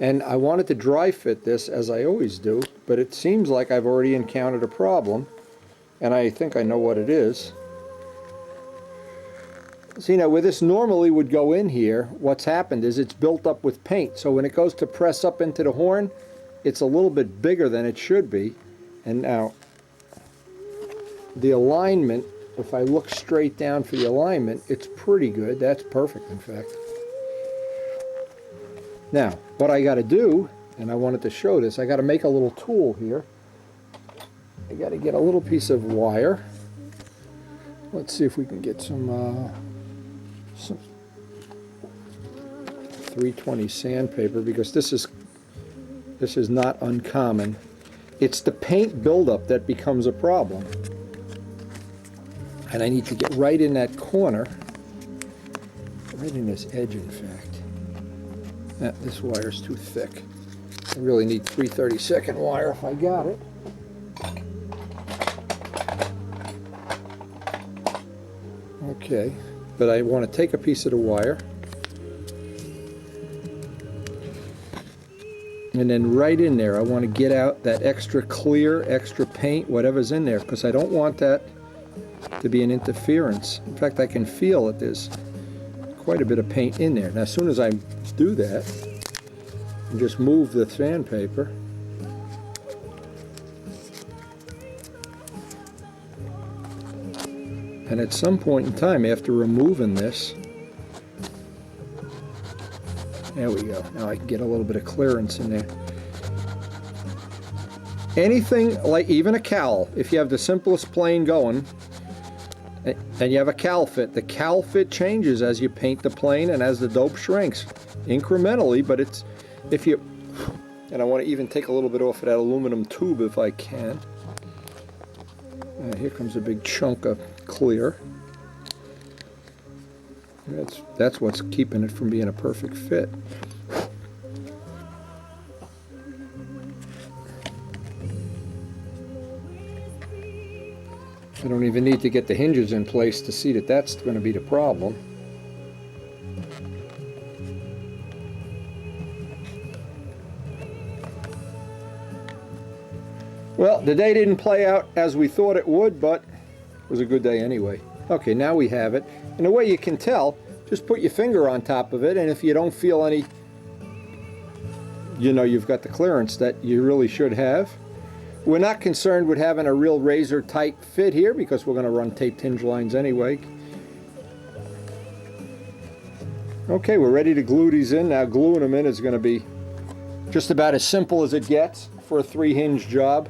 And I wanted to dry fit this as I always do, but it seems like I've already encountered a problem, and I think I know what it is. See, now where this normally would go in here, what's happened is it's built up with paint, so when it goes to press up into the horn, it's a little bit bigger than it should be. And now the alignment, if I look straight down for the alignment, it's pretty good. That's perfect, in fact. Now, what I got to do, and I wanted to show this, I got to make a little tool here. I got to get a little piece of wire. Let's see if we can get some 320 sandpaper, because this is not uncommon. It's the paint buildup that becomes a problem. And I need to get right in that corner, right in this edge, in fact. This wire's too thick. I really need 3/32 wire if I got it. Okay, but I want to take a piece of the wire and then right in there I want to get out that extra clear, extra paint, whatever's in there, because I don't want that to be an interference. In fact, I can feel that there's quite a bit of paint in there. Now, as soon as I do that, and just move the sandpaper, and at some point in time after removing this, there we go. Now I can get a little bit of clearance in there. Anything like even a cowl, if you have the simplest plane going, and you have a cowl fit, the cowl fit changes as you paint the plane and as the dope shrinks incrementally, but it's, if you, and I want to even take a little bit off of that aluminum tube if I can. Here comes a big chunk of clear. That's what's keeping it from being a perfect fit. I don't even need to get the hinges in place to see that that's going to be the problem. Well, the day didn't play out as we thought it would, but it was a good day anyway. Okay, now we have it. And the way you can tell, just put your finger on top of it, and if you don't feel any, you know you've got the clearance that you really should have. We're not concerned with having a real razor tight fit here because we're going to run taped hinge lines anyway. Okay, we're ready to glue these in. Now gluing them in is going to be just about as simple as it gets for a 3-hinge job.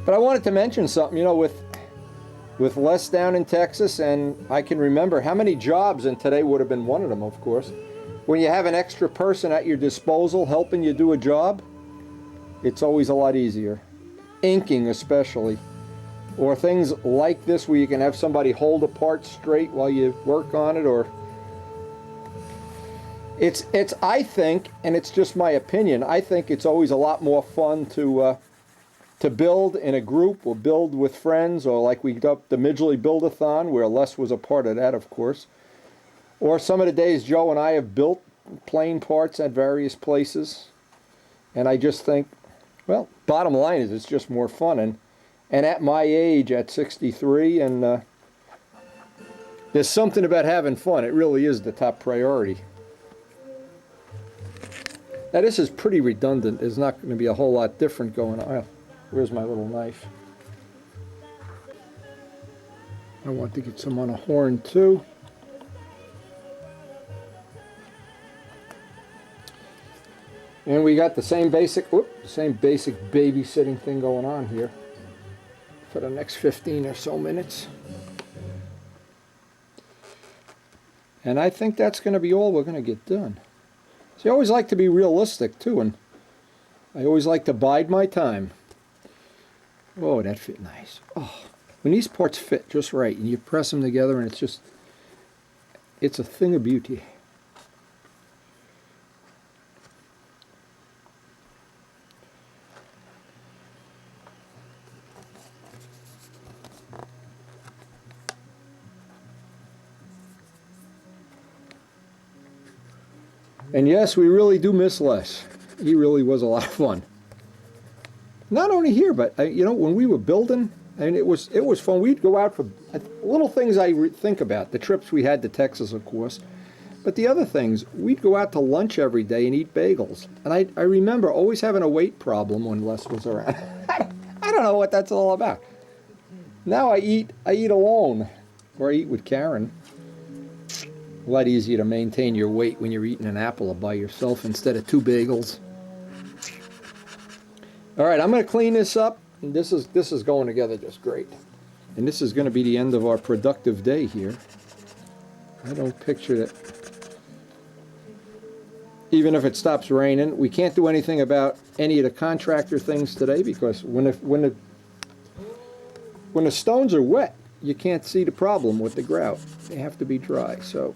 But I wanted to mention something, you know, with Les down in Texas, and I can remember how many jobs, and today would have been one of them, of course, when you have an extra person at your disposal helping you do a job, it's always a lot easier. Inking especially, or things like this where you can have somebody hold a part straight while you work on it, or it's I think, and it's just my opinion, I think it's always a lot more fun to build in a group or build with friends, or like we did the Midgley Build-a-thon where Les was a part of that, of course, or some of the days Joe and I have built plane parts at various places. And I just think, well, bottom line is it's just more fun, and at my age, at 63, and there's something about having fun. It really is the top priority. Now this is pretty redundant. There's not going to be a whole lot different going on. Where's my little knife? I want to get some on a horn too. And we got the same basic babysitting thing going on here for the next 15 or so minutes. And I think that's going to be all we're going to get done. See, I always like to be realistic too, and I always like to bide my time. Oh, that fit nice. Oh, when these parts fit just right and you press them together and it's a thing of beauty. And yes, we really do miss Les. He really was a lot of fun. Not only here, but you know, when we were building, and it was fun. We'd go out for little things I think about. The trips we had to Texas, of course, but the other things, we'd go out to lunch every day and eat bagels. And I remember always having a weight problem when Les was around. I don't know what that's all about. Now I eat alone, or I eat with Karen. A lot easier to maintain your weight when you're eating an apple by yourself instead of 2 bagels. All right, I'm going to clean this up. And this is going together just great. And this is going to be the end of our productive day here. I don't picture that. Even if it stops raining, we can't do anything about any of the contractor things today because when the stones are wet, you can't see the problem with the grout. They have to be dry. So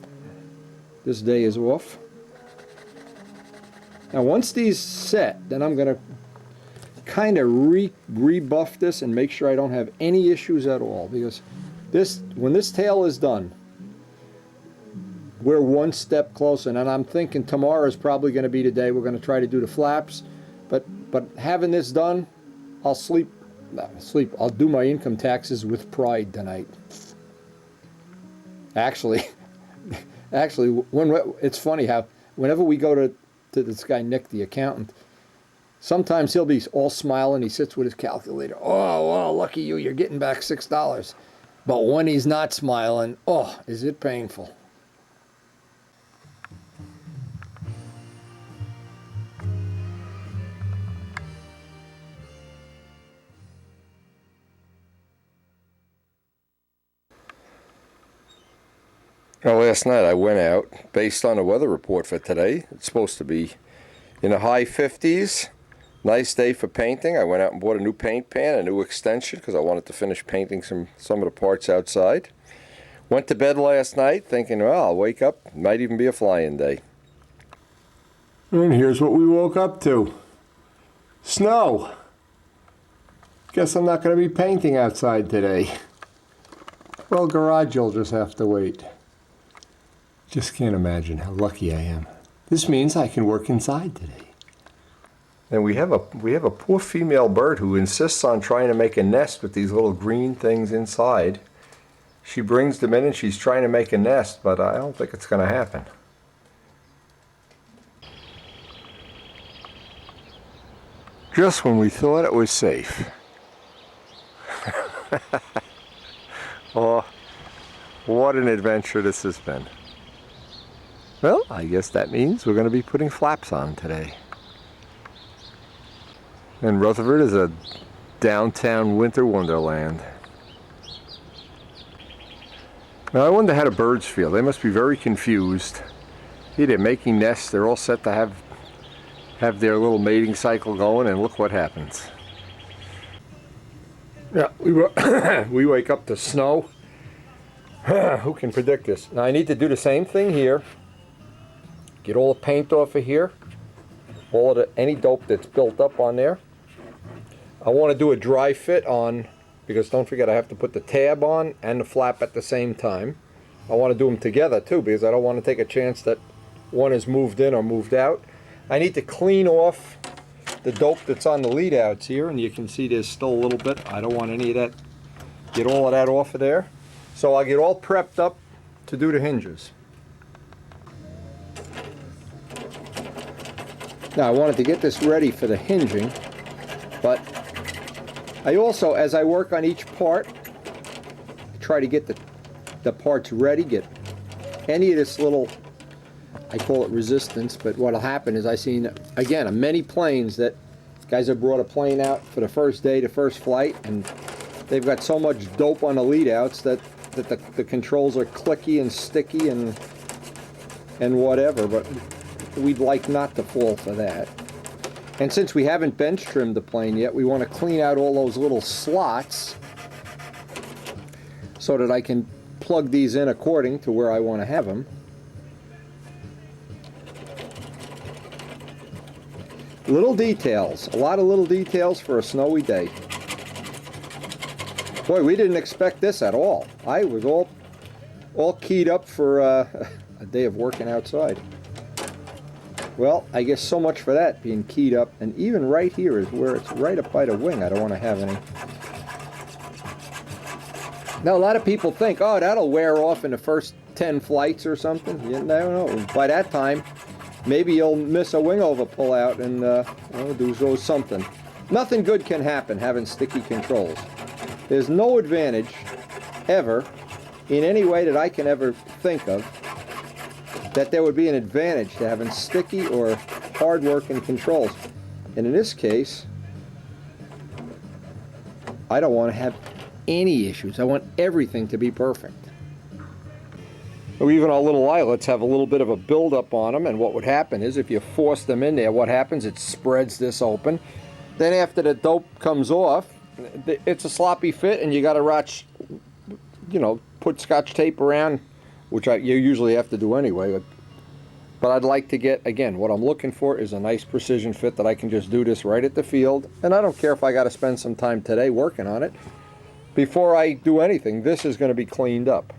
this day is off. Now once these set, then I'm going to kind of rebuff this and make sure I don't have any issues at all, because when this tail is done, we're one step closer. And I'm thinking tomorrow is probably going to be the day we're going to try to do the flaps, but having this done, I'll I'll do my income taxes with pride tonight. Actually, it's funny how whenever we go to this guy Nick, the accountant, sometimes he'll be all smiling. He sits with his calculator. Oh, well, lucky you, you're getting back $6. But when he's not smiling, oh, is it painful. Well, last night I went out, based on the weather report for today. It's supposed to be in the high 50s. Nice day for painting. I went out and bought a new paint pan, a new extension, because I wanted to finish painting some of the parts outside. Went to bed last night thinking, well, I'll wake up. Might even be a flying day. And here's what we woke up to. Snow. Guess I'm not going to be painting outside today. Well, garage will just have to wait. Just can't imagine how lucky I am. This means I can work inside today. And we have a poor female bird who insists on trying to make a nest with these little green things inside. She brings them in and she's trying to make a nest, but I don't think it's going to happen. Just when we thought it was safe. Oh, what an adventure this has been. Well, I guess that means we're going to be putting flaps on today. And Rutherford is a downtown winter wonderland. Now I wonder how the birds feel. They must be very confused. Here they're making nests. They're all set to have their little mating cycle going, and look what happens. Yeah, we wake up to snow. Who can predict this? Now I need to do the same thing here. Get all the paint off of here. All of any dope that's built up on there. I want to do a dry fit on, because don't forget I have to put the tab on and the flap at the same time. I want to do them together too, because I don't want to take a chance that one is moved in or moved out. I need to clean off the dope that's on the lead outs here, and you can see there's still a little bit. I don't want any of that, get all of that off of there. So I'll get all prepped up to do the hinges. Now I wanted to get this ready for the hinging, but I also, as I work on each part, try to get the parts ready, get any of this little, I call it resistance, but what'll happen is I've seen, again, many planes that guys have brought a plane out for the first day, the first flight, and they've got so much dope on the lead outs that the controls are clicky and sticky and whatever, but we'd like not to fall for that. And since we haven't bench trimmed the plane yet, we want to clean out all those little slots so that I can plug these in according to where I want to have them. Little details, a lot of little details for a snowy day. Boy, we didn't expect this at all. I was all keyed up for a day of working outside. Well, I guess so much for that, being keyed up. And even right here is where it's right up by the wing. I don't want to have any. Now, a lot of people think, oh, that'll wear off in the first 10 flights or something. You never know. By that time, maybe you'll miss a wing over pull out and do something. Nothing good can happen having sticky controls. There's no advantage ever, in any way that I can ever think of, that there would be an advantage to having sticky or hard-working controls. And in this case, I don't want to have any issues. I want everything to be perfect. So even our little eyelets have a little bit of a buildup on them, and what would happen is if you force them in there, what happens, it spreads this open. Then after the dope comes off, it's a sloppy fit, and you got to put Scotch tape around, which you usually have to do anyway. But I'd like to get, again, what I'm looking for is a nice precision fit that I can just do this right at the field. And I don't care if I got to spend some time today working on it. Before I do anything, this is going to be cleaned up.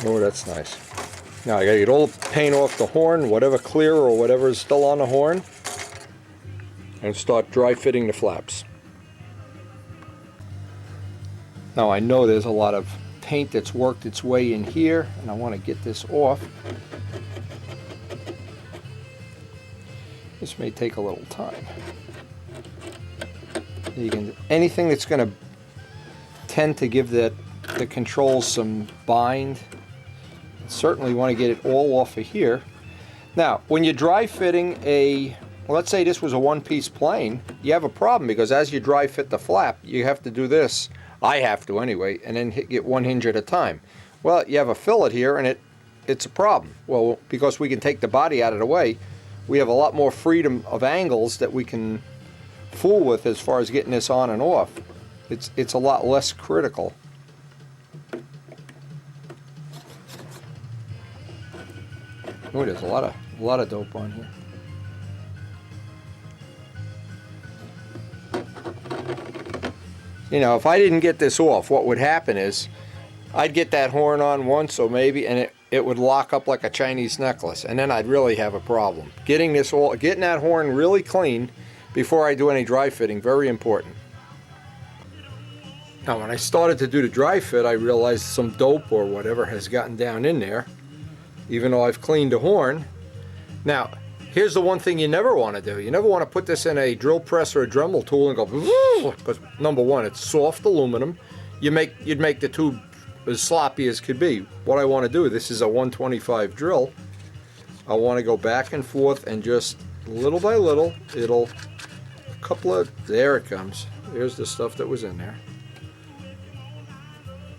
Oh, that's nice. Now I got to get all the paint off the horn, whatever clear or whatever is still on the horn, and start dry fitting the flaps. Now I know there's a lot of paint that's worked its way in here, and I want to get this off. This may take a little time. Anything that's going to tend to give the controls some bind, certainly want to get it all off of here. Now, when you're dry fitting let's say this was a one-piece plane, you have a problem because as you dry fit the flap, you have to do this. I have to anyway, and then get one hinge at a time. Well, you have a fillet here, and it's a problem. Well, because we can take the body out of the way, we have a lot more freedom of angles that we can fool with as far as getting this on and off. It's a lot less critical. Oh, there's a lot of dope on here. You know, if I didn't get this off, what would happen is I'd get that horn on once or maybe, and it would lock up like a Chinese necklace, and then I'd really have a problem. Getting that horn really clean before I do any dry fitting, very important. Now, when I started to do the dry fit, I realized some dope or whatever has gotten down in there, even though I've cleaned the horn. Now, here's the one thing you never want to do. You never want to put this in a drill press or a Dremel tool and go, because number one, it's soft aluminum. You'd make the tube as sloppy as could be. What I want to do, this is a 125 drill. I want to go back and forth and just little by little, there it comes. There's the stuff that was in there.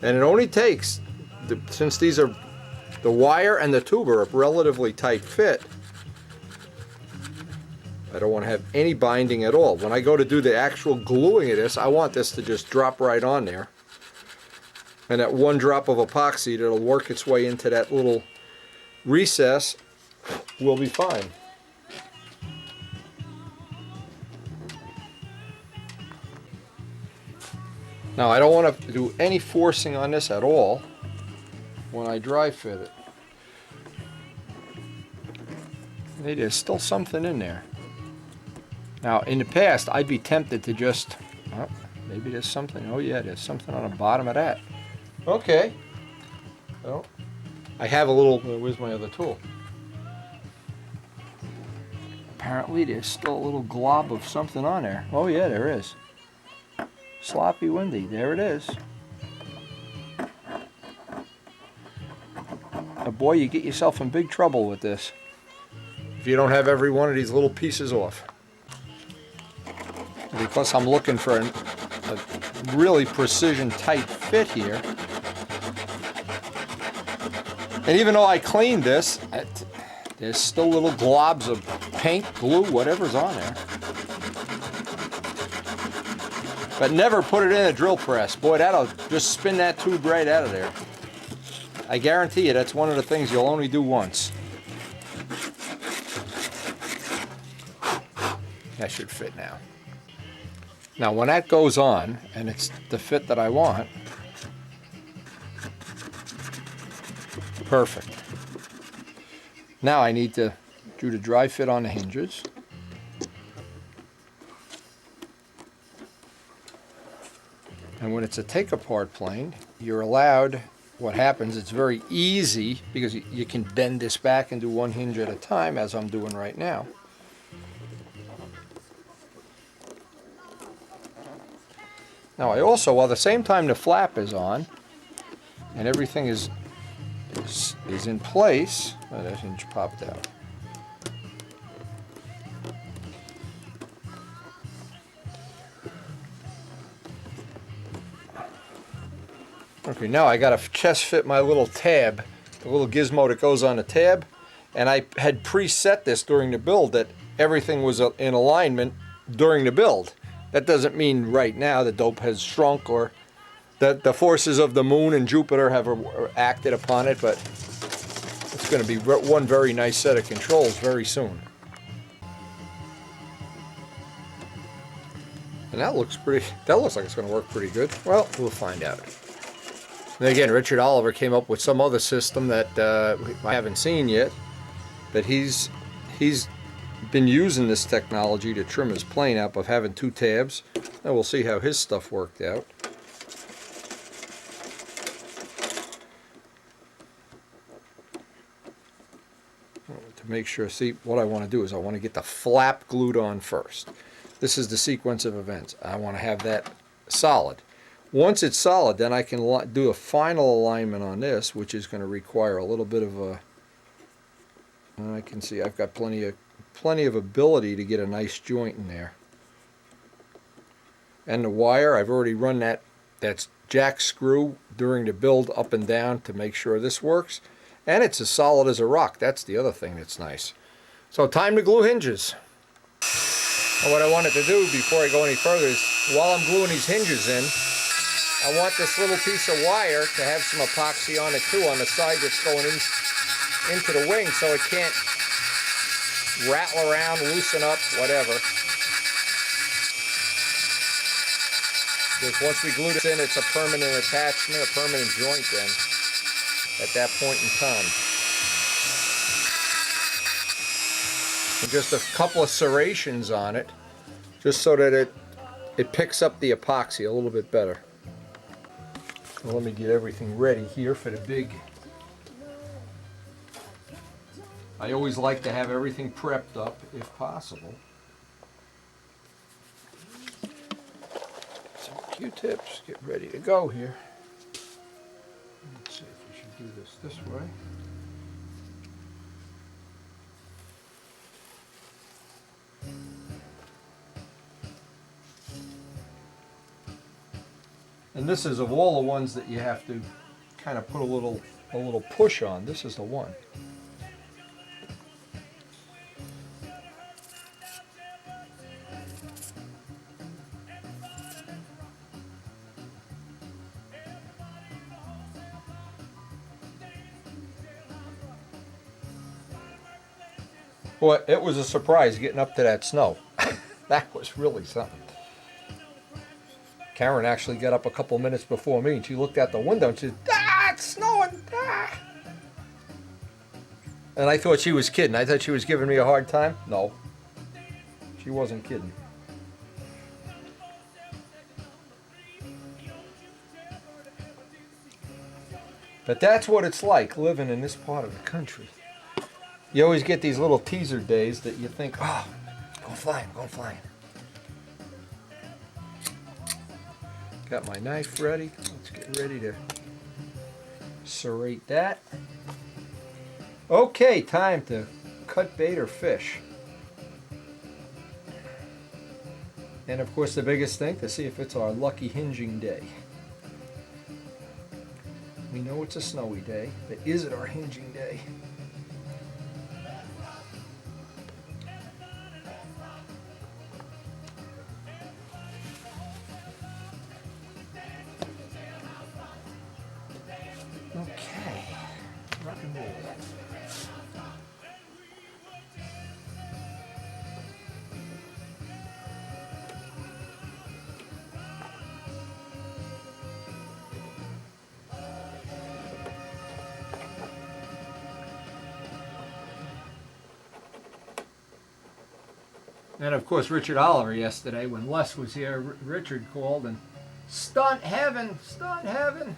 And it only takes, since these are, the wire and the tube are a relatively tight fit, I don't want to have any binding at all. When I go to do the actual gluing of this, I want this to just drop right on there. And that one drop of epoxy that'll work its way into that little recess will be fine. Now I don't want to do any forcing on this at all when I dry fit it. Hey, there's still something in there. Now in the past I'd be tempted to just, oh, maybe there's something, oh yeah, there's something on the bottom of that. Okay. Well, I have a little, where's my other tool? Apparently there's still a little glob of something on there. Oh yeah, there is. Sloppy windy, there it is. Now, boy, you get yourself in big trouble with this if you don't have every one of these little pieces off. Because I'm looking for a really precision tight fit here, And even though I cleaned this, there's still little globs of paint, glue, whatever's on there. But never put it in a drill press. Boy, that'll just spin that tube right out of there. I guarantee you that's one of the things you'll only do once. That should fit now. Now when that goes on, and it's the fit that I want, perfect. Now I need to do the dry fit on the hinges. And when it's a take-apart plane, you're allowed, what happens, it's very easy because you can bend this back and do one hinge at a time, as I'm doing right now. Now I also, while the same time the flap is on, and everything is in place, oh, that hinge popped out. Okay, now I got to chest fit my little tab, the little gizmo that goes on the tab, and I had preset this during the build that everything was in alignment during the build. That doesn't mean right now the dope has shrunk or that the forces of the moon and Jupiter have acted upon it, but it's going to be one very nice set of controls very soon. And that looks like it's going to work pretty good. Well, we'll find out. And again, Richard Oliver came up with some other system that I haven't seen yet, but he's been using this technology to trim his plane up of having two tabs, and we'll see how his stuff worked out. To make sure, see, what I want to do is I want to get the flap glued on first. This is the sequence of events. I want to have that solid. Once it's solid, then I can do a final alignment on this, which is going to require a little bit of a, I can see I've got plenty of ability to get a nice joint in there. And the wire, I've already run that's jack screw during the build up and down to make sure this works. And it's as solid as a rock. That's the other thing that's nice. So time to glue hinges. And what I wanted to do before I go any further is, while I'm gluing these hinges in, I want this little piece of wire to have some epoxy on it too, on the side that's going into the wing, so it can't rattle around, loosen up, whatever. Because once we glue this in, it's a permanent attachment, a permanent joint then, at that point in time. And just a couple of serrations on it, just so that it picks up the epoxy a little bit better. So let me get everything ready here for the big. I always like to have everything prepped up if possible. Some Q-tips, get ready to go here. Let's see if we should do this way. And this is, of all the ones that you have to kind of put a little push on, this is the one. Well, it was a surprise getting up to that snow. That was really something. Karen actually got up a couple minutes before me, and she looked out the window and she said, "Ah, it's snowing!" Ah. And I thought she was kidding. I thought she was giving me a hard time. No, she wasn't kidding. But that's what it's like living in this part of the country. You always get these little teaser days that you think, oh, going flying, going flying. Got my knife ready. Let's get ready to serrate that. Okay, time to cut bait or fish. And of course the biggest thing, to see if it's our lucky hinging day. We know it's a snowy day, but is it our hinging day? Okay, rock and roll. And of course, Richard Oliver yesterday, when Les was here, Richard called and stunt heaven, stunt heaven.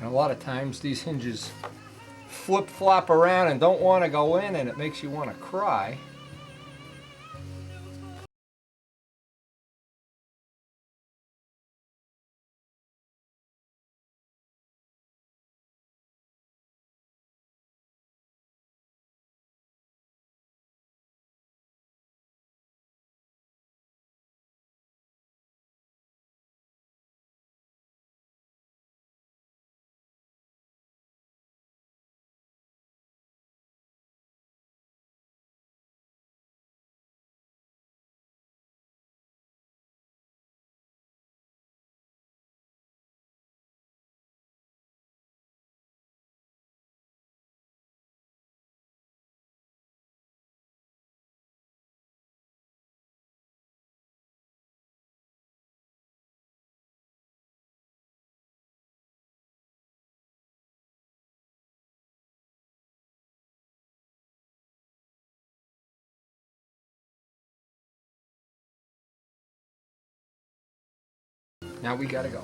And a lot of times these hinges flip-flop around and don't want to go in, and it makes you want to cry. Now we gotta go.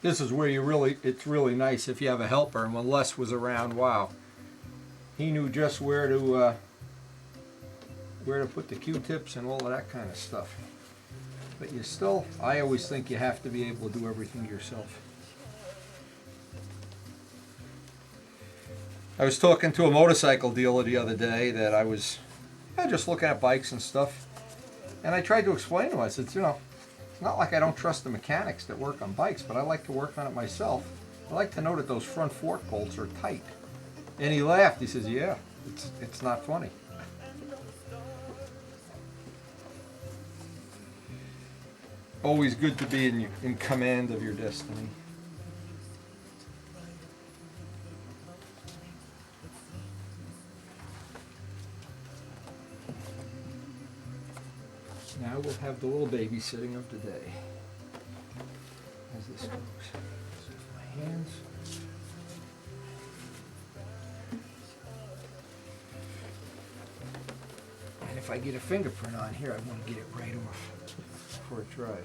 This is where it's really nice if you have a helper. And when Les was around, wow, he knew just where to put the Q-tips and all of that kind of stuff. But you still, I always think you have to be able to do everything yourself. I was talking to a motorcycle dealer the other day that I was just looking at bikes and stuff. And I tried to explain to him, I said, you know, it's not like I don't trust the mechanics that work on bikes, but I like to work on it myself. I like to know that those front fork bolts are tight. And he laughed. He says, yeah, it's not funny. always good to be in command of your destiny. Now we'll have the little babysitting of the day. As this goes. So my hands. And if I get a fingerprint on here, I want to get it right off before it dries.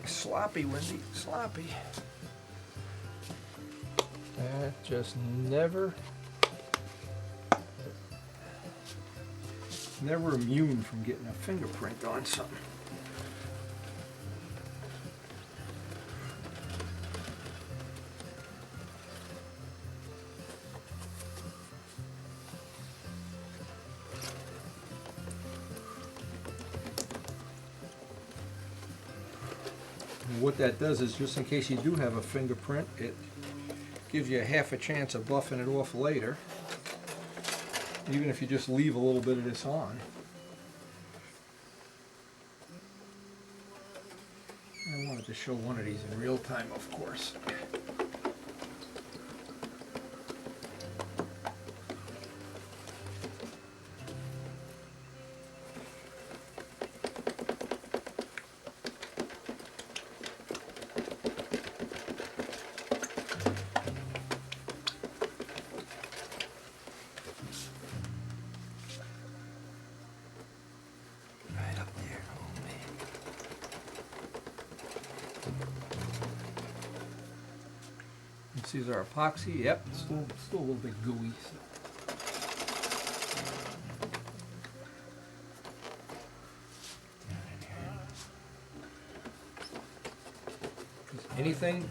Sloppy, Wendy, sloppy. That just never immune from getting a fingerprint on something. And what that does is, just in case you do have a fingerprint, it gives you a half a chance of buffing it off later, even if you just leave a little bit of this on. I wanted to show one of these in real time, of course. These are epoxy. Yep, still a little bit gooey. Anything,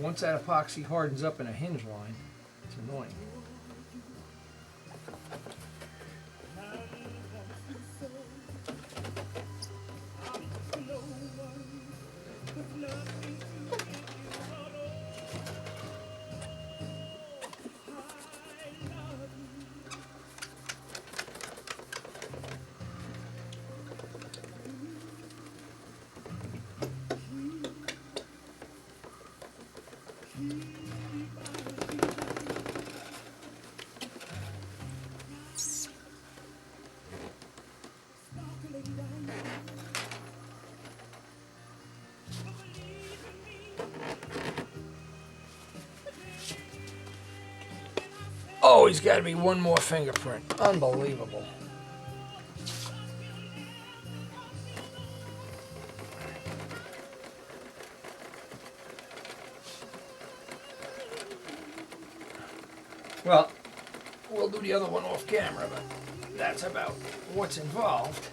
once that epoxy hardens up in a hinge line, it's annoying. Oh, he's got to be one more fingerprint. Unbelievable. Well, we'll do the other one off camera, but that's about what's involved.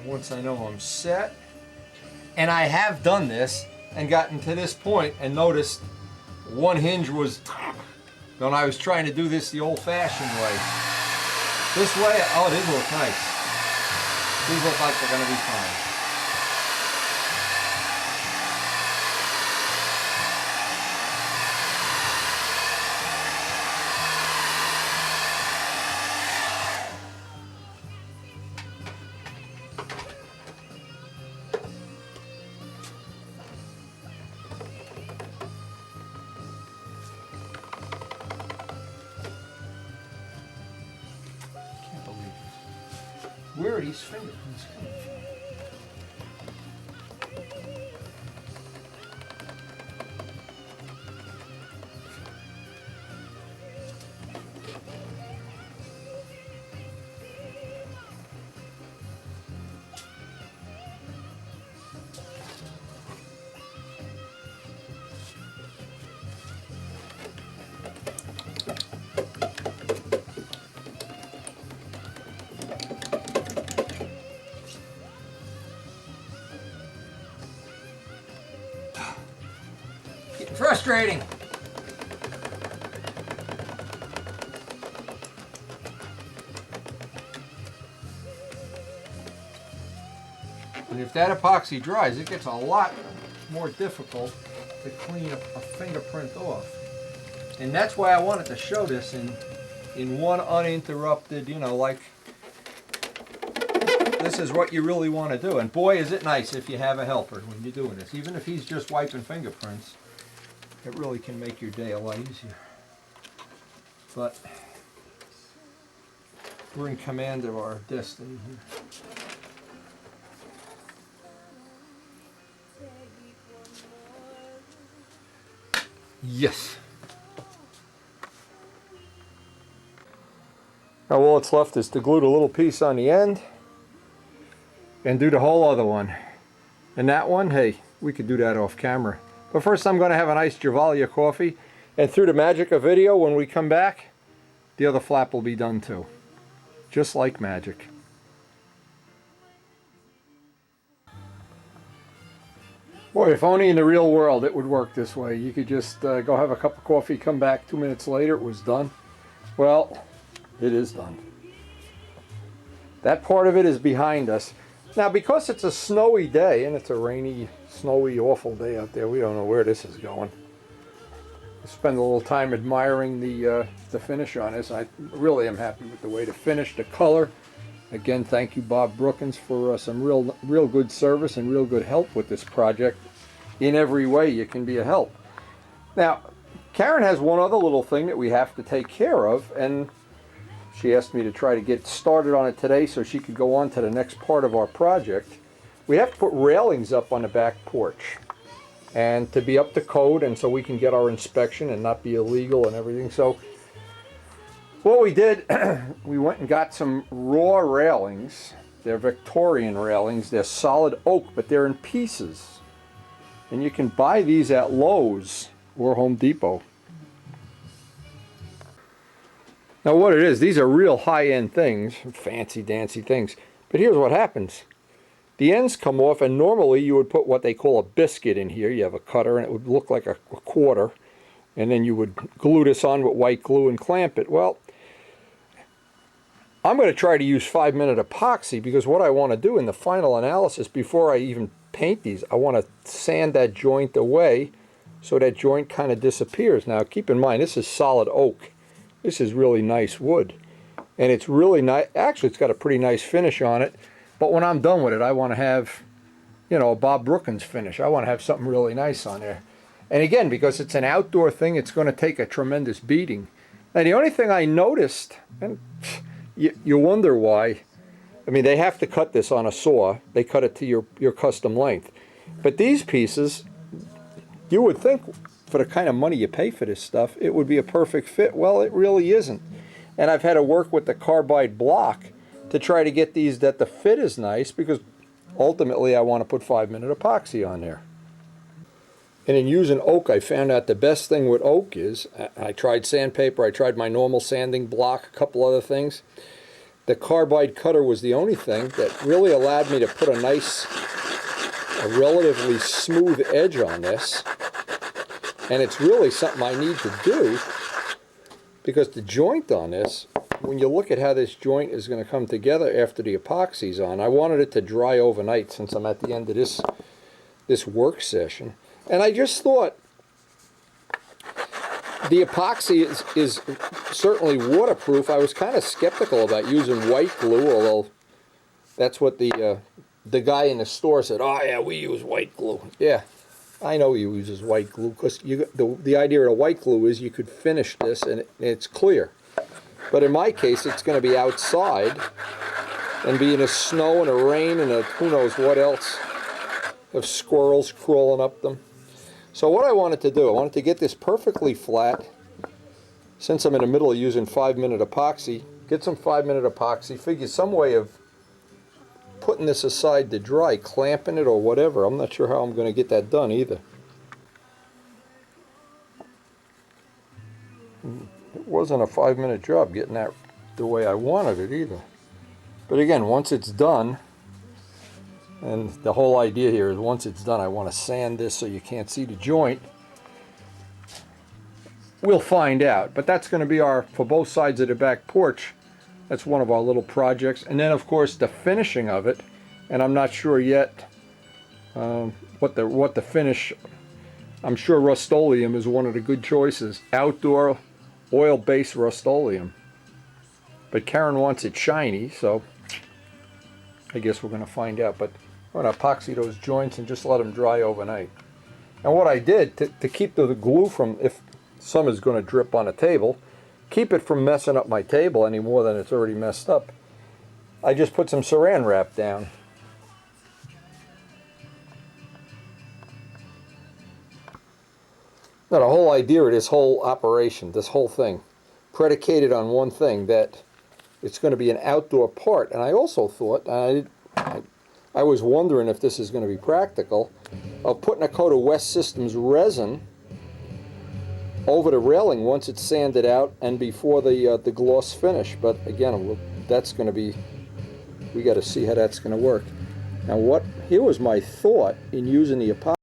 Once I know I'm set, and I have done this and gotten to this point and noticed one hinge was, when I was trying to do this the old-fashioned way. This way, oh, these look nice. These look like they're going to be fine. Where are these fingerprints coming frustrating. And if that epoxy dries, it gets a lot more difficult to clean a fingerprint off. And that's why I wanted to show this in one uninterrupted, you know, like, this is what you really want to do. And boy, is it nice if you have a helper when you're doing this. Even if he's just wiping fingerprints, it really can make your day a lot easier. But we're in command of our destiny here. Yes. Now all that's left is to glue the little piece on the end and do the whole other one. And that one, hey, we could do that off camera. But first I'm going to have a nice Javalia coffee, and through the magic of video, when we come back, the other flap will be done too. Just like magic. Boy, if only in the real world it would work this way. You could just go have a cup of coffee, come back 2 minutes later, it was done. Well, it is done. That part of it is behind us. Now, because it's a snowy day, and it's a rainy, snowy, awful day out there, we don't know where this is going. I spend a little time admiring the finish on this. I really am happy with the way to finish, the color. Again, thank you, Bob Brookins, for some real good service and real good help with this project. In every way you can be a help. Now, Karen has one other little thing that we have to take care of, and she asked me to try to get started on it today so she could go on to the next part of our project. We have to put railings up on the back porch, and to be up to code, and so we can get our inspection and not be illegal and everything. So what we did, we went and got some raw railings. They're Victorian railings. They're solid oak, but they're in pieces. And you can buy these at Lowe's or Home Depot. Now what it is, these are real high-end things, fancy dancy things. But here's what happens. The ends come off, and normally you would put what they call a biscuit in here. You have a cutter and it would look like a quarter. And then you would glue this on with white glue and clamp it. Well, I'm going to try to use 5-minute epoxy, because what I want to do in the final analysis, before I even paint these, I want to sand that joint away so that joint kind of disappears. Now keep in mind, this is solid oak. This is really nice wood, and it's really nice. Actually, it's got a pretty nice finish on it, but when I'm done with it, I want to have, you know, a Bob Brookins finish. I want to have something really nice on there. And again, because it's an outdoor thing, it's going to take a tremendous beating. Now the only thing I noticed, and you wonder why, I mean, they have to cut this on a saw. They cut it to your custom length. But these pieces, you would think for the kind of money you pay for this stuff, it would be a perfect fit. Well, it really isn't. And I've had to work with the carbide block to try to get these that the fit is nice, because ultimately I want to put 5-minute epoxy on there. And in using oak, I found out the best thing with oak is, I tried sandpaper, I tried my normal sanding block, a couple other things. The carbide cutter was the only thing that really allowed me to put a relatively smooth edge on this. And it's really something I need to do, because the joint on this, when you look at how this joint is going to come together after the epoxy's on, I wanted it to dry overnight since I'm at the end of this work session. And I just thought the epoxy is certainly waterproof. I was kind of skeptical about using white glue, although that's what the guy in the store said. Oh yeah, we use white glue. Yeah, I know he uses white glue, because the idea of the white glue is you could finish this and it's clear. But in my case, it's going to be outside and be in the snow and the rain and who knows what else, of squirrels crawling up them. So what I wanted to do, I wanted to get this perfectly flat. Since I'm in the middle of using 5-minute epoxy, get some 5-minute epoxy, figure some way of putting this aside to dry, clamping it or whatever. I'm not sure how I'm going to get that done either. It wasn't a 5-minute job getting that the way I wanted it either. But again, once it's done, and the whole idea here is once it's done, I want to sand this so you can't see the joint. we'll find out. But that's going to be our, for both sides of the back porch, that's one of our little projects. And then of course the finishing of it, and I'm not sure yet what the finish. I'm sure Rust-Oleum is one of the good choices. Outdoor oil-based Rust-Oleum. But Karen wants it shiny, so I guess we're going to find out. But I'm going to epoxy those joints and just let them dry overnight. And what I did to keep the glue from, if some is going to drip on a table, keep it from messing up my table any more than it's already messed up, I just put some saran wrap down. Now the whole idea of this whole operation, this whole thing, predicated on one thing, that it's going to be an outdoor part. And I also thought, I was wondering if this is going to be practical, of putting a coat of West Systems resin over the railing once it's sanded out and before the gloss finish. But again, that's going to be, we got to see how that's going to work. Now here was my thought in using the epoxy.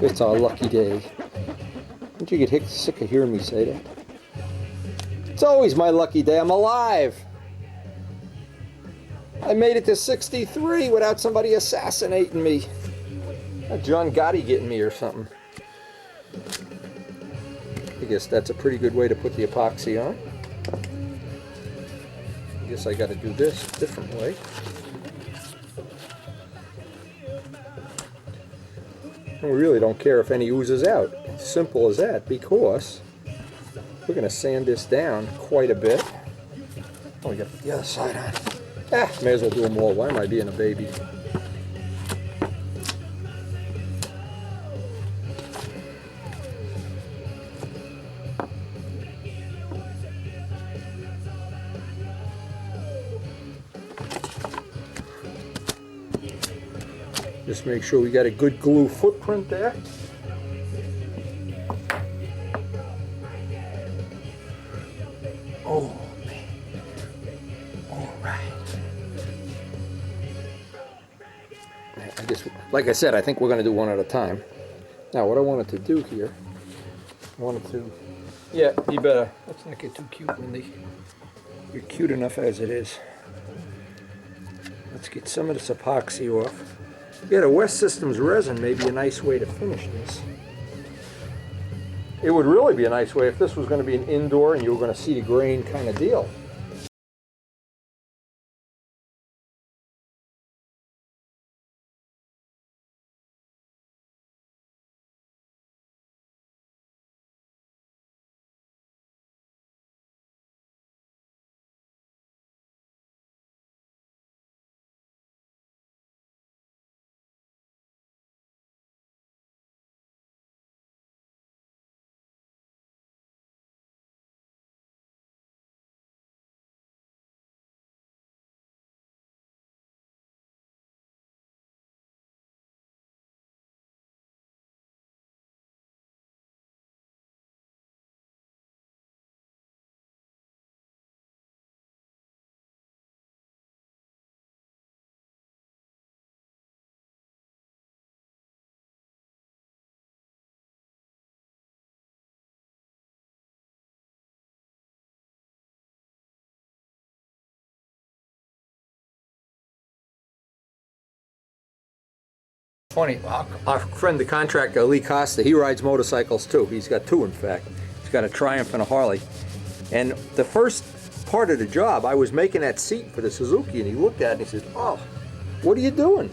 It's our lucky day. Don't you get sick of hearing me say that? It's always my lucky day. I'm alive. I made it to 63 without somebody assassinating me. John Gotti getting me or something. I guess that's a pretty good way to put the epoxy on. I guess I got to do this a different way. And we really don't care if any oozes out. It's simple as that, because we're going to sand this down quite a bit. Oh, we got the other side on. May as well do them all. Why am I being a baby? Just make sure we got a good glue footprint there. Oh, man. All right. I guess, like I said, I think we're going to do one at a time. Now, what I wanted to do here, yeah, you better, let's not get too cute, Wendy. You're cute enough as it is. Let's get some of this epoxy off. Yeah, the West Systems resin may be a nice way to finish this. It would really be a nice way if this was going to be an indoor and you were going to see the grain kind of deal. Funny, our friend the contractor, Lee Costa, he rides motorcycles too. He's got two, in fact. He's got a Triumph and a Harley. And the first part of the job, I was making that seat for the Suzuki, and he looked at it and he said, "Oh, what are you doing?"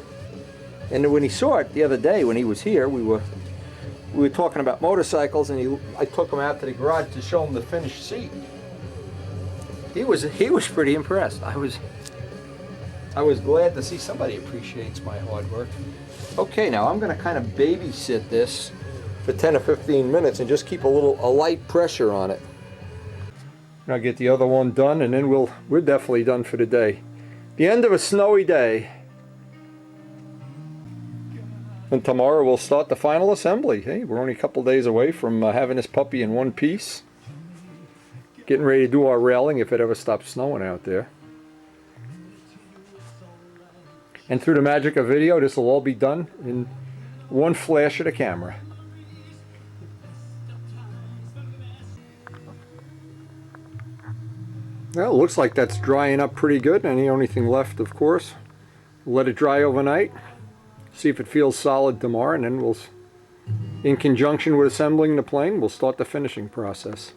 And then when he saw it the other day when he was here, we were talking about motorcycles, and I took him out to the garage to show him the finished seat. He was pretty impressed. I was glad to see somebody appreciates my hard work. Okay, now I'm going to kind of babysit this for 10 or 15 minutes and just keep a light pressure on it. And I'll get the other one done, and then we're definitely done for the day. The end of a snowy day. And tomorrow we'll start the final assembly. Hey, we're only a couple days away from having this puppy in one piece. Getting ready to do our railing if it ever stops snowing out there. And through the magic of video, this will all be done in one flash of the camera. Well, it looks like that's drying up pretty good, and the only thing left, of course, let it dry overnight. See if it feels solid tomorrow, and then in conjunction with assembling the plane, we'll start the finishing process.